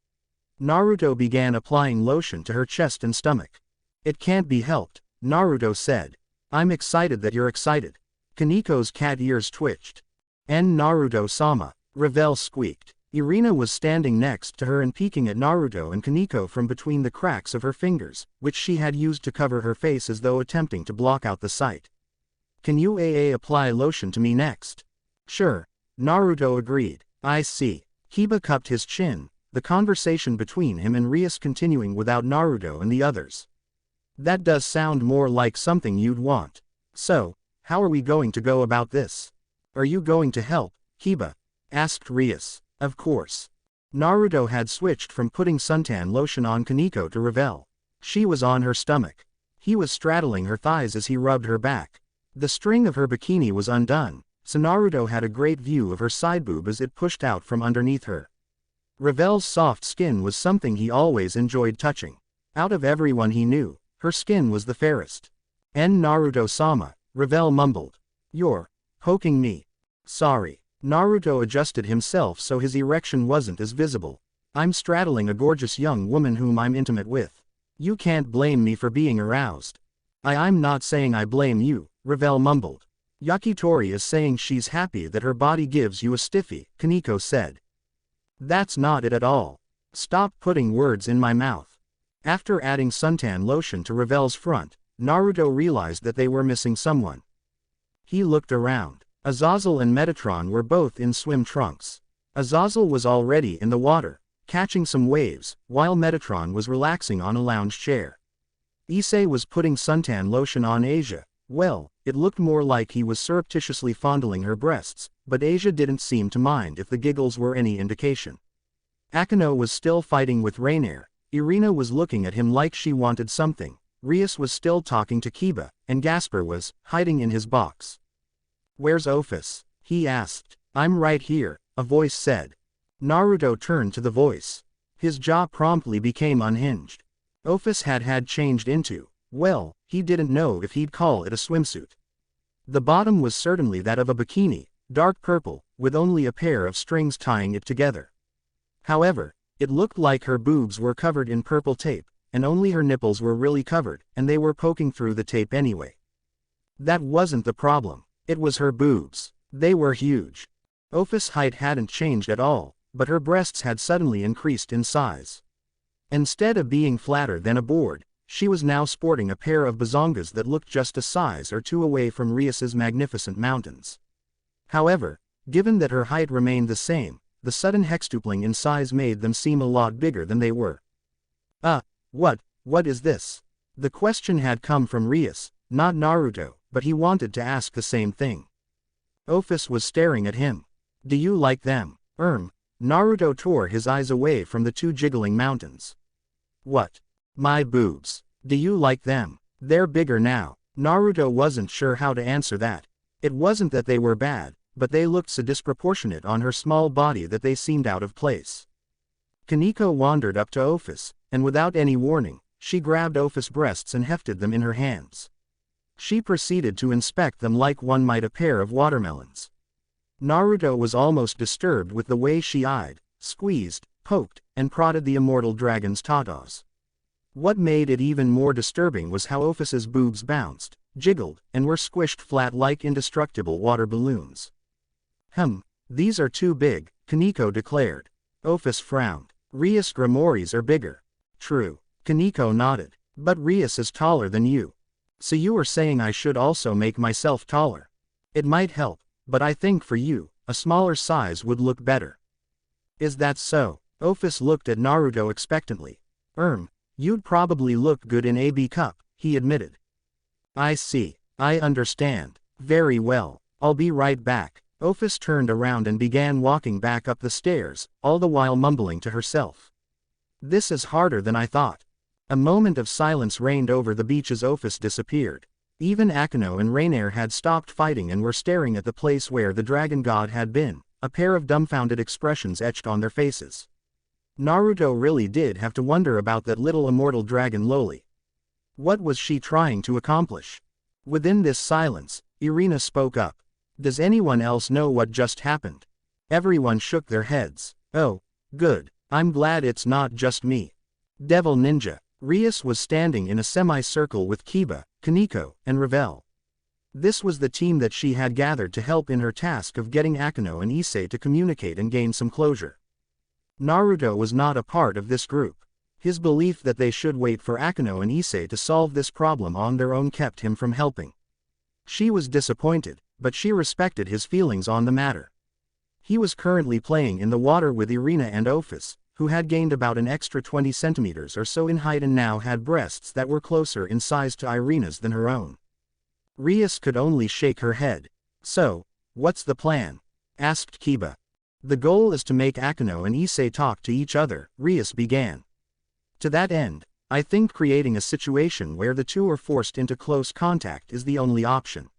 Naruto began applying lotion to her chest and stomach. "It can't be helped," Naruto said. "I'm excited that you're excited." Kaneko's cat ears twitched. "En Naruto-sama," Revel squeaked. Irina was standing next to her and peeking at Naruto and Kaneko from between the cracks of her fingers, which she had used to cover her face as though attempting to block out the sight. "Can you apply lotion to me next?" "Sure," Naruto agreed. "I see." Kiba cupped his chin, the conversation between him and Rias continuing without Naruto and the others. That does sound more like something you'd want. So, how are we going to go about this? Are you going to help, Kiba? Asked Rias. Of course. Naruto had switched from putting suntan lotion on Kaneko to Revel. She was on her stomach. He was straddling her thighs as he rubbed her back. The string of her bikini was undone, so Naruto had a great view of her side boob as it pushed out from underneath her. Revel's soft skin was something he always enjoyed touching. Out of everyone he knew, her skin was the fairest. Naruto-sama, Revel mumbled. You're poking me. Sorry. Naruto adjusted himself so his erection wasn't as visible. I'm straddling a gorgeous young woman whom I'm intimate with. You can't blame me for being aroused. I'm not saying I blame you, Revel mumbled. Yakitori is saying she's happy that her body gives you a stiffy, Kaneko said. That's not it at all. Stop putting words in my mouth. After adding suntan lotion to Revel's front, Naruto realized that they were missing someone. He looked around. Azazel and Metatron were both in swim trunks. Azazel was already in the water, catching some waves, while Metatron was relaxing on a lounge chair. Issei was putting suntan lotion on Asia. Well, it looked more like he was surreptitiously fondling her breasts, but Asia didn't seem to mind if the giggles were any indication. Akeno was still fighting with Rainier. Irina was looking at him like she wanted something. Rias was still talking to Kiba, and Gasper was hiding in his box. Where's Ophis? He asked. I'm right here, a voice said. Naruto turned to the voice. His jaw promptly became unhinged. Ophis had changed into, well, he didn't know if he'd call it a swimsuit. The bottom was certainly that of a bikini, dark purple, with only a pair of strings tying it together. However, it looked like her boobs were covered in purple tape, and only her nipples were really covered, and they were poking through the tape anyway. That wasn't the problem. It was her boobs. They were huge. Ophis' height hadn't changed at all, but her breasts had suddenly increased in size. Instead of being flatter than a board, she was now sporting a pair of bazongas that looked just a size or two away from Rias's magnificent mountains. However, given that her height remained the same, the sudden hextupling in size made them seem a lot bigger than they were. What is this? The question had come from Rias, not Naruto, but he wanted to ask the same thing. Ophis was staring at him. Do you like them? Naruto tore his eyes away from the two jiggling mountains. What? My boobs. Do you like them? They're bigger now. Naruto wasn't sure how to answer that. It wasn't that they were bad, but they looked so disproportionate on her small body that they seemed out of place. Kaneko wandered up to Ophis, and without any warning, she grabbed Ophis' breasts and hefted them in her hands. She proceeded to inspect them like one might a pair of watermelons. Naruto was almost disturbed with the way she eyed, squeezed, poked, and prodded the immortal dragon's tatas. What made it even more disturbing was how Ophis's boobs bounced, jiggled, and were squished flat like indestructible water balloons. These are too big, Kaneko declared. Ophis frowned. Rias Grimoires are bigger. True. Kaneko nodded. But Rias is taller than you. So you are saying I should also make myself taller. It might help, but I think for you, a smaller size would look better. Is that so? Ophis looked at Naruto expectantly. You'd probably look good in a B cup, he admitted. I see. I understand. Very well. I'll be right back. Ophis turned around and began walking back up the stairs, all the while mumbling to herself. This is harder than I thought. A moment of silence reigned over the beach as Ophis disappeared. Even Akeno and Rainier had stopped fighting and were staring at the place where the dragon god had been, a pair of dumbfounded expressions etched on their faces. Naruto really did have to wonder about that little immortal dragon Loli. What was she trying to accomplish? Within this silence, Irina spoke up. Does anyone else know what just happened? Everyone shook their heads. Oh, good. I'm glad it's not just me. Devil Ninja. Rias was standing in a semicircle with Kiba, Kaneko, and Revel. This was the team that she had gathered to help in her task of getting Akeno and Issei to communicate and gain some closure. Naruto was not a part of this group. His belief that they should wait for Akeno and Issei to solve this problem on their own kept him from helping. She was disappointed, but she respected his feelings on the matter. He was currently playing in the water with Irina and Ophis, who had gained about an extra 20 centimeters or so in height and now had breasts that were closer in size to Irina's than her own. Rias could only shake her head. "So, what's the plan?" asked Kiba. "The goal is to make Akeno and Issei talk to each other," Rias began. "To that end, I think creating a situation where the two are forced into close contact is the only option."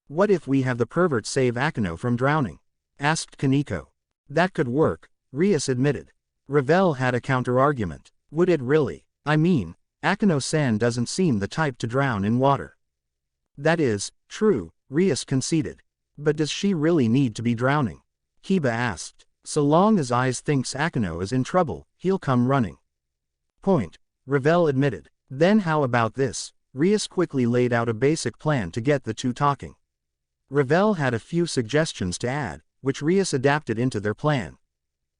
"What if we have the pervert save Akeno from drowning?" asked Kaneko. "That could work," Rias admitted. Ravel had a counter-argument. "Would it really? I mean, Akeno-san doesn't seem the type to drown in water." "That is true," Rias conceded. "But does she really need to be drowning?" Kiba asked. "So long as Aiz thinks Akeno is in trouble, he'll come running." "Point," Ravel admitted. "Then how about this?" Rias quickly laid out a basic plan to get the two talking. Ravel had a few suggestions to add, which Rias adapted into their plan.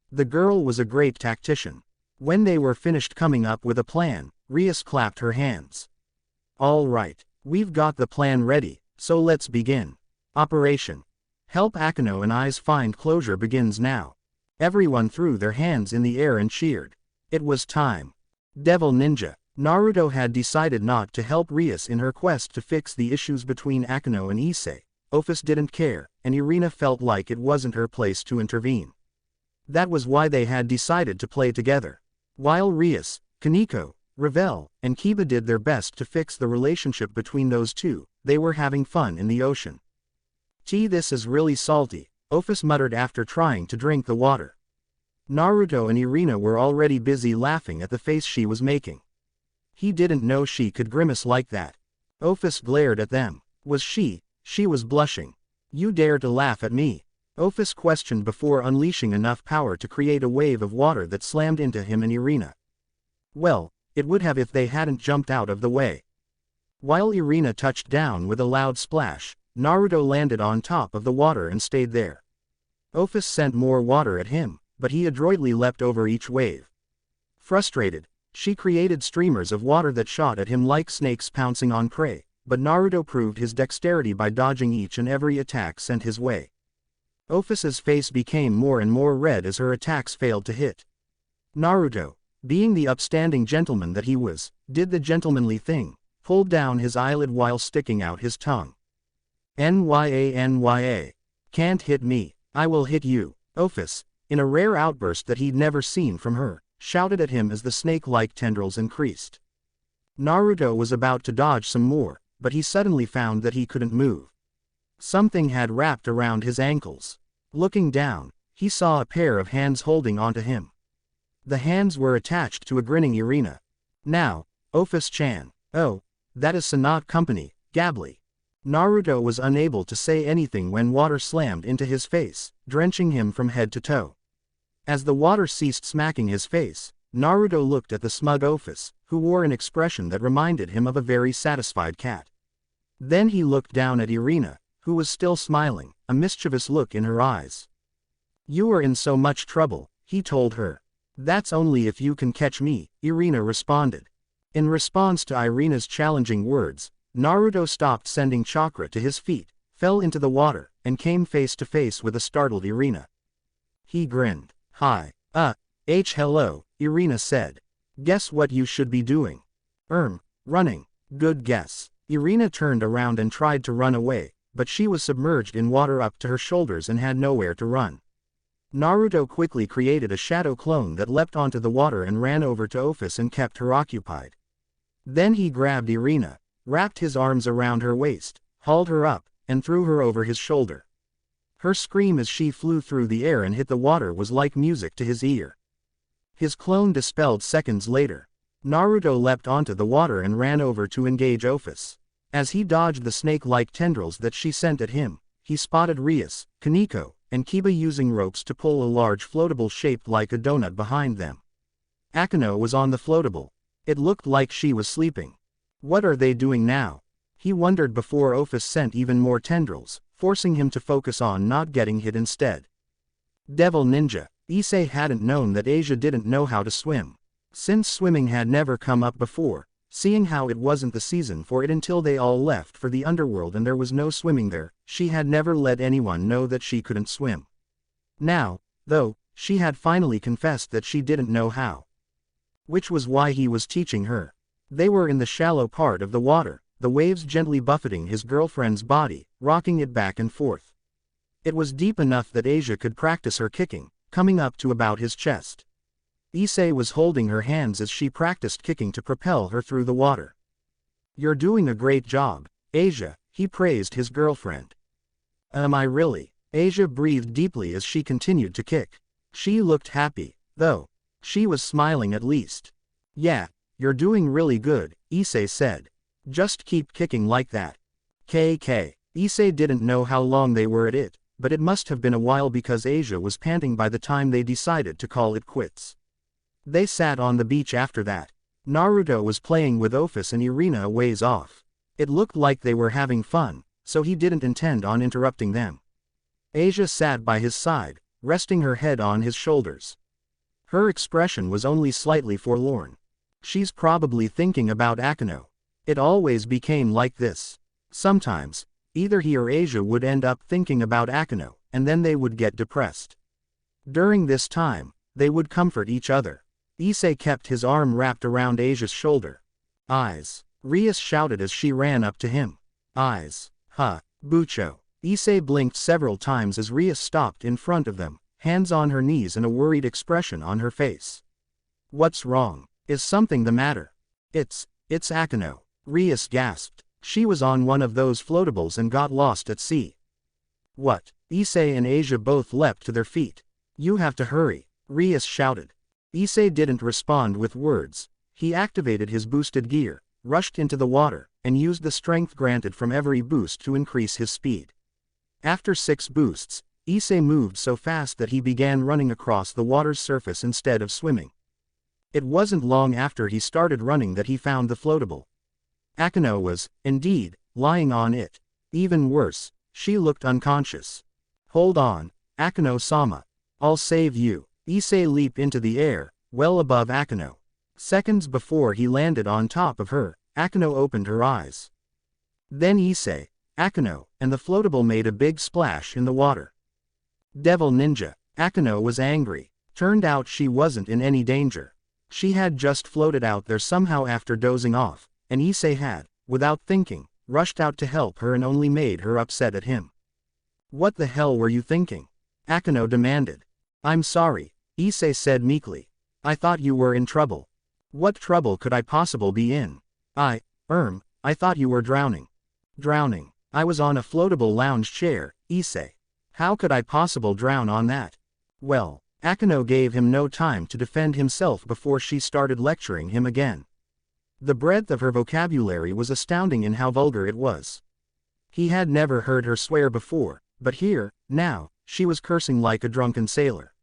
The girl was a great tactician. When they were finished coming up with a plan, Rias clapped her hands. "All right, we've got the plan ready, so let's begin. Operation Help Akeno and Aiz find closure begins now." Everyone threw their hands in the air and cheered. It was time. Devil Ninja. Naruto had decided not to help Rias in her quest to fix the issues between Akeno and Issei. Ophis didn't care, and Irina felt like it wasn't her place to intervene. That was why they had decided to play together. While Rias, Kaneko, Ravel, and Kiba did their best to fix the relationship between those two, they were having fun in the ocean. This is really salty," Ophis muttered after trying to drink the water. Naruto and Irina were already busy laughing at the face she was making. He didn't know she could grimace like that. Ophis glared at them. She was blushing. "You dare to laugh at me?" Ophis questioned before unleashing enough power to create a wave of water that slammed into him and Irina. Well, it would have if they hadn't jumped out of the way. While Irina touched down with a loud splash, Naruto landed on top of the water and stayed there. Ophis sent more water at him, but he adroitly leapt over each wave. Frustrated, she created streamers of water that shot at him like snakes pouncing on prey, but Naruto proved his dexterity by dodging each and every attack sent his way. Ophis's face became more and more red as her attacks failed to hit. Naruto, being the upstanding gentleman that he was, did the gentlemanly thing, pulled down his eyelid while sticking out his tongue. "Nya. Can't hit me, I will hit you," Ophis, in a rare outburst that he'd never seen from her, shouted at him as the snake-like tendrils increased. Naruto was about to dodge some more, but he suddenly found that he couldn't move. Something had wrapped around his ankles. Looking down, he saw a pair of hands holding onto him. The hands were attached to a grinning Irina. "Now, Ophis-chan." "Oh, that is Sanat Company, Gably." Naruto was unable to say anything when water slammed into his face, drenching him from head to toe. As the water ceased smacking his face, Naruto looked at the smug Ophis, who wore an expression that reminded him of a very satisfied cat. Then he looked down at Irina, who was still smiling, a mischievous look in her eyes. "You are in so much trouble," he told her. "That's only if you can catch me," Irina responded. In response to Irina's challenging words, Naruto stopped sending chakra to his feet, fell into the water, and came face to face with a startled Irina. He grinned. "Hi. Hello," Irina said. "Guess what you should be doing?" Running. Good guess." Irina turned around and tried to run away, but she was submerged in water up to her shoulders and had nowhere to run. Naruto quickly created a shadow clone that leapt onto the water and ran over to Ophis and kept her occupied. Then he grabbed Irina, wrapped his arms around her waist, hauled her up, and threw her over his shoulder. Her scream as she flew through the air and hit the water was like music to his ear. His clone dispelled seconds later. Naruto leapt onto the water and ran over to engage Ophis. As he dodged the snake-like tendrils that she sent at him, he spotted Rias, Kaneko, and Kiba using ropes to pull a large floatable shaped like a donut behind them. Akeno was on the floatable. It looked like she was sleeping. What are they doing now? He wondered before Ophis sent even more tendrils, forcing him to focus on not getting hit instead. Devil Ninja. Issei hadn't known that Asia didn't know how to swim. Since swimming had never come up before, seeing how it wasn't the season for it until they all left for the underworld and there was no swimming there, she had never let anyone know that she couldn't swim. Now, though, She had finally confessed that she didn't know how. Which was why he was teaching her. They were in the shallow part of the water, the waves gently buffeting his girlfriend's body, rocking it back and forth. It was deep enough that Asia could practice her kicking, coming up to about his chest. Issei was holding her hands as she practiced kicking to propel her through the water. "You're doing a great job, Asia," he praised his girlfriend. "Am I really?" Asia breathed deeply as she continued to kick. She looked happy, though. She was smiling at least. "Yeah, you're doing really good," Issei said. "Just keep kicking like that." Issei didn't know how long they were at it, but it must have been a while because Asia was panting by the time they decided to call it quits. They sat on the beach after that. Naruto was playing with Ophis and Irina a ways off. It looked like they were having fun, so he didn't intend on interrupting them. Asia sat by his side, resting her head on his shoulders. Her expression was only slightly forlorn. She's probably thinking about Akeno. It always became like this. Sometimes, either he or Asia would end up thinking about Akeno, and then they would get depressed. During this time, they would comfort each other. Issei kept his arm wrapped around Asia's shoulder. "Eyes!" Rias shouted as she ran up to him. "Eyes! Huh, Bucho!" Issei blinked several times as Rias stopped in front of them, hands on her knees and a worried expression on her face. "What's wrong? Is something the matter?" It's Akeno," Rias gasped. "She was on one of those floatables and got lost at sea." "What?" Issei and Asia both leapt to their feet. "You have to hurry," Rias shouted. Issei didn't respond with words. He activated his boosted gear, rushed into the water, and used the strength granted from every boost to increase his speed. After 6 boosts, Issei moved so fast that he began running across the water's surface instead of swimming. It wasn't long after he started running that he found the floatable. Akeno was, indeed, lying on it. Even worse, she looked unconscious. "Hold on, Akeno-sama. I'll save you." Issei leaped into the air, well above Akeno. Seconds before he landed on top of her, Akeno opened her eyes. Then Issei, Akeno, and the floatable made a big splash in the water. Devil Ninja. Akeno was angry. Turned out she wasn't in any danger. She had just floated out there somehow after dozing off, and Issei had, without thinking, rushed out to help her and only made her upset at him. "What the hell were you thinking?" Akeno demanded. "I'm sorry," Issei said meekly. "I thought you were in trouble." "What trouble could I possibly be in?" I thought you were drowning." "Drowning? I was on a floatable lounge chair, Issei. How could I possibly drown on that?" "Well," Akeno gave him no time to defend himself before she started lecturing him again. The breadth of her vocabulary was astounding in how vulgar it was. He had never heard her swear before, but here, now, she was cursing like a drunken sailor.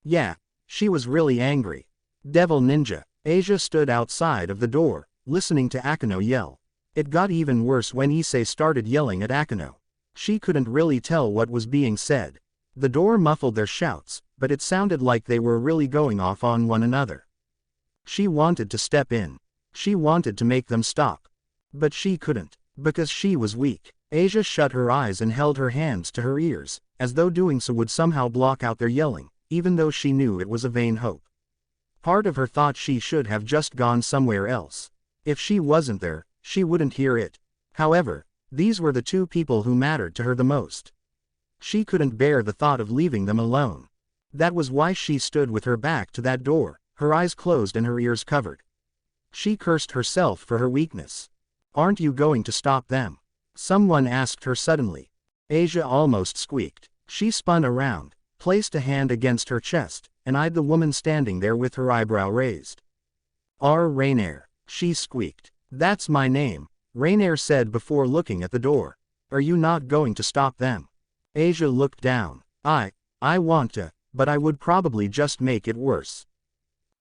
Yeah, she was really angry. Devil Ninja. Asia stood outside of the door, listening to Akeno yell. It got even worse when Issei started yelling at Akeno. She couldn't really tell what was being said. The door muffled their shouts, but it sounded like they were really going off on one another. She wanted to step in. She wanted to make them stop. But she couldn't, because she was weak. Asia shut her eyes and held her hands to her ears, as though doing so would somehow block out their yelling, even though she knew it was a vain hope. Part of her thought she should have just gone somewhere else. If she wasn't there, she wouldn't hear it. However, these were the 2 people who mattered to her the most. She couldn't bear the thought of leaving them alone. That was why she stood with her back to that door, her eyes closed and her ears covered. She cursed herself for her weakness. "Aren't you going to stop them?" someone asked her suddenly. Asia almost squeaked. She spun around, placed a hand against her chest, and eyed the woman standing there with her eyebrow raised. "Rainier," she squeaked. "That's my name," Rainier said before looking at the door. "Are you not going to stop them?" Asia looked down. I want to, but I would probably just make it worse."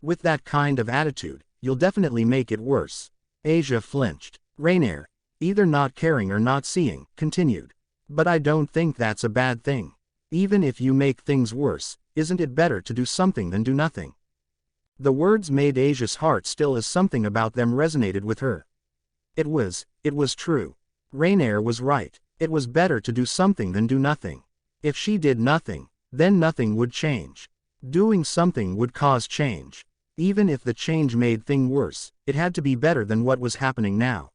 "With that kind of attitude, you'll definitely make it worse." Asia flinched. Rainier, either not caring or not seeing, continued. "But I don't think that's a bad thing. Even if you make things worse, isn't it better to do something than do nothing?" The words made Asia's heart still as something about them resonated with her. It was true. Rainier was right. It was better to do something than do nothing. If she did nothing, then nothing would change. Doing something would cause change. Even if the change made things worse, it had to be better than what was happening now.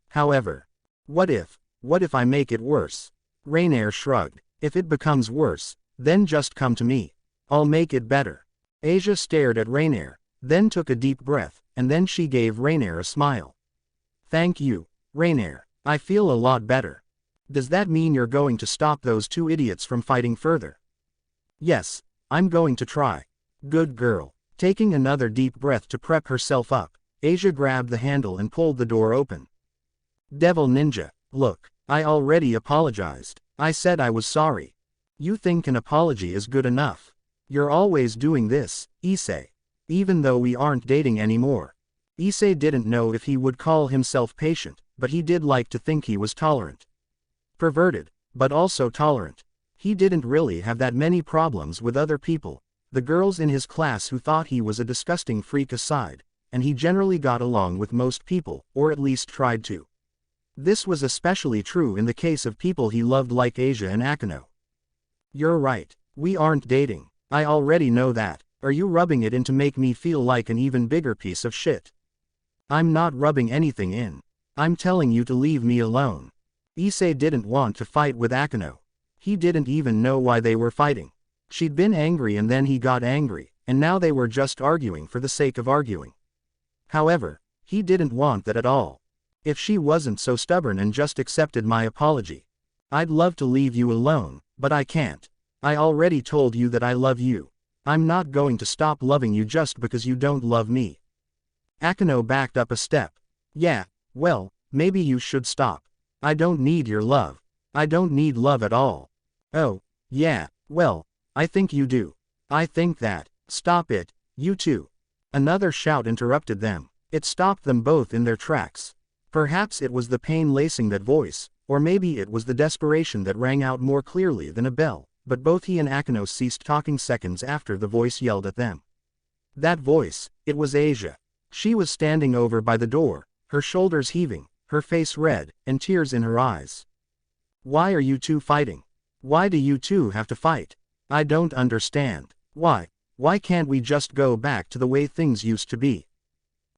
However, what if I make it worse? Rainier shrugged. If it becomes worse, then just come to me. I'll make it better. Asia stared at Rainier, then took a deep breath, and then she gave Rainier a smile. Thank you, Rainier. I feel a lot better. Does that mean you're going to stop those two idiots from fighting further? Yes, I'm going to try. Good girl. Taking another deep breath to prep herself up, Asia grabbed the handle and pulled the door open. Devil Ninja, look, I already apologized. I said I was sorry. You think an apology is good enough? You're always doing this, Issei. Even though we aren't dating anymore. Issei didn't know if he would call himself patient, but he did like to think he was tolerant. Perverted, but also tolerant. He didn't really have that many problems with other people, the girls in his class who thought he was a disgusting freak aside, and he generally got along with most people, or at least tried to. This was especially true in the case of people he loved like Asia and Akano. You're right, we aren't dating. I already know that. Are you rubbing it in to make me feel like an even bigger piece of shit? I'm not rubbing anything in. I'm telling you to leave me alone. Issei didn't want to fight with Akano. He didn't even know why they were fighting. She'd been angry and then he got angry, and now they were just arguing for the sake of arguing. However, he didn't want that at all. If she wasn't so stubborn and just accepted my apology, I'd love to leave you alone, but I can't. I already told you that I love you. I'm not going to stop loving you just because you don't love me. Akano backed up a step. Yeah, well, maybe you should stop. I don't need your love. I don't need love at all. Oh, yeah, well, I think you do. I think that. Stop it, you two. Another shout interrupted them. It stopped them both in their tracks. Perhaps it was the pain lacing that voice, or maybe it was the desperation that rang out more clearly than a bell, but both he and Akano ceased talking seconds after the voice yelled at them. That voice, it was Asia. She was standing over by the door, her shoulders heaving, her face red, and tears in her eyes. Why are you two fighting? Why do you two have to fight? I don't understand. Why can't we just go back to the way things used to be?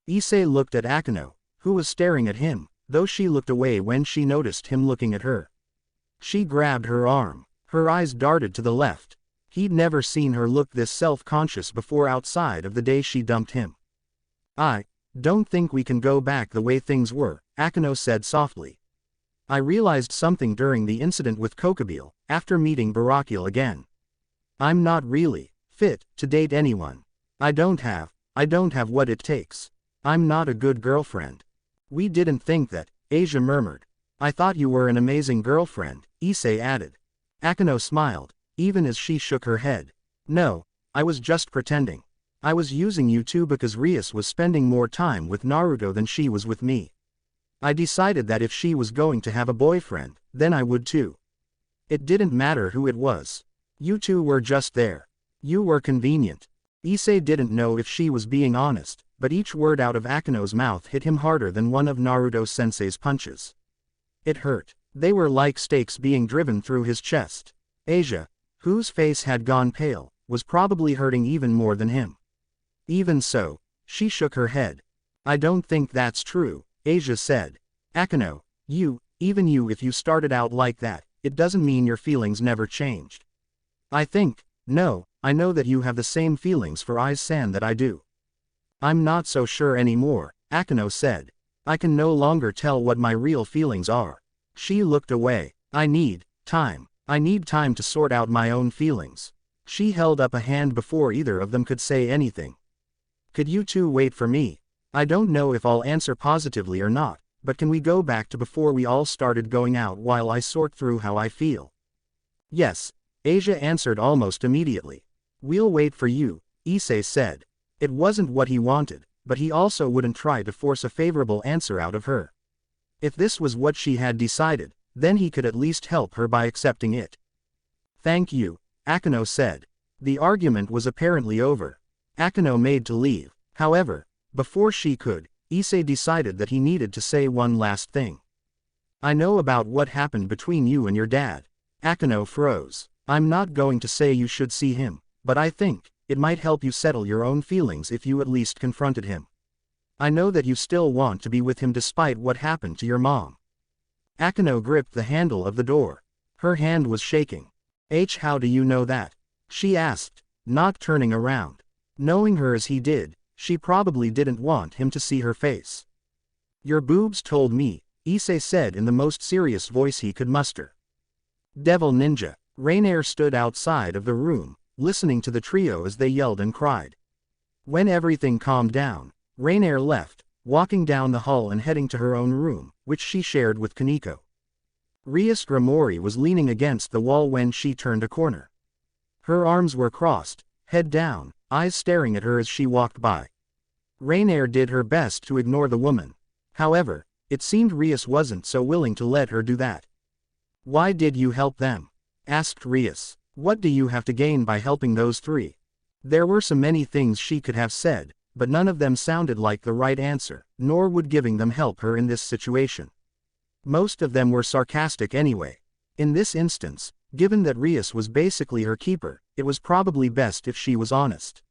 Issei looked at Akano, who was staring at him, though she looked away when she noticed him looking at her. She grabbed her arm. Her eyes darted to the left. He'd never seen her look this self-conscious before outside of the day she dumped him. I don't think we can go back the way things were, Akano said softly. I realized something during the incident with Kokobile, after meeting Barakiel again. I'm not really fit to date anyone. I don't have what it takes. I'm not a good girlfriend. We didn't think that, Asia murmured. I thought you were an amazing girlfriend, Issei added. Akano smiled, even as she shook her head. No, I was just pretending. I was using you two because Rias was spending more time with Naruto than she was with me. I decided that if she was going to have a boyfriend, then I would too. It didn't matter who it was. You two were just there. You were convenient. Issei didn't know if she was being honest, but each word out of Akano's mouth hit him harder than one of Naruto-sensei's punches. It hurt. They were like stakes being driven through his chest. Asia, whose face had gone pale, was probably hurting even more than him. Even so, she shook her head. I don't think that's true, Asia said. Akano, even you if you started out like that, it doesn't mean your feelings never changed. I know that you have the same feelings for Aiz-san that I do. I'm not so sure anymore, Akano said. I can no longer tell what my real feelings are. She looked away. I need time. I need time to sort out my own feelings. She held up a hand before either of them could say anything. Could you two wait for me? I don't know if I'll answer positively or not, but can we go back to before we all started going out while I sort through how I feel? Yes, Asia answered almost immediately. We'll wait for you, Issei said. It wasn't what he wanted, but he also wouldn't try to force a favorable answer out of her. If this was what she had decided, then he could at least help her by accepting it. Thank you, Akano said. The argument was apparently over. Akano made to leave. However, before she could, Issei decided that he needed to say one last thing. I know about what happened between you and your dad. Akano froze. I'm not going to say you should see him, but I think, it might help you settle your own feelings if you at least confronted him. I know that you still want to be with him despite what happened to your mom. Akano gripped the handle of the door. Her hand was shaking. How do you know that? She asked, not turning around. Knowing her as he did, she probably didn't want him to see her face. Your boobs told me, Issei said in the most serious voice he could muster. Devil Ninja. Rainier stood outside of the room, listening to the trio as they yelled and cried. When everything calmed down, Rainier left, walking down the hall and heading to her own room, which she shared with Kaneko. Rias Grimori was leaning against the wall when she turned a corner. Her arms were crossed, head down, eyes staring at her as she walked by. Rainier did her best to ignore the woman. However, it seemed Rias wasn't so willing to let her do that. Why did you help them? Asked Rias. What do you have to gain by helping those three? There were so many things she could have said, but none of them sounded like the right answer, nor would giving them help her in this situation. Most of them were sarcastic anyway. In this instance, given that Rias was basically her keeper, it was probably best if she was honest.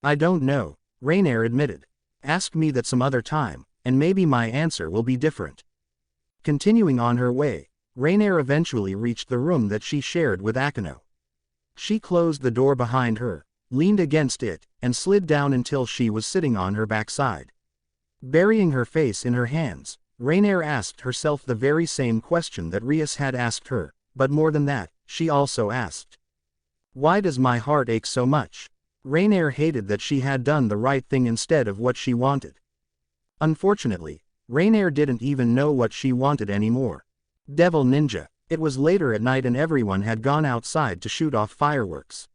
I don't know, Rainier admitted. Ask me that some other time, and maybe my answer will be different. Continuing on her way, Rainier eventually reached the room that she shared with Akano. She closed the door behind her, leaned against it, and slid down until she was sitting on her backside. Burying her face in her hands, Rainier asked herself the very same question that Rias had asked her, but more than that, she also asked. Why does my heart ache so much? Rainier hated that she had done the right thing instead of what she wanted. Unfortunately, Rainier didn't even know what she wanted anymore. Devil Ninja. It was later at night and everyone had gone outside to shoot off fireworks.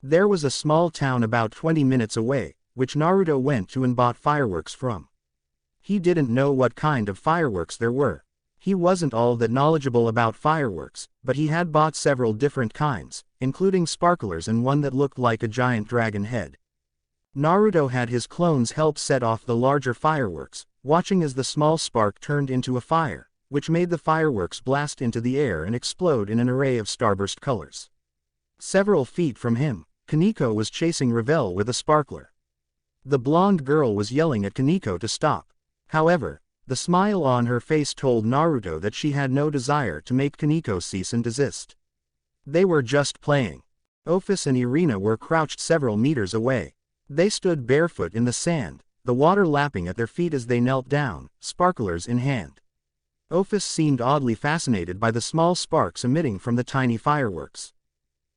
There was a small town about 20 minutes away, which Naruto went to and bought fireworks from. He didn't know what kind of fireworks there were. He wasn't all that knowledgeable about fireworks, but he had bought several different kinds, including sparklers and one that looked like a giant dragon head. Naruto had his clones help set off the larger fireworks, watching as the small spark turned into a fire, which made the fireworks blast into the air and explode in an array of starburst colors. Several feet from him, Kaneko was chasing Revel with a sparkler. The blonde girl was yelling at Kaneko to stop. However, the smile on her face told Naruto that she had no desire to make Kaneko cease and desist. They were just playing. Ophis and Irina were crouched several meters away. They stood barefoot in the sand, the water lapping at their feet as they knelt down, sparklers in hand. Ophis seemed oddly fascinated by the small sparks emitting from the tiny fireworks.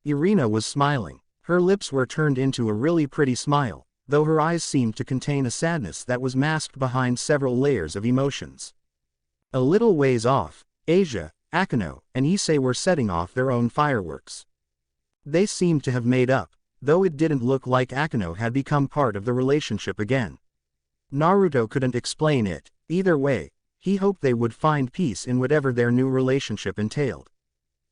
Irina was smiling. Her lips were turned into a really pretty smile, though her eyes seemed to contain a sadness that was masked behind several layers of emotions. A little ways off, Asia, Akano, and Issei were setting off their own fireworks. They seemed to have made up, though it didn't look like Akano had become part of the relationship again. Naruto couldn't explain it. Either way, he hoped they would find peace in whatever their new relationship entailed.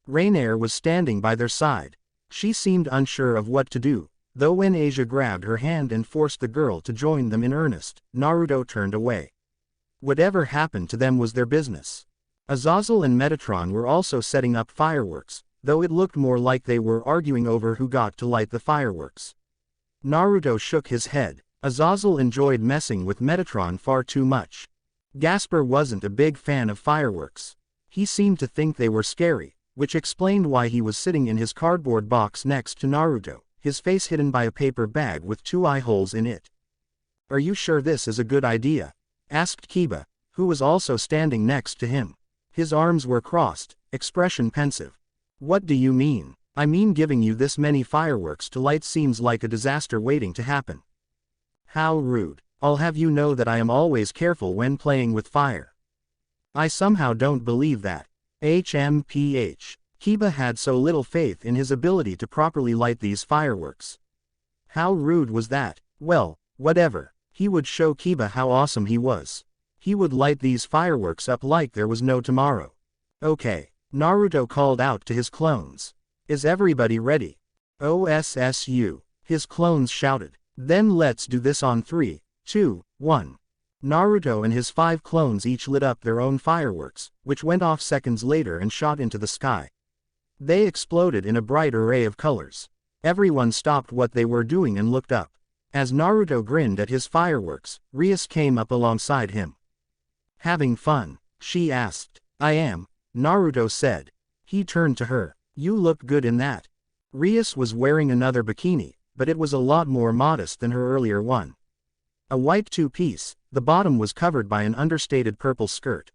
Rainier was standing by their side. She seemed unsure of what to do, though when Asia grabbed her hand and forced the girl to join them in earnest, Naruto turned away. Whatever happened to them was their business. Azazel and Metatron were also setting up fireworks, though it looked more like they were arguing over who got to light the fireworks. Naruto shook his head. Azazel enjoyed messing with Metatron far too much. Gasper wasn't a big fan of fireworks. He seemed to think they were scary, which explained why he was sitting in his cardboard box next to Naruto, his face hidden by a paper bag with 2 eye holes in it. Are you sure this is a good idea? Asked Kiba, who was also standing next to him. His arms were crossed, expression pensive. What do you mean? I mean, giving you this many fireworks to light seems like a disaster waiting to happen. How rude. I'll have you know that I am always careful when playing with fire. I somehow don't believe that. HMPH. Kiba had so little faith in his ability to properly light these fireworks. How rude was that? Well, whatever. He would show Kiba how awesome he was. He would light these fireworks up like there was no tomorrow. Okay. Naruto called out to his clones. Is everybody ready? OSSU. His clones shouted. Then let's do this on 3, 2, 1. Naruto and his 5 clones each lit up their own fireworks, which went off seconds later and shot into the sky. They exploded in a bright array of colors. Everyone stopped what they were doing and looked up. As Naruto grinned at his fireworks, Rias came up alongside him. "Having fun?" she asked. "I am," Naruto said. He turned to her. "You look good in that." Rias was wearing another bikini, but it was a lot more modest than her earlier one. A white two-piece, the bottom was covered by an understated purple skirt.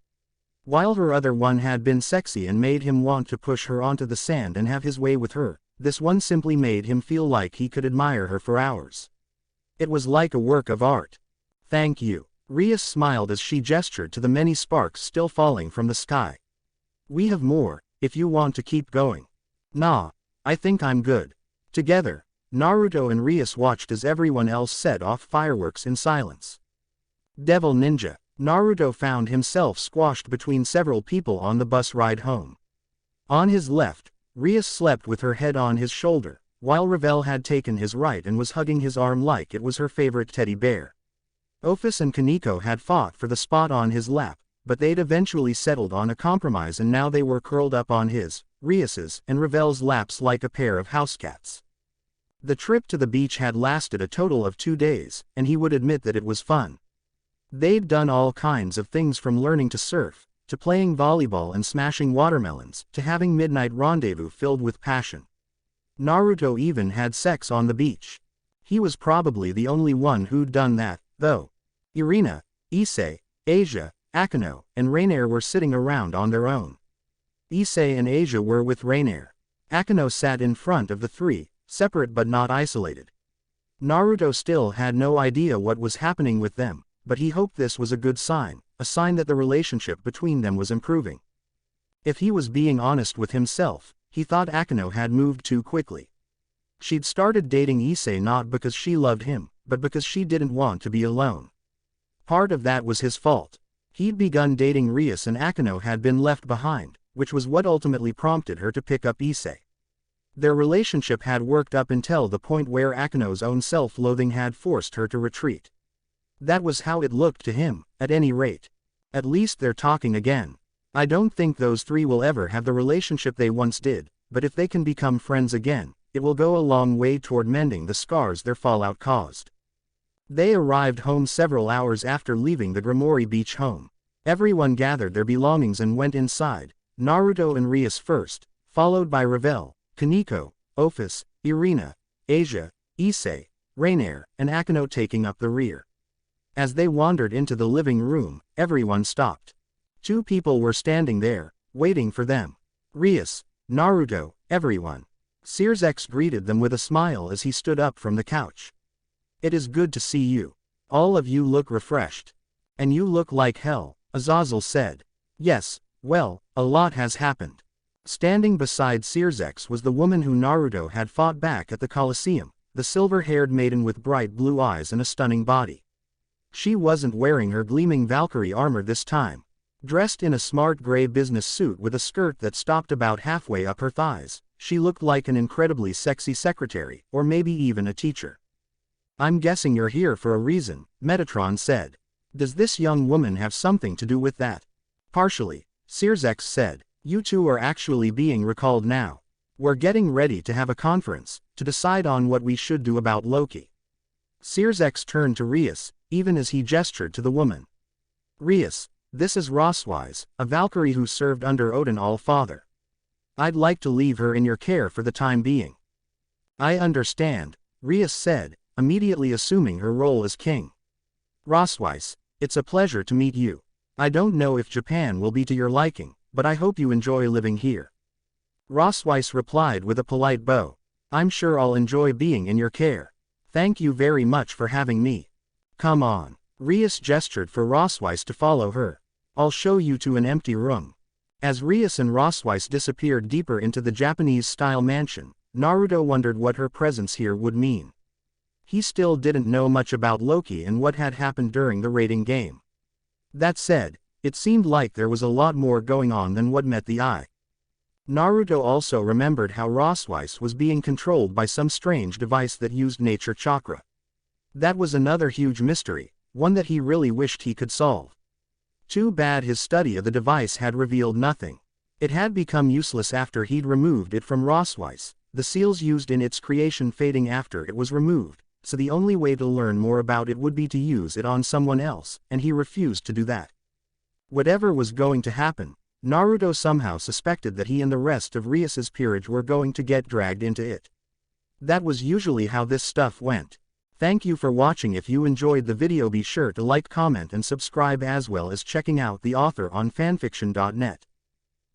While her other one had been sexy and made him want to push her onto the sand and have his way with her, this one simply made him feel like he could admire her for hours. It was like a work of art. "Thank you." Rias smiled as she gestured to the many sparks still falling from the sky. "We have more, if you want to keep going." "Nah, I think I'm good." Together, Naruto and Rias watched as everyone else set off fireworks in silence. Devil Ninja. Naruto found himself squashed between several people on the bus ride home. On his left, Rias slept with her head on his shoulder, while Ravel had taken his right and was hugging his arm like it was her favorite teddy bear. Office and Kaneko had fought for the spot on his lap, but they'd eventually settled on a compromise and now they were curled up on his, Rias's, and Ravel's laps like a pair of housecats. The trip to the beach had lasted a total of 2 days, and he would admit that it was fun. They'd done all kinds of things from learning to surf, to playing volleyball and smashing watermelons, to having midnight rendezvous filled with passion. Naruto even had sex on the beach. He was probably the only one who'd done that, though. Irina, Issei, Asia, Akano, and Rainier were sitting around on their own. Issei and Asia were with Rainier. Akano sat in front of the three, separate but not isolated. Naruto still had no idea what was happening with them, but he hoped this was a good sign, a sign that the relationship between them was improving. If he was being honest with himself, he thought Akano had moved too quickly. She'd started dating Issei not because she loved him, but because she didn't want to be alone. Part of that was his fault. He'd begun dating Rias and Akano had been left behind, which was what ultimately prompted her to pick up Issei. Their relationship had worked up until the point where Akano's own self-loathing had forced her to retreat. That was how it looked to him, at any rate. At least they're talking again. I don't think those three will ever have the relationship they once did, but if they can become friends again, it will go a long way toward mending the scars their fallout caused. They arrived home several hours after leaving the Grimori Beach home. Everyone gathered their belongings and went inside, Naruto and Rias first, followed by Ravel, Kaneko, Office, Irina, Asia, Issei, Rainier, and Akano taking up the rear. As they wandered into the living room, everyone stopped. 2 people were standing there, waiting for them. Rias, Naruto, everyone. Sirzex greeted them with a smile as he stood up from the couch. "It is good to see you. All of you look refreshed. And you look like hell," Azazel said. "Yes, well, a lot has happened." Standing beside Sirzex was the woman who Naruto had fought back at the Colosseum, the silver-haired maiden with bright blue eyes and a stunning body. She wasn't wearing her gleaming Valkyrie armor this time. Dressed in a smart gray business suit with a skirt that stopped about halfway up her thighs, she looked like an incredibly sexy secretary, or maybe even a teacher. "I'm guessing you're here for a reason," Metatron said. "Does this young woman have something to do with that?" "Partially," Sirzex said. "You two are actually being recalled now. We're getting ready to have a conference, to decide on what we should do about Loki." Sirzex turned to Rias, even as he gestured to the woman. "Rias, this is Roswise, a Valkyrie who served under Odin All-Father. I'd like to leave her in your care for the time being." "I understand," Rias said, immediately assuming her role as king. "Roswise, it's a pleasure to meet you. I don't know if Japan will be to your liking, but I hope you enjoy living here." Roswise replied with a polite bow. "I'm sure I'll enjoy being in your care. Thank you very much for having me. Come on." Rias gestured for Roswise to follow her. "I'll show you to an empty room." As Rias and Roswise disappeared deeper into the Japanese-style mansion, Naruto wondered what her presence here would mean. He still didn't know much about Loki and what had happened during the raiding game. That said, it seemed like there was a lot more going on than what met the eye. Naruto also remembered how Roswise was being controlled by some strange device that used nature chakra. That was another huge mystery, one that he really wished he could solve. Too bad his study of the device had revealed nothing. It had become useless after he'd removed it from Roswise, the seals used in its creation fading after it was removed, so the only way to learn more about it would be to use it on someone else, and he refused to do that. Whatever was going to happen, Naruto somehow suspected that he and the rest of Rias's peerage were going to get dragged into it. That was usually how this stuff went. Thank you for watching. If you enjoyed the video, be sure to like, comment and subscribe, as well as checking out the author on fanfiction.net.